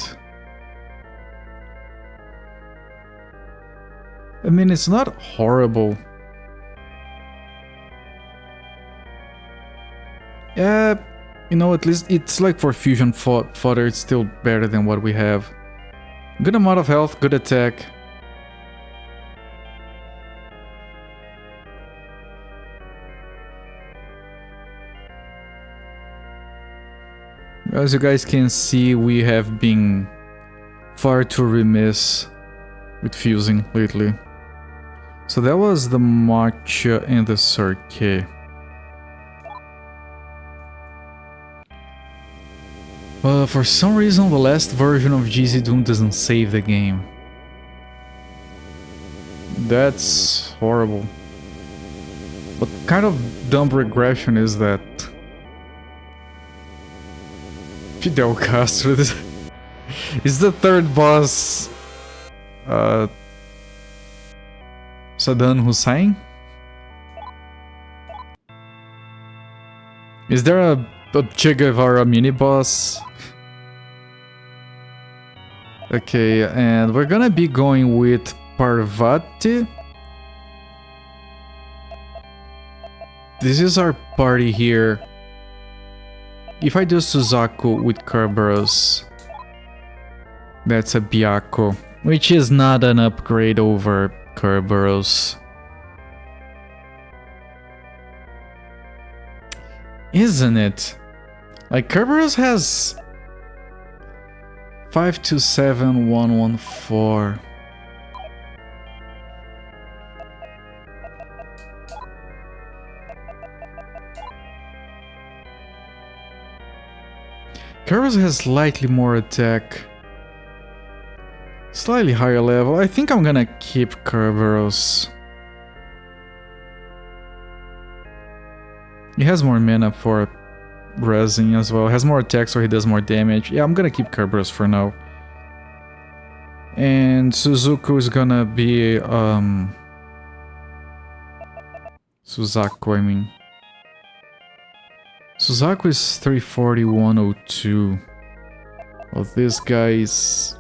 A: I mean, it's not horrible. Yeah, you know, at least it's like for fusion fodder, it's still better than what we have. Good amount of health, good attack. As you guys can see, we have been far too remiss with fusing lately. So that was the matcha and the Cirque. For some reason, the last version of GZ Doom doesn't save the game. That's horrible. What kind of dumb regression is that? Fidel Castro is the third boss. Saddam Hussein? Is there a Che Guevara mini boss? Okay, and we're gonna be going with Parvati. This is our party here. If I do Suzaku with Kerberos, that's a Byakko, which is not an upgrade over Kerberos. Isn't it? Like, Kerberos has 527114. Kerberos has slightly more attack. Slightly higher level. I think I'm gonna keep Kerberos. He has more mana for resin as well. Has more attack, so he does more damage. Yeah, I'm gonna keep Kerberos for now. And Suzuku is gonna be Suzaku, I mean. Suzaku is 34102. Well, this guy's...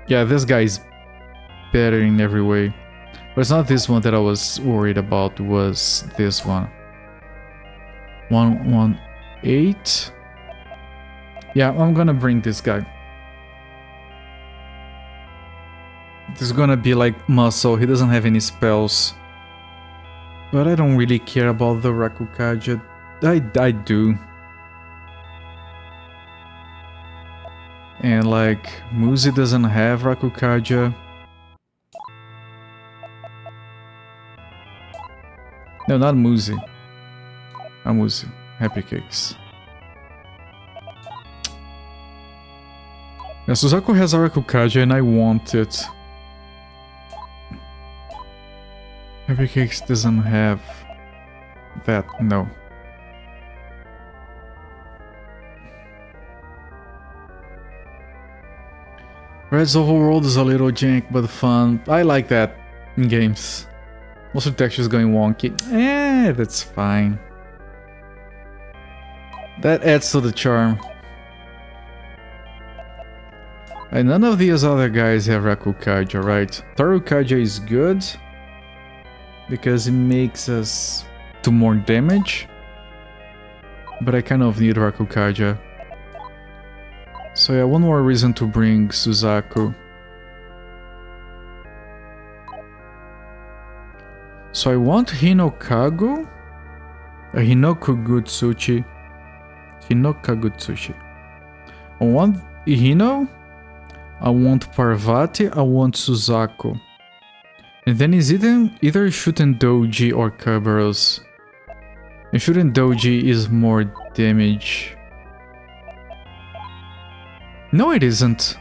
A: Yeah, this guy's better in every way. But it's not this one that I was worried about, it was this one. 118. Yeah, I'm gonna bring this guy. This is gonna be like muscle, he doesn't have any spells. But I don't really care about the Rakukaja. I do. And like, Muzi doesn't have Rakukaja. No, not Muzi. Muzi. Happy Cakes. Yeah, Suzaku has Rakukaja and I want it. Happy Cakes doesn't have that, no. Red's Overworld is a little jank but fun. I like that in games. Most of the textures going wonky. That's fine. That adds to the charm. And none of these other guys have Rakukaja, right? Tarukaja is good because it makes us do more damage. But I kind of need Rakukaja. So yeah, one more reason to bring Suzaku. So I want Hinokagu, Hinokugutsuchi, Hinokagutsuchi. I want Hino, I want Parvati, I want Suzaku. And then is either Shuten Doji or Kerberos. And Shuten Doji is more damage. No, it isn't.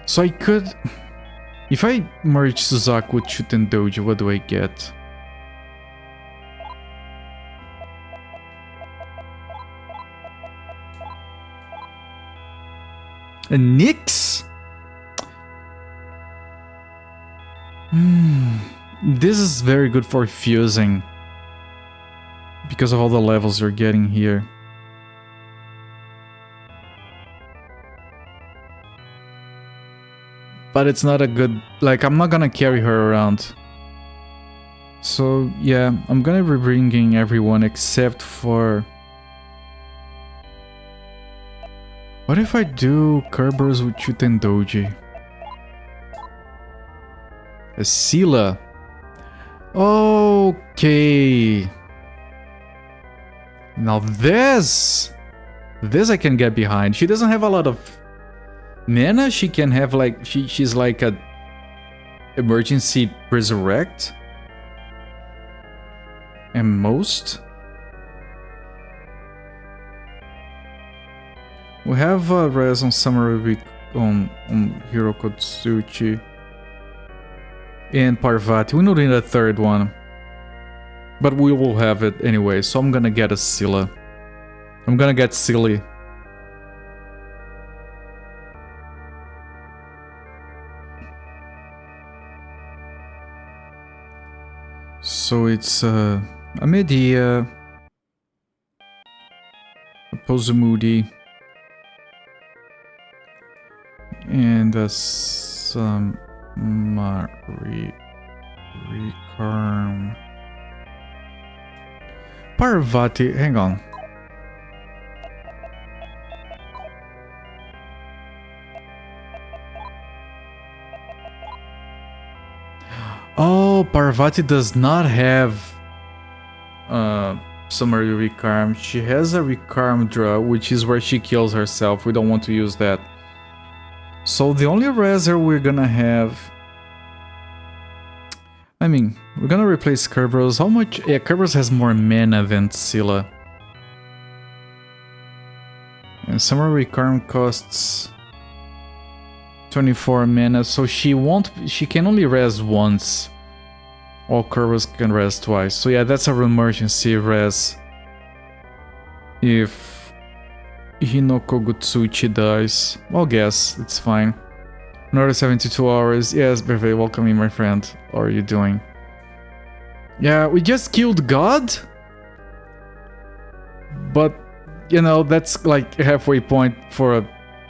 A: So I could... If I merge Suzaku with Shuten Doji, what do I get? A Nyx? This is very good for fusing. Because of all the levels you're getting here. But it's not a good... Like, I'm not gonna carry her around. So, yeah, I'm gonna be bringing everyone except for... What if I do Kerberos with Shuten Doji? A Scylla. Okay. Now this I can get behind. She doesn't have a lot of mana. She can have like she's like a emergency resurrect. And most. We have res on Samurai on Hirokotsuchi. And Parvati. We don't need a third one. But we will have it anyway, so I'm gonna get a Scylla. I'm gonna get silly. So it's a Medea, a Pozumudi, and a Recurm. Parvati, hang on. Oh, Parvati does not have Summary Recarm. She has a Recarm draw, which is where she kills herself. We don't want to use that. So the only Razor we're gonna have... I mean, we're gonna replace Kerberos. How much? Yeah, Kerberos has more mana than Scylla. And Summary Recarm costs 24 mana, so she can only res once. All Kerberos can res twice. So yeah, that's our emergency res. If Hinokogutsuchi dies, I'll guess it's fine. Another 72 hours. Yes, very welcome in, my friend. How are you doing? Yeah, we just killed God. But, you know, that's like a halfway point for a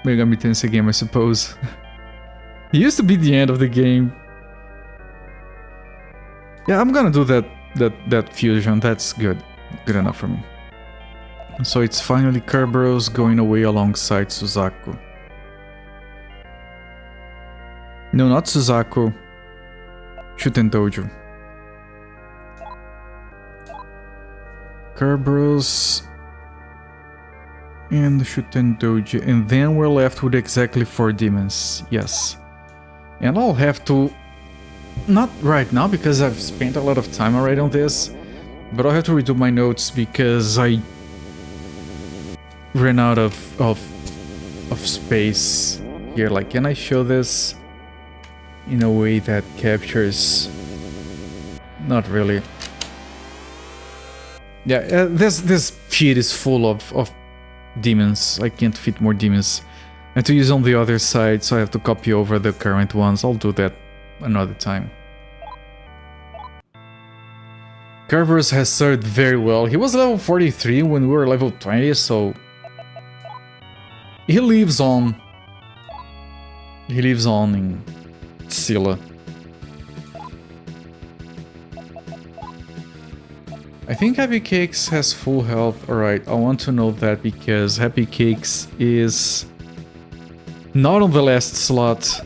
A: Megami Tensei game, I suppose. It used to be the end of the game. Yeah, I'm gonna do that fusion. That's good. Good enough for me. So it's finally Kerberos going away alongside Suzaku. No, not Suzaku. Shuten Dojo. Kerberos and Shuten Dojo. And then we're left with exactly 4 demons. Yes. And I'll have to... Not right now, because I've spent a lot of time already on this. But I'll have to redo my notes because I ran out of space here. Like, can I show this in a way that captures? Not really. Yeah, this sheet is full of demons. I can't fit more demons. I have to use on the other side, so I have to copy over the current ones. I'll do that another time. Kerberos has served very well. He was level 43 when we were level 20, so He lives on. He lives on in Scylla. I think Happy Cakes has full health. Alright, I want to know that because Happy Cakes is not on the last slot.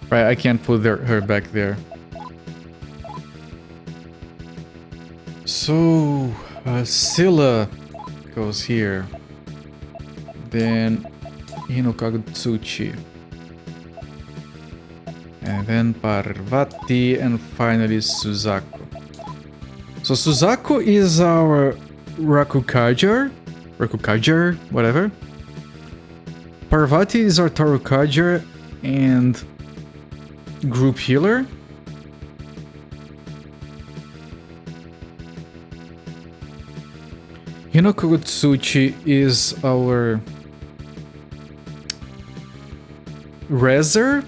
A: Right, I can't put her back there. So, Scylla goes here. Then Hinokagutsuchi. And then Parvati, and finally Suzaku. So Suzaku is our Rakukager, whatever. Parvati is our Tarukager and group healer. Hinokagutsuchi is our Rezer.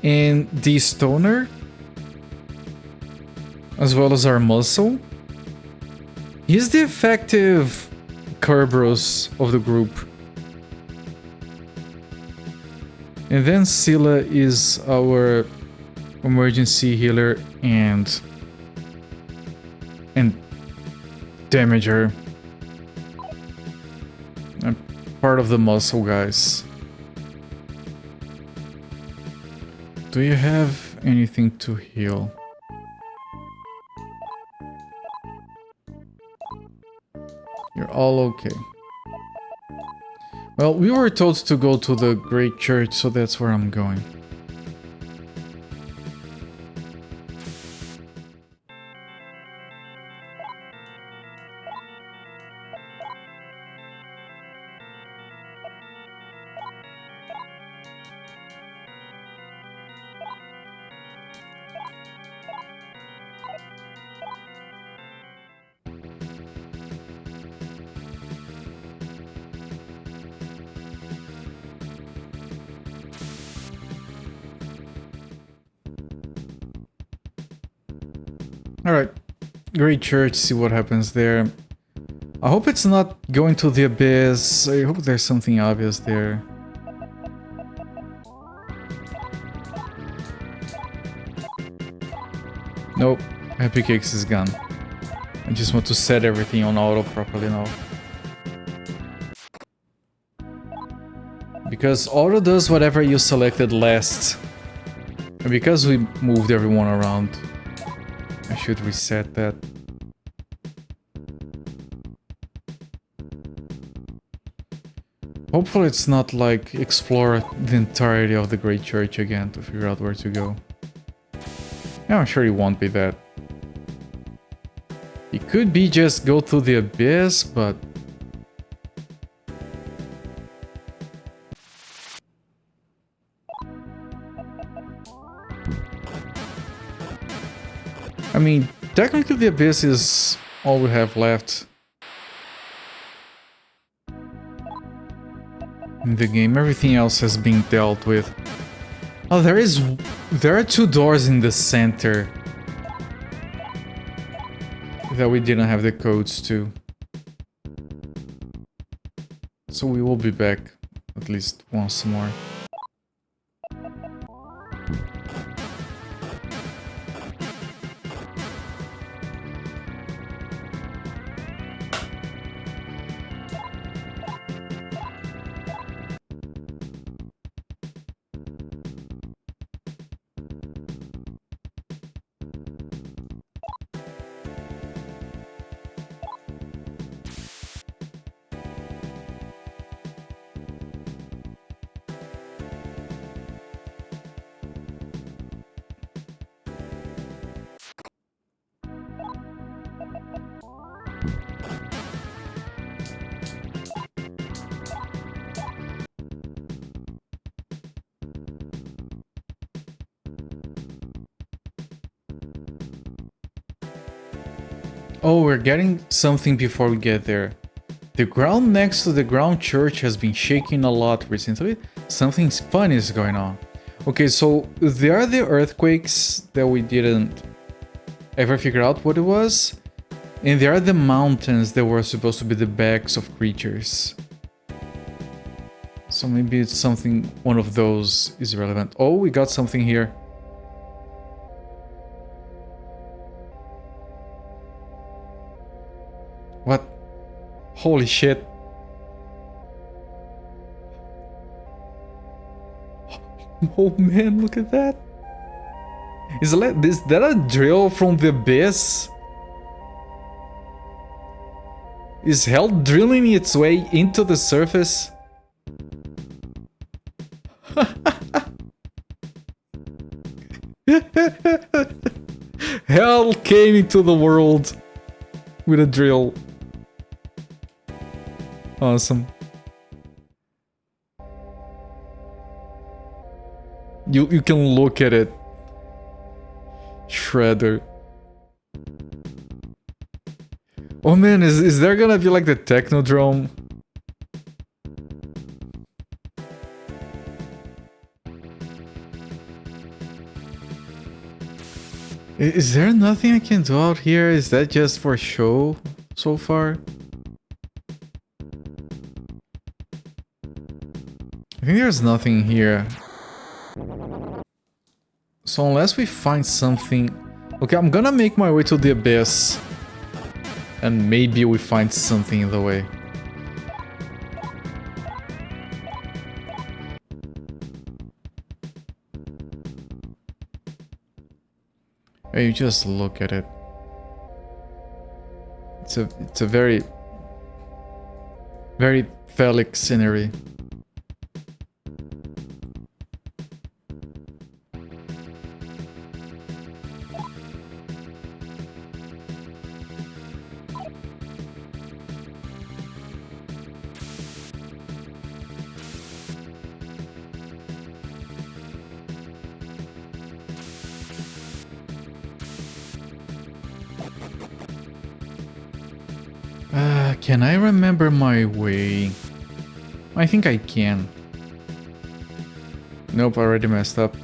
A: And the stoner, as well as our muscle. He's the effective Kerberos of the group. And then Scylla is our emergency healer and damager. And part of the muscle guys. Do you have anything to heal? You're all okay. Well, we were told to go to the Great Church, so that's where I'm going. Alright, Great Church, see what happens there. I hope it's not going to the abyss. I hope there's something obvious there. Nope, Happy Cakes is gone. I just want to set everything on auto properly now. Because auto does whatever you selected last. And because we moved everyone around, I should reset that. Hopefully it's not like explore the entirety of the Great Church again to figure out where to go. Yeah, I'm sure it won't be that. It could be just go to the abyss, but... I mean, technically the abyss is all we have left in the game. Everything else has been dealt with. Oh, there are two doors in the center that we didn't have the codes to. So we will be back at least once more. Oh, we're getting something before we get there. The ground next to the ground church has been shaking a lot recently. Something fun is going on. Okay, so there are the earthquakes that we didn't ever figure out what it was. And there are the mountains that were supposed to be the backs of creatures. So maybe it's something, one of those is relevant. Oh, we got something here. What? Holy shit. Oh man, look at that. Is that a drill from the abyss? Is hell drilling its way into the surface? Hell came into the world with a drill. Awesome. You can look at it. Shredder. Oh man, is there gonna be like the Technodrome? Is there nothing I can do out here? Is that just for show so far? I think there's nothing here. So unless we find something... Okay, I'm gonna make my way to the abyss. And maybe we find something in the way. Hey, you just look at it. It's a very phallic scenery. Can I remember my way? I think I can. Nope, I already messed up.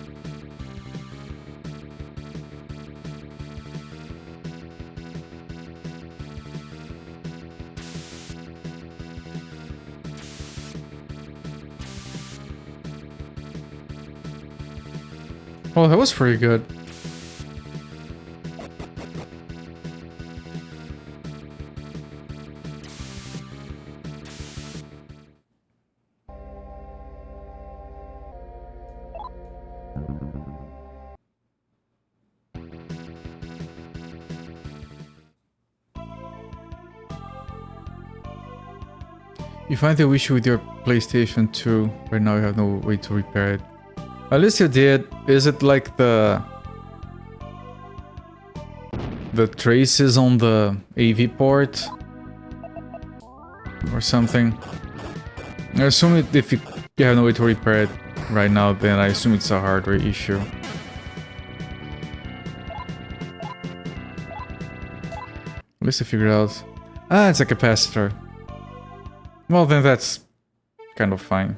A: Oh, that was pretty good. You find the issue with your PlayStation 2. Right now you have no way to repair it. At least you did. Is it like the traces on the AV port? Or something? I assume if you have no way to repair it right now, then I assume it's a hardware issue. At least I figured out. Ah, it's a capacitor. Well, then that's kind of fine.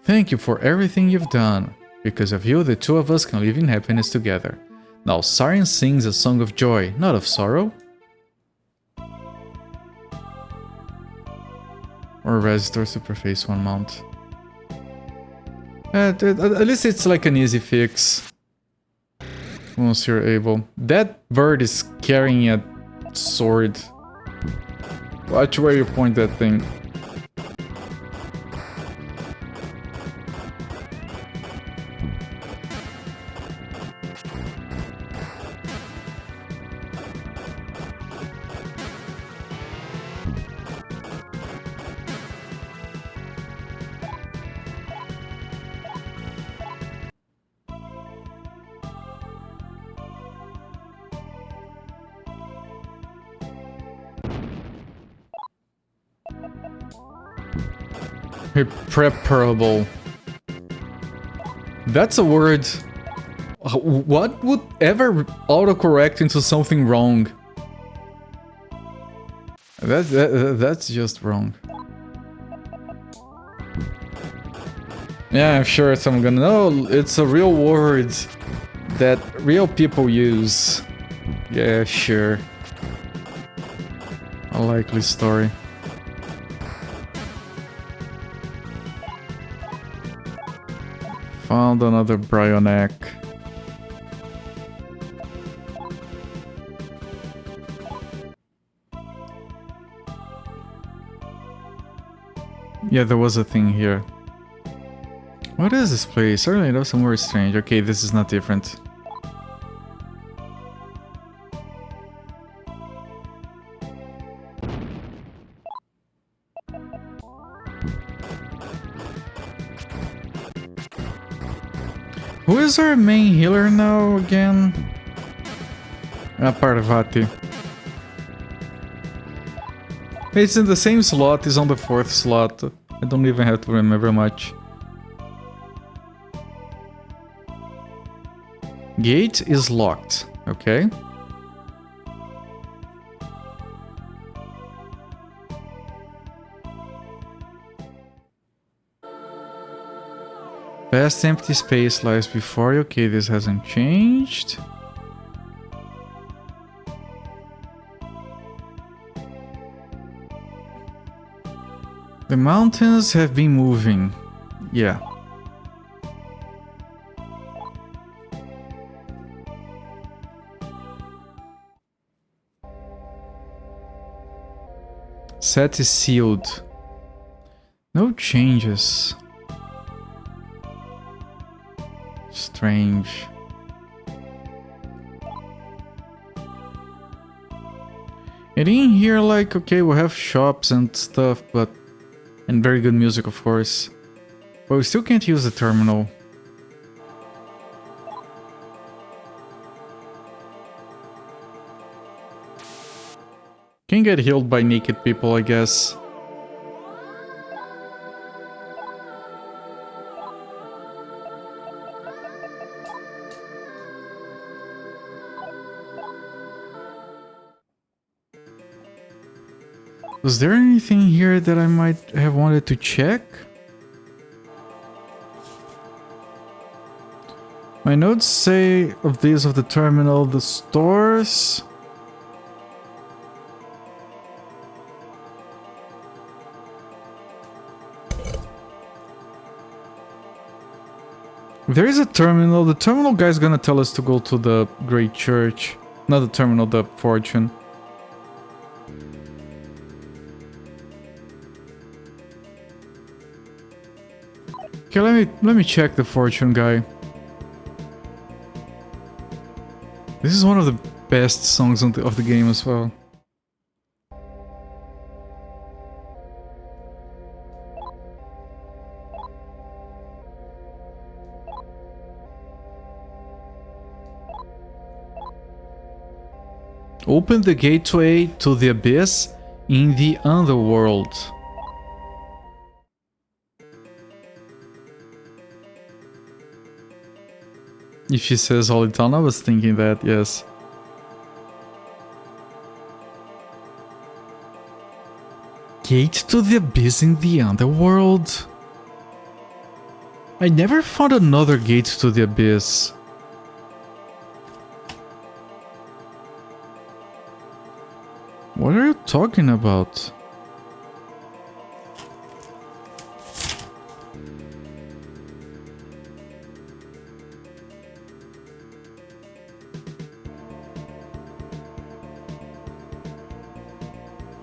A: Thank you for everything you've done. Because of you, the two of us can live in happiness together. Now Siren sings a song of joy, not of sorrow. Or Resistor Superface 1 mount. At least it's like an easy fix. Once you're able. That bird is carrying a sword. Watch where you point that thing. Irreparable. That's a word. What would ever autocorrect into something wrong? That's just wrong. Yeah, I'm sure someone gonna know. It's a real word that real people use. Yeah, sure. A likely story. Found another Bryonac. Yeah, there was a thing here. What is this place? Certainly know somewhere strange. Okay, this is not different. Who is our main healer now again? Parvati. It's in the same slot, it's on the 4th slot. I don't even have to remember much. Gate is locked, okay. Vast empty space lies before you. Okay, this hasn't changed. The mountains have been moving. Yeah. Set is sealed. No changes. Strange. And in here, like, okay, we have shops and stuff, but... And very good music, of course. But we still can't use the terminal. Can get healed by naked people, I guess. Was there anything here that I might have wanted to check? My notes say of these of the terminal, the stores. There is a terminal. The terminal guy's gonna tell us to go to the Great Church. Not the terminal, the fortune. Okay, let me check the fortune guy. This is one of the best songs of the game as well. Open the gateway to the abyss in the underworld. If she says Holy Town, I was thinking that, yes. Gate to the abyss in the underworld? I never found another gate to the abyss. What are you talking about?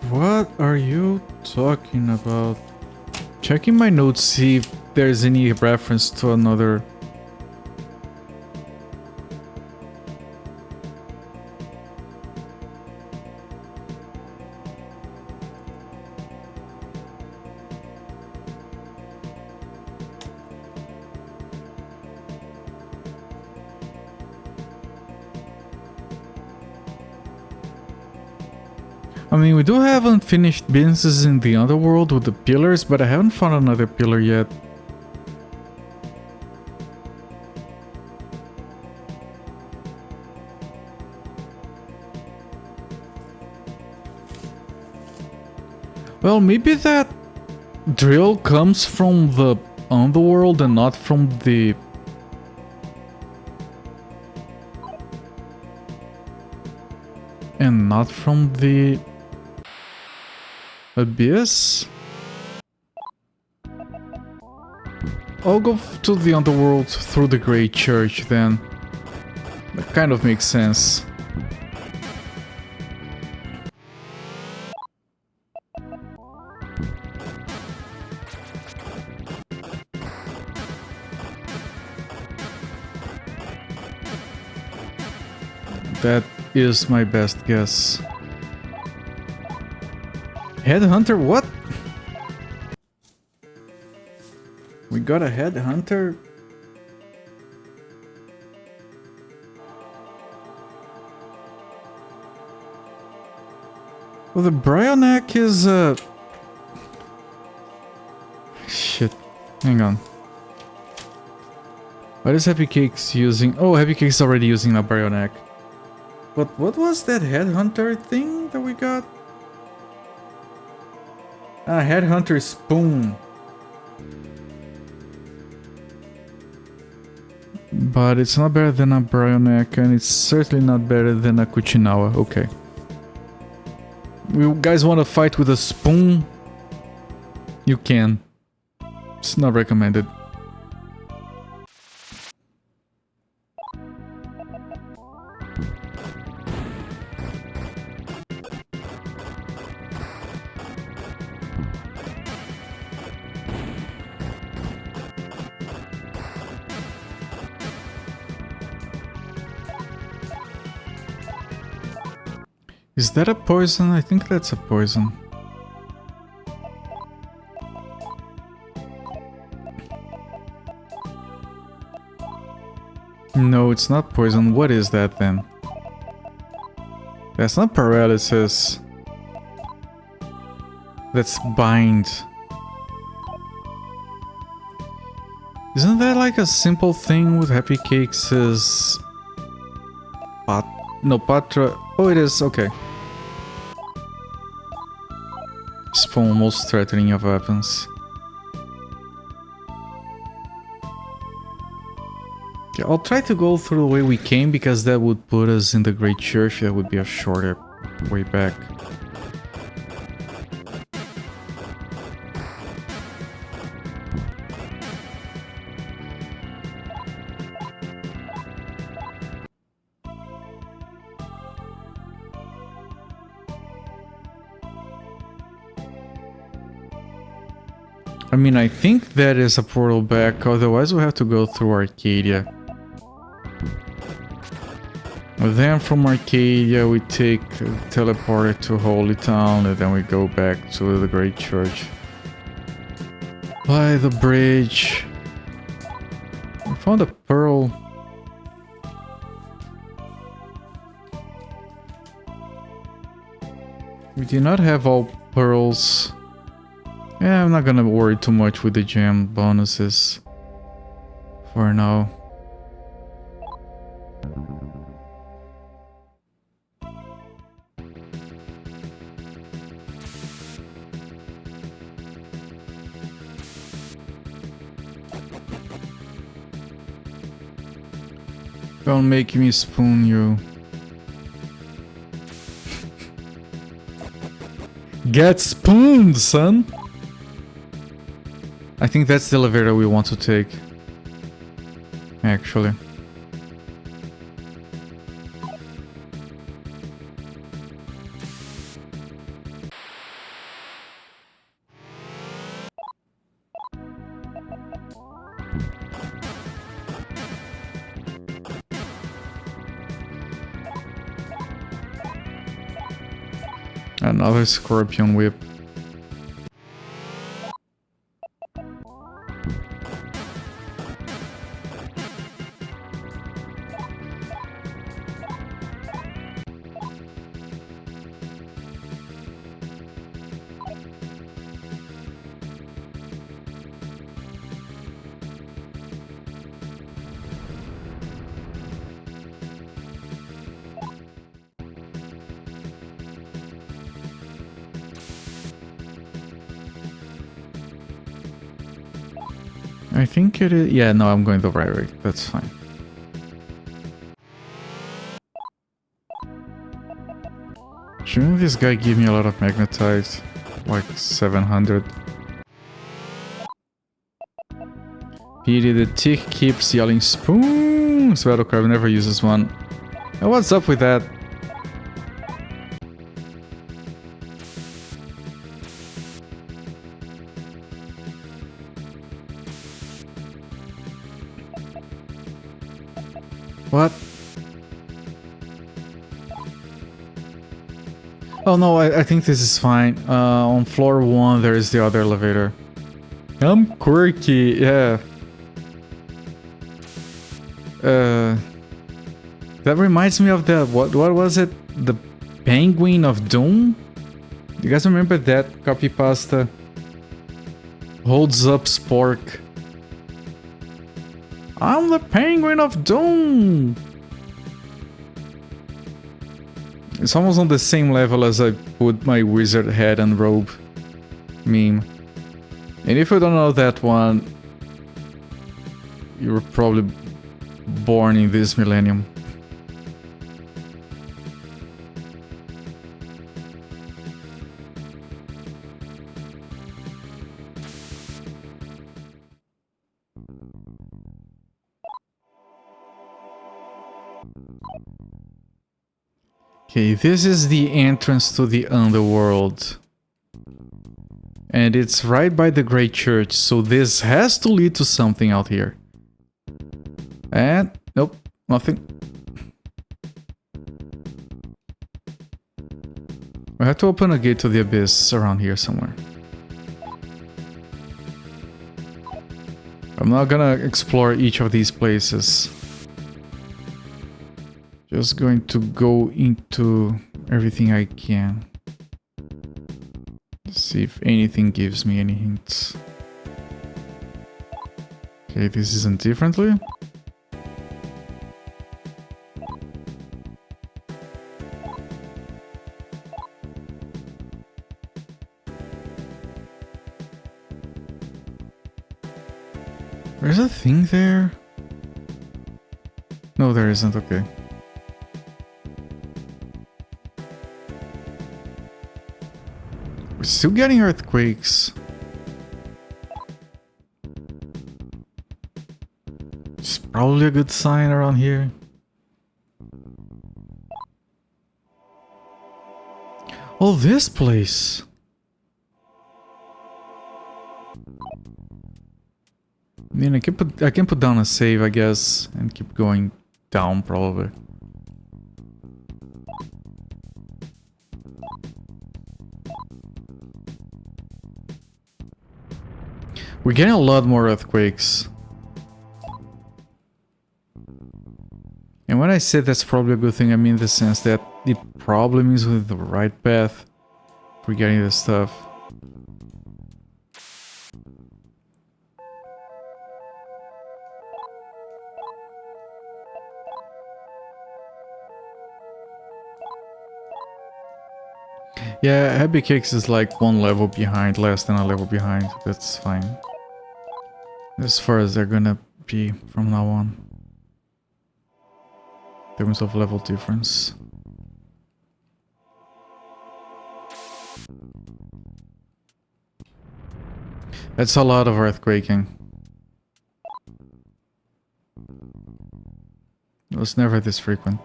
A: What are you talking about? Checking my notes, see if there's any reference to another. I mean, we do have unfinished businesses in the underworld with the pillars, but I haven't found another pillar yet. Well, maybe that drill comes from the underworld and not from the... And not from the... abyss? I'll go to the underworld through the Great Church then. That kind of makes sense. That is my best guess. Headhunter, what? We got a headhunter? Well, the Bryoneck is shit. Hang on. What is Happy Cakes using? Oh, Happy Cakes already using a Bryoneck. But what was that headhunter thing that we got? Ah, headhunter spoon. But it's not better than a Bryoneck, and it's certainly not better than a Kuchinawa. Okay. You guys want to fight with a spoon? You can. It's not recommended. Is that a poison? I think that's a poison. No, it's not poison. What is that then? That's not paralysis. That's bind. Isn't that like a simple thing with Happy Cakes is... No, Patra... Oh, it is, okay. Spawn most threatening of weapons. Okay, I'll try to go through the way we came because that would put us in the Great Church. That would be a shorter way back. I mean, I think that is a portal back, otherwise we'll have to go through Arcadia. Then from Arcadia we take teleporter to Holy Town and then we go back to the Great Church. By the bridge. I found a pearl. We do not have all pearls. Yeah, I'm not gonna worry too much with the gem bonuses for now. Don't make me spoon you. Get spooned, son! I think that's the elevator we want to take. Actually. Another scorpion whip. I think it is. Yeah, no, I'm going the right way. That's fine. Shouldn't this guy give me a lot of magnetite? Like 700. Pity the tick keeps yelling spoons. Battlecard never uses one. Oh, what's up with that? What? Oh no, I think this is fine. On floor 1 there is the other elevator. I'm quirky, yeah. That reminds me of the... What was it? The Penguin of Doom? You guys remember that copypasta? Holds up Spork. I'm the Penguin of Doom! It's almost on the same level as I put my wizard head and robe meme. And if you don't know that one, you were probably born in this millennium. Okay, this is the entrance to the underworld. And it's right by the Great Church, so this has to lead to something out here. And... nope, nothing. I have to open a gate to the abyss around here somewhere. I'm not gonna explore each of these places. Just going to go into everything I can. See if anything gives me any hints. Okay, this isn't differently. There's a thing there? No, there isn't, okay. We're still getting earthquakes. It's probably a good sign around here. Oh, this place! I mean, I can put down a save, I guess, and keep going down, probably. We're getting a lot more earthquakes. And when I say that's probably a good thing, I mean the sense that it probably means with the right path for getting this stuff. Yeah, Happy Cakes is like one level behind, less than a level behind. That's fine. As far as they're gonna be from now on. In terms of level difference. That's a lot of earthquaking. It was never this frequent.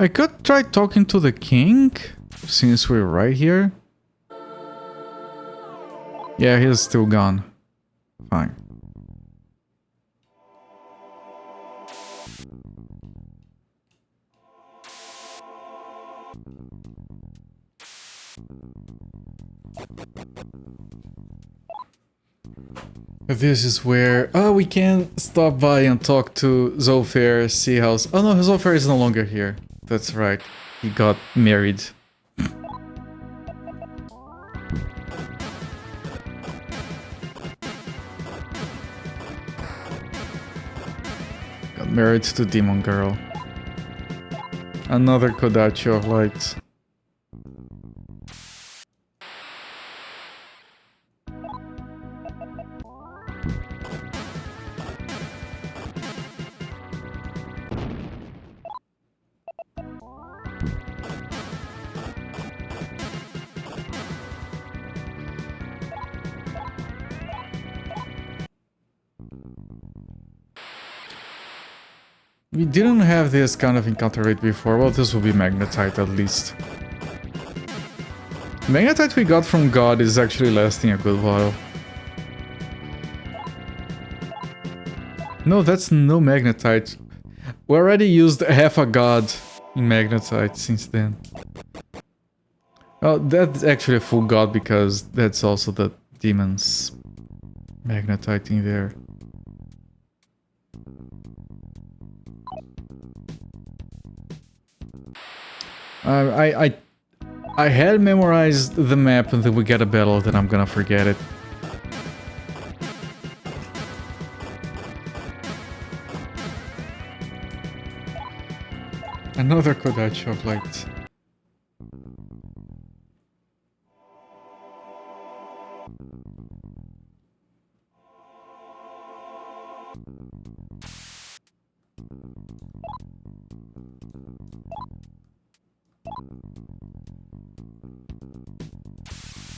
A: I could try talking to the king, since we're right here. Yeah, he's still gone. Fine. This is where... oh, we can stop by and talk to Zolfair, see how... oh no, Zolfair is no longer here. That's right. He got married. Got Married to Demon Girl. Another Kodachi of lights. We didn't have this kind of encounter rate before. Well, this will be Magnetite at least. Magnetite we got from God is actually lasting a good while. No, that's no Magnetite. We already used half a God in Magnetite since then. Oh, that's actually a full God because that's also the demon's Magnetite in there. I had memorized the map and then we get a battle, then I'm gonna forget it. Another Kodachi of light.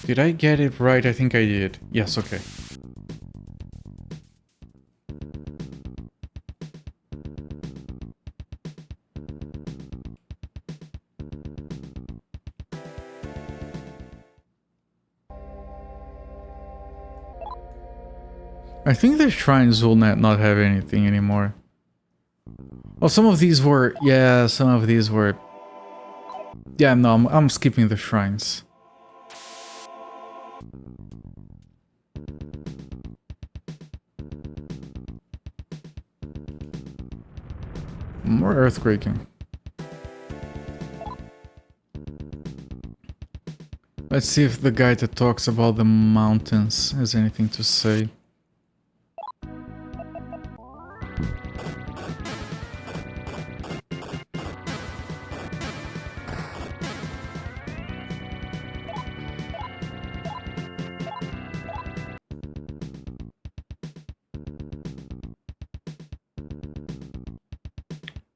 A: Did I get it right? I think I did. Yes, okay. I think the shrines will not have anything anymore. Well, some of these were... Yeah, some of these were... Yeah, no, I'm skipping the shrines. More earthquaking. Let's see if the guy that talks about the mountains has anything to say.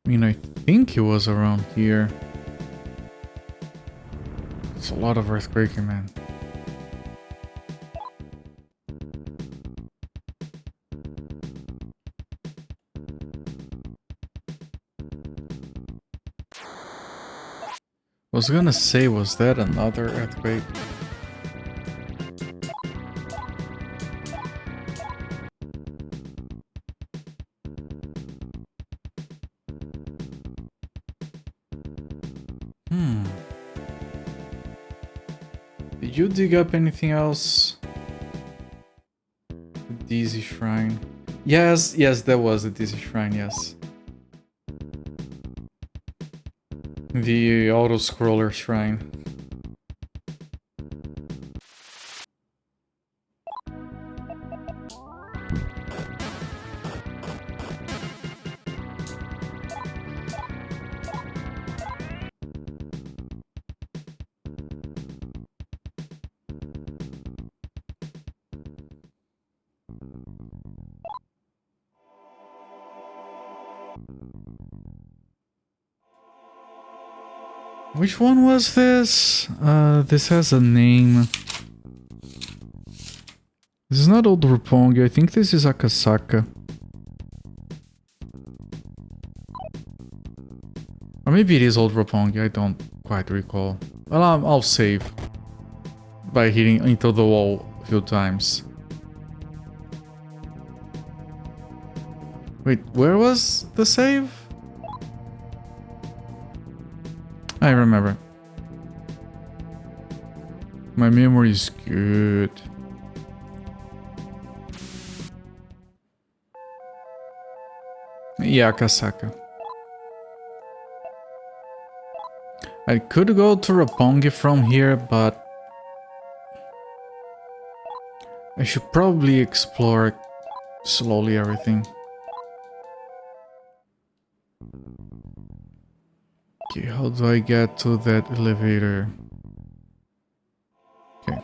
A: I mean, I think he was around here. It's a lot of earthquaking, man. I was gonna say, was that another earthquake? Did you dig up anything else? The Dizzy Shrine. Yes, there was a Dizzy Shrine, yes. The auto-scroller shrine. Which one was this? This has a name. This is not Old Roppongi. I think this is Akasaka. Or maybe it is Old Roppongi. I don't quite recall. Well, I'll save by hitting into the wall a few times. Wait, where was the save? I remember. My memory is good. Yeah, Akasaka. I could go to Roppongi from here, but I should probably explore slowly everything. Okay, how do I get to that elevator? Okay.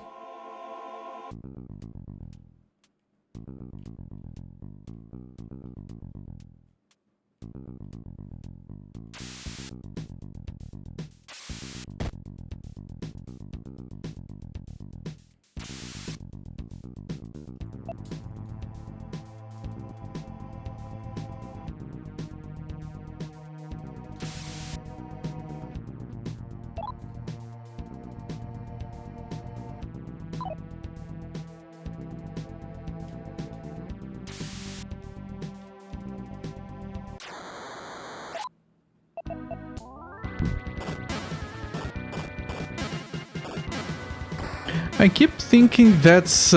A: I keep thinking that's...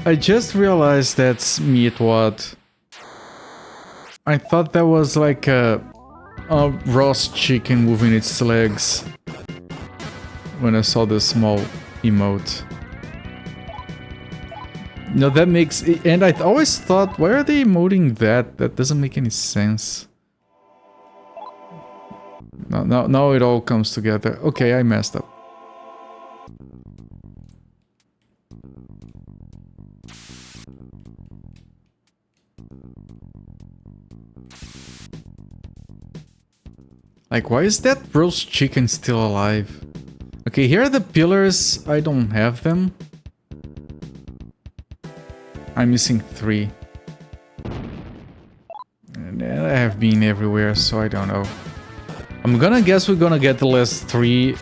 A: I just realized that's meat what. I thought that was like a roast chicken moving its legs when I saw the small emote. No, that makes... And I always thought, why are they emoting that? That doesn't make any sense. Now it all comes together. Okay, I messed up. Like, why is that roast chicken still alive? Okay, here are the pillars. I don't have them. I'm missing 3. And I have been everywhere, so I don't know. I'm gonna guess we're gonna get the last 3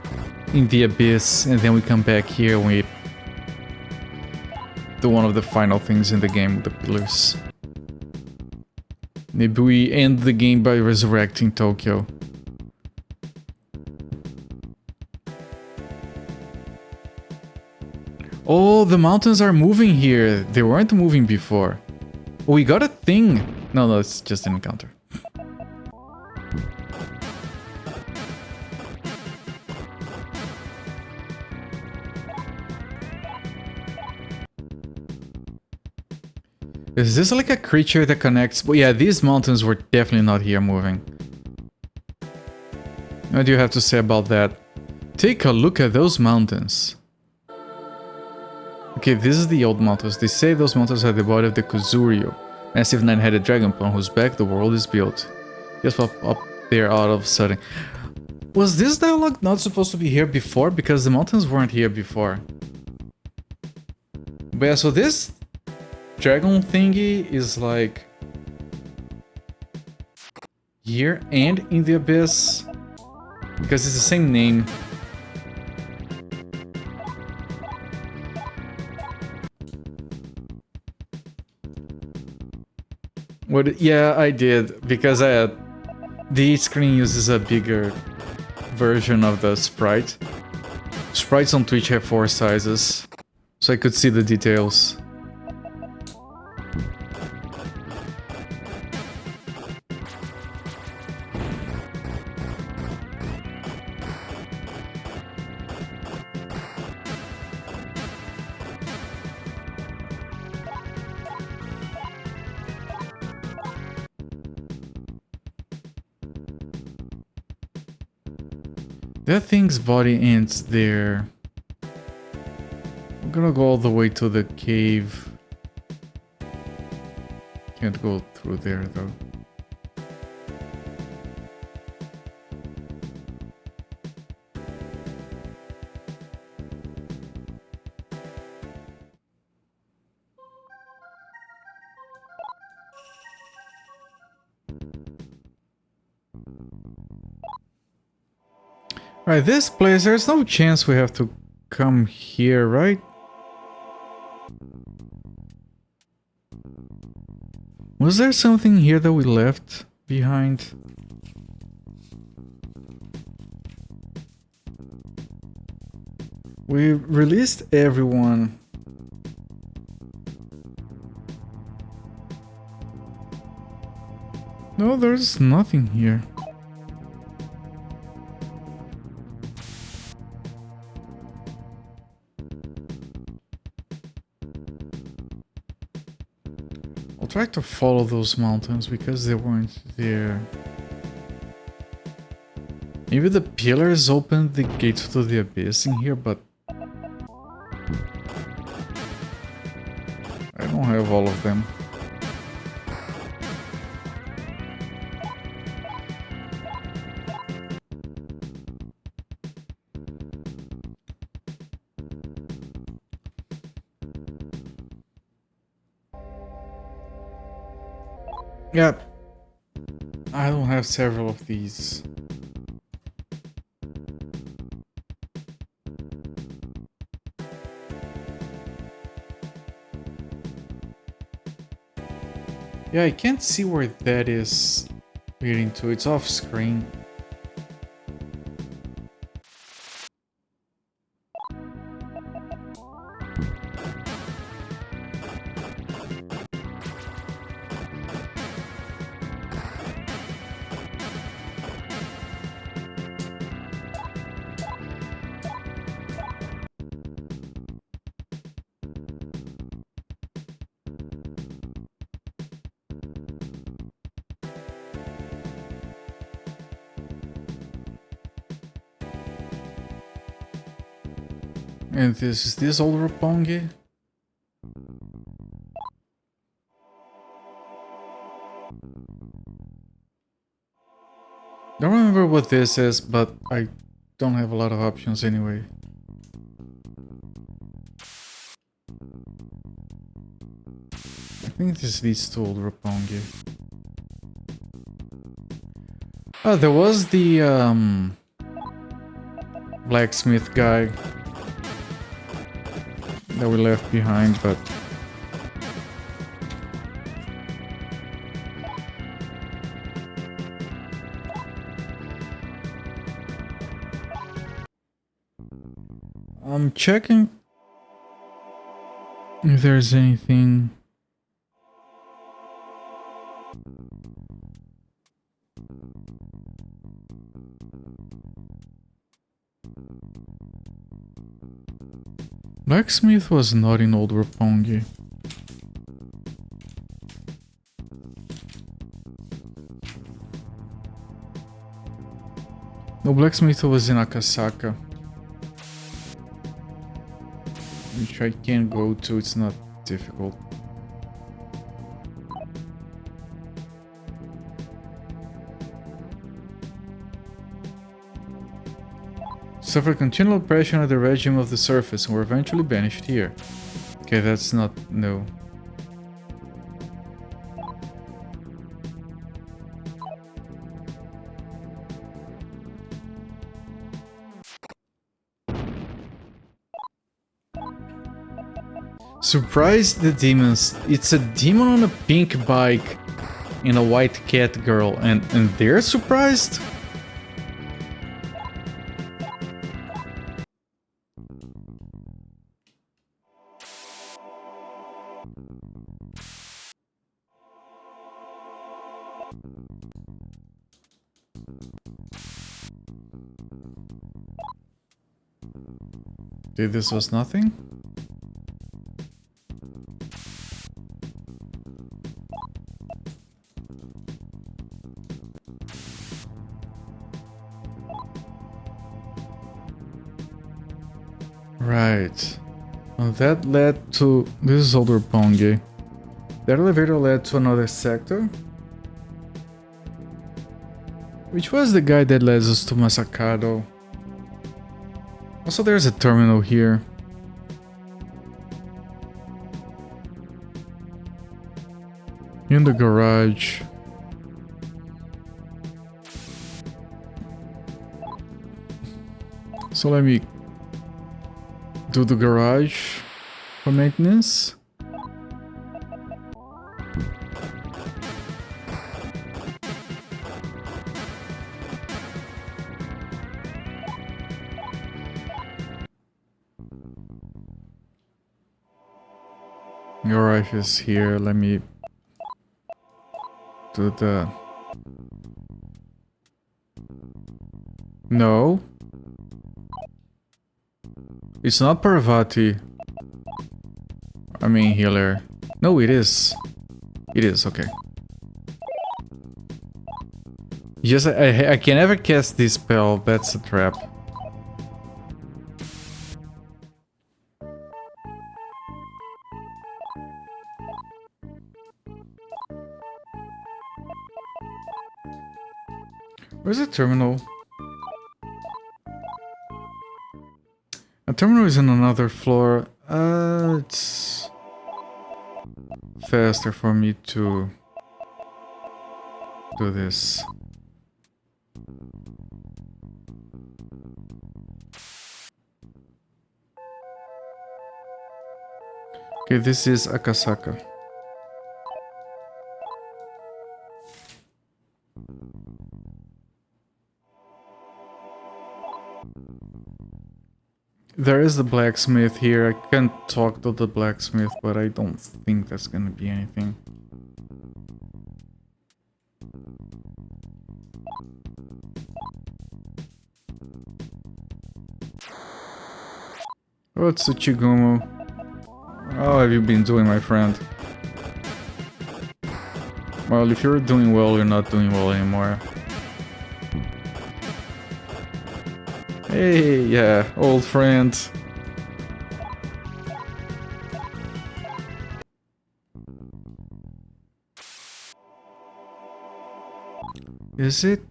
A: in the abyss, and then we come back here and we do one of the final things in the game with the pillars. Maybe we end the game by resurrecting Tokyo. Oh, the mountains are moving here. They weren't moving before. Oh, we got a thing. No, it's just an encounter. Is this like a creature that connects? Well, yeah, these mountains were definitely not here moving. What do you have to say about that? Take a look at those mountains. Okay, this is the old mountains. They say those mountains are the body of the Kuzuryu, massive 9-headed dragon upon whose back the world is built. Just up there all of a sudden. Was this dialogue not supposed to be here before? Because the mountains weren't here before. But yeah, so this dragon thingy is like here and in the abyss. Because it's the same name. What? Yeah, I did, because the screen uses a bigger version of the sprite. Sprites on Twitch have 4 sizes, so I could see the details. That thing's body ends there. I'm gonna go all the way to the cave. Can't go through there though. Right, this place, there's no chance we have to come here, right? Was there something here that we left behind? We released everyone. No, there's nothing here. I'll try to follow those mountains because they weren't there. Maybe the pillars open the gates to the abyss in here, but I don't have all of them. Yeah, I don't have several of these. Yeah, I can't see where that is leading to. It's off screen. And this is this old Roppongi? Don't remember what this is, but I don't have a lot of options anyway. I think this leads to old Roppongi. Oh, there was the blacksmith guy that we left behind, but I'm checking if there's anything. Blacksmith was not in old Roppongi. No, blacksmith was in Akasaka, which I can go to. It's not difficult. Suffered continual oppression at the regime of the surface and were eventually banished here. Okay, that's not... no. Surprise the demons. It's a demon on a pink bike and a white cat girl, and they're surprised? Okay, this was nothing. Right. And that led to... this is older Roppongi. That elevator led to another sector. Which was the guy that led us to Masakado. Also, there's a terminal here. In the garage. So let me do the garage for maintenance. Garage is here. Let me do the... no. It's not Parvati. I mean healer. No, it is. It is, okay. Just I can never cast this spell. That's a trap. Where's the terminal? A terminal is on another floor. It's faster for me to do this. Okay, this is Akasaka. There is the blacksmith here. I can't talk to the blacksmith, but I don't think that's gonna be anything. Oh, it's Tsuchigumo. How have you been doing, my friend? Well, if you're doing well, you're not doing well anymore. Hey, yeah, old friend. Is it?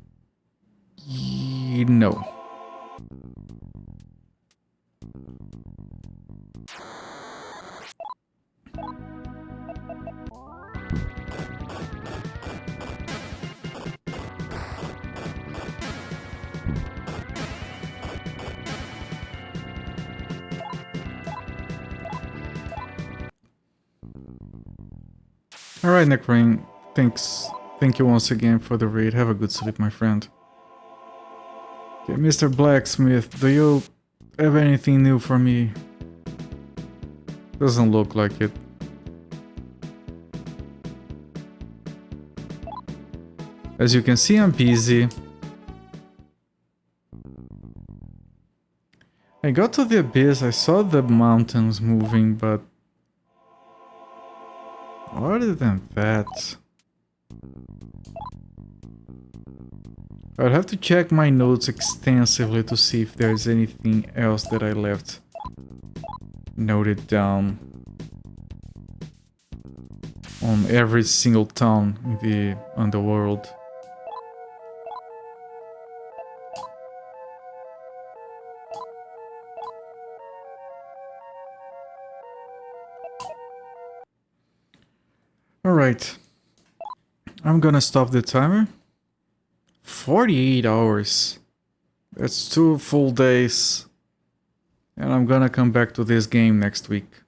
A: No. Alright, Neckrain, thanks. Thank you once again for the raid. Have a good sleep, my friend. Okay, Mr. Blacksmith, do you have anything new for me? Doesn't look like it. As you can see, I'm busy. I got to the abyss, I saw the mountains moving, but other than that, I'd have to check my notes extensively to see if there's anything else that I left noted down on every single town in the underworld. Alright, I'm gonna stop the timer. 48 hours. That's 2 full days. And I'm gonna come back to this game next week.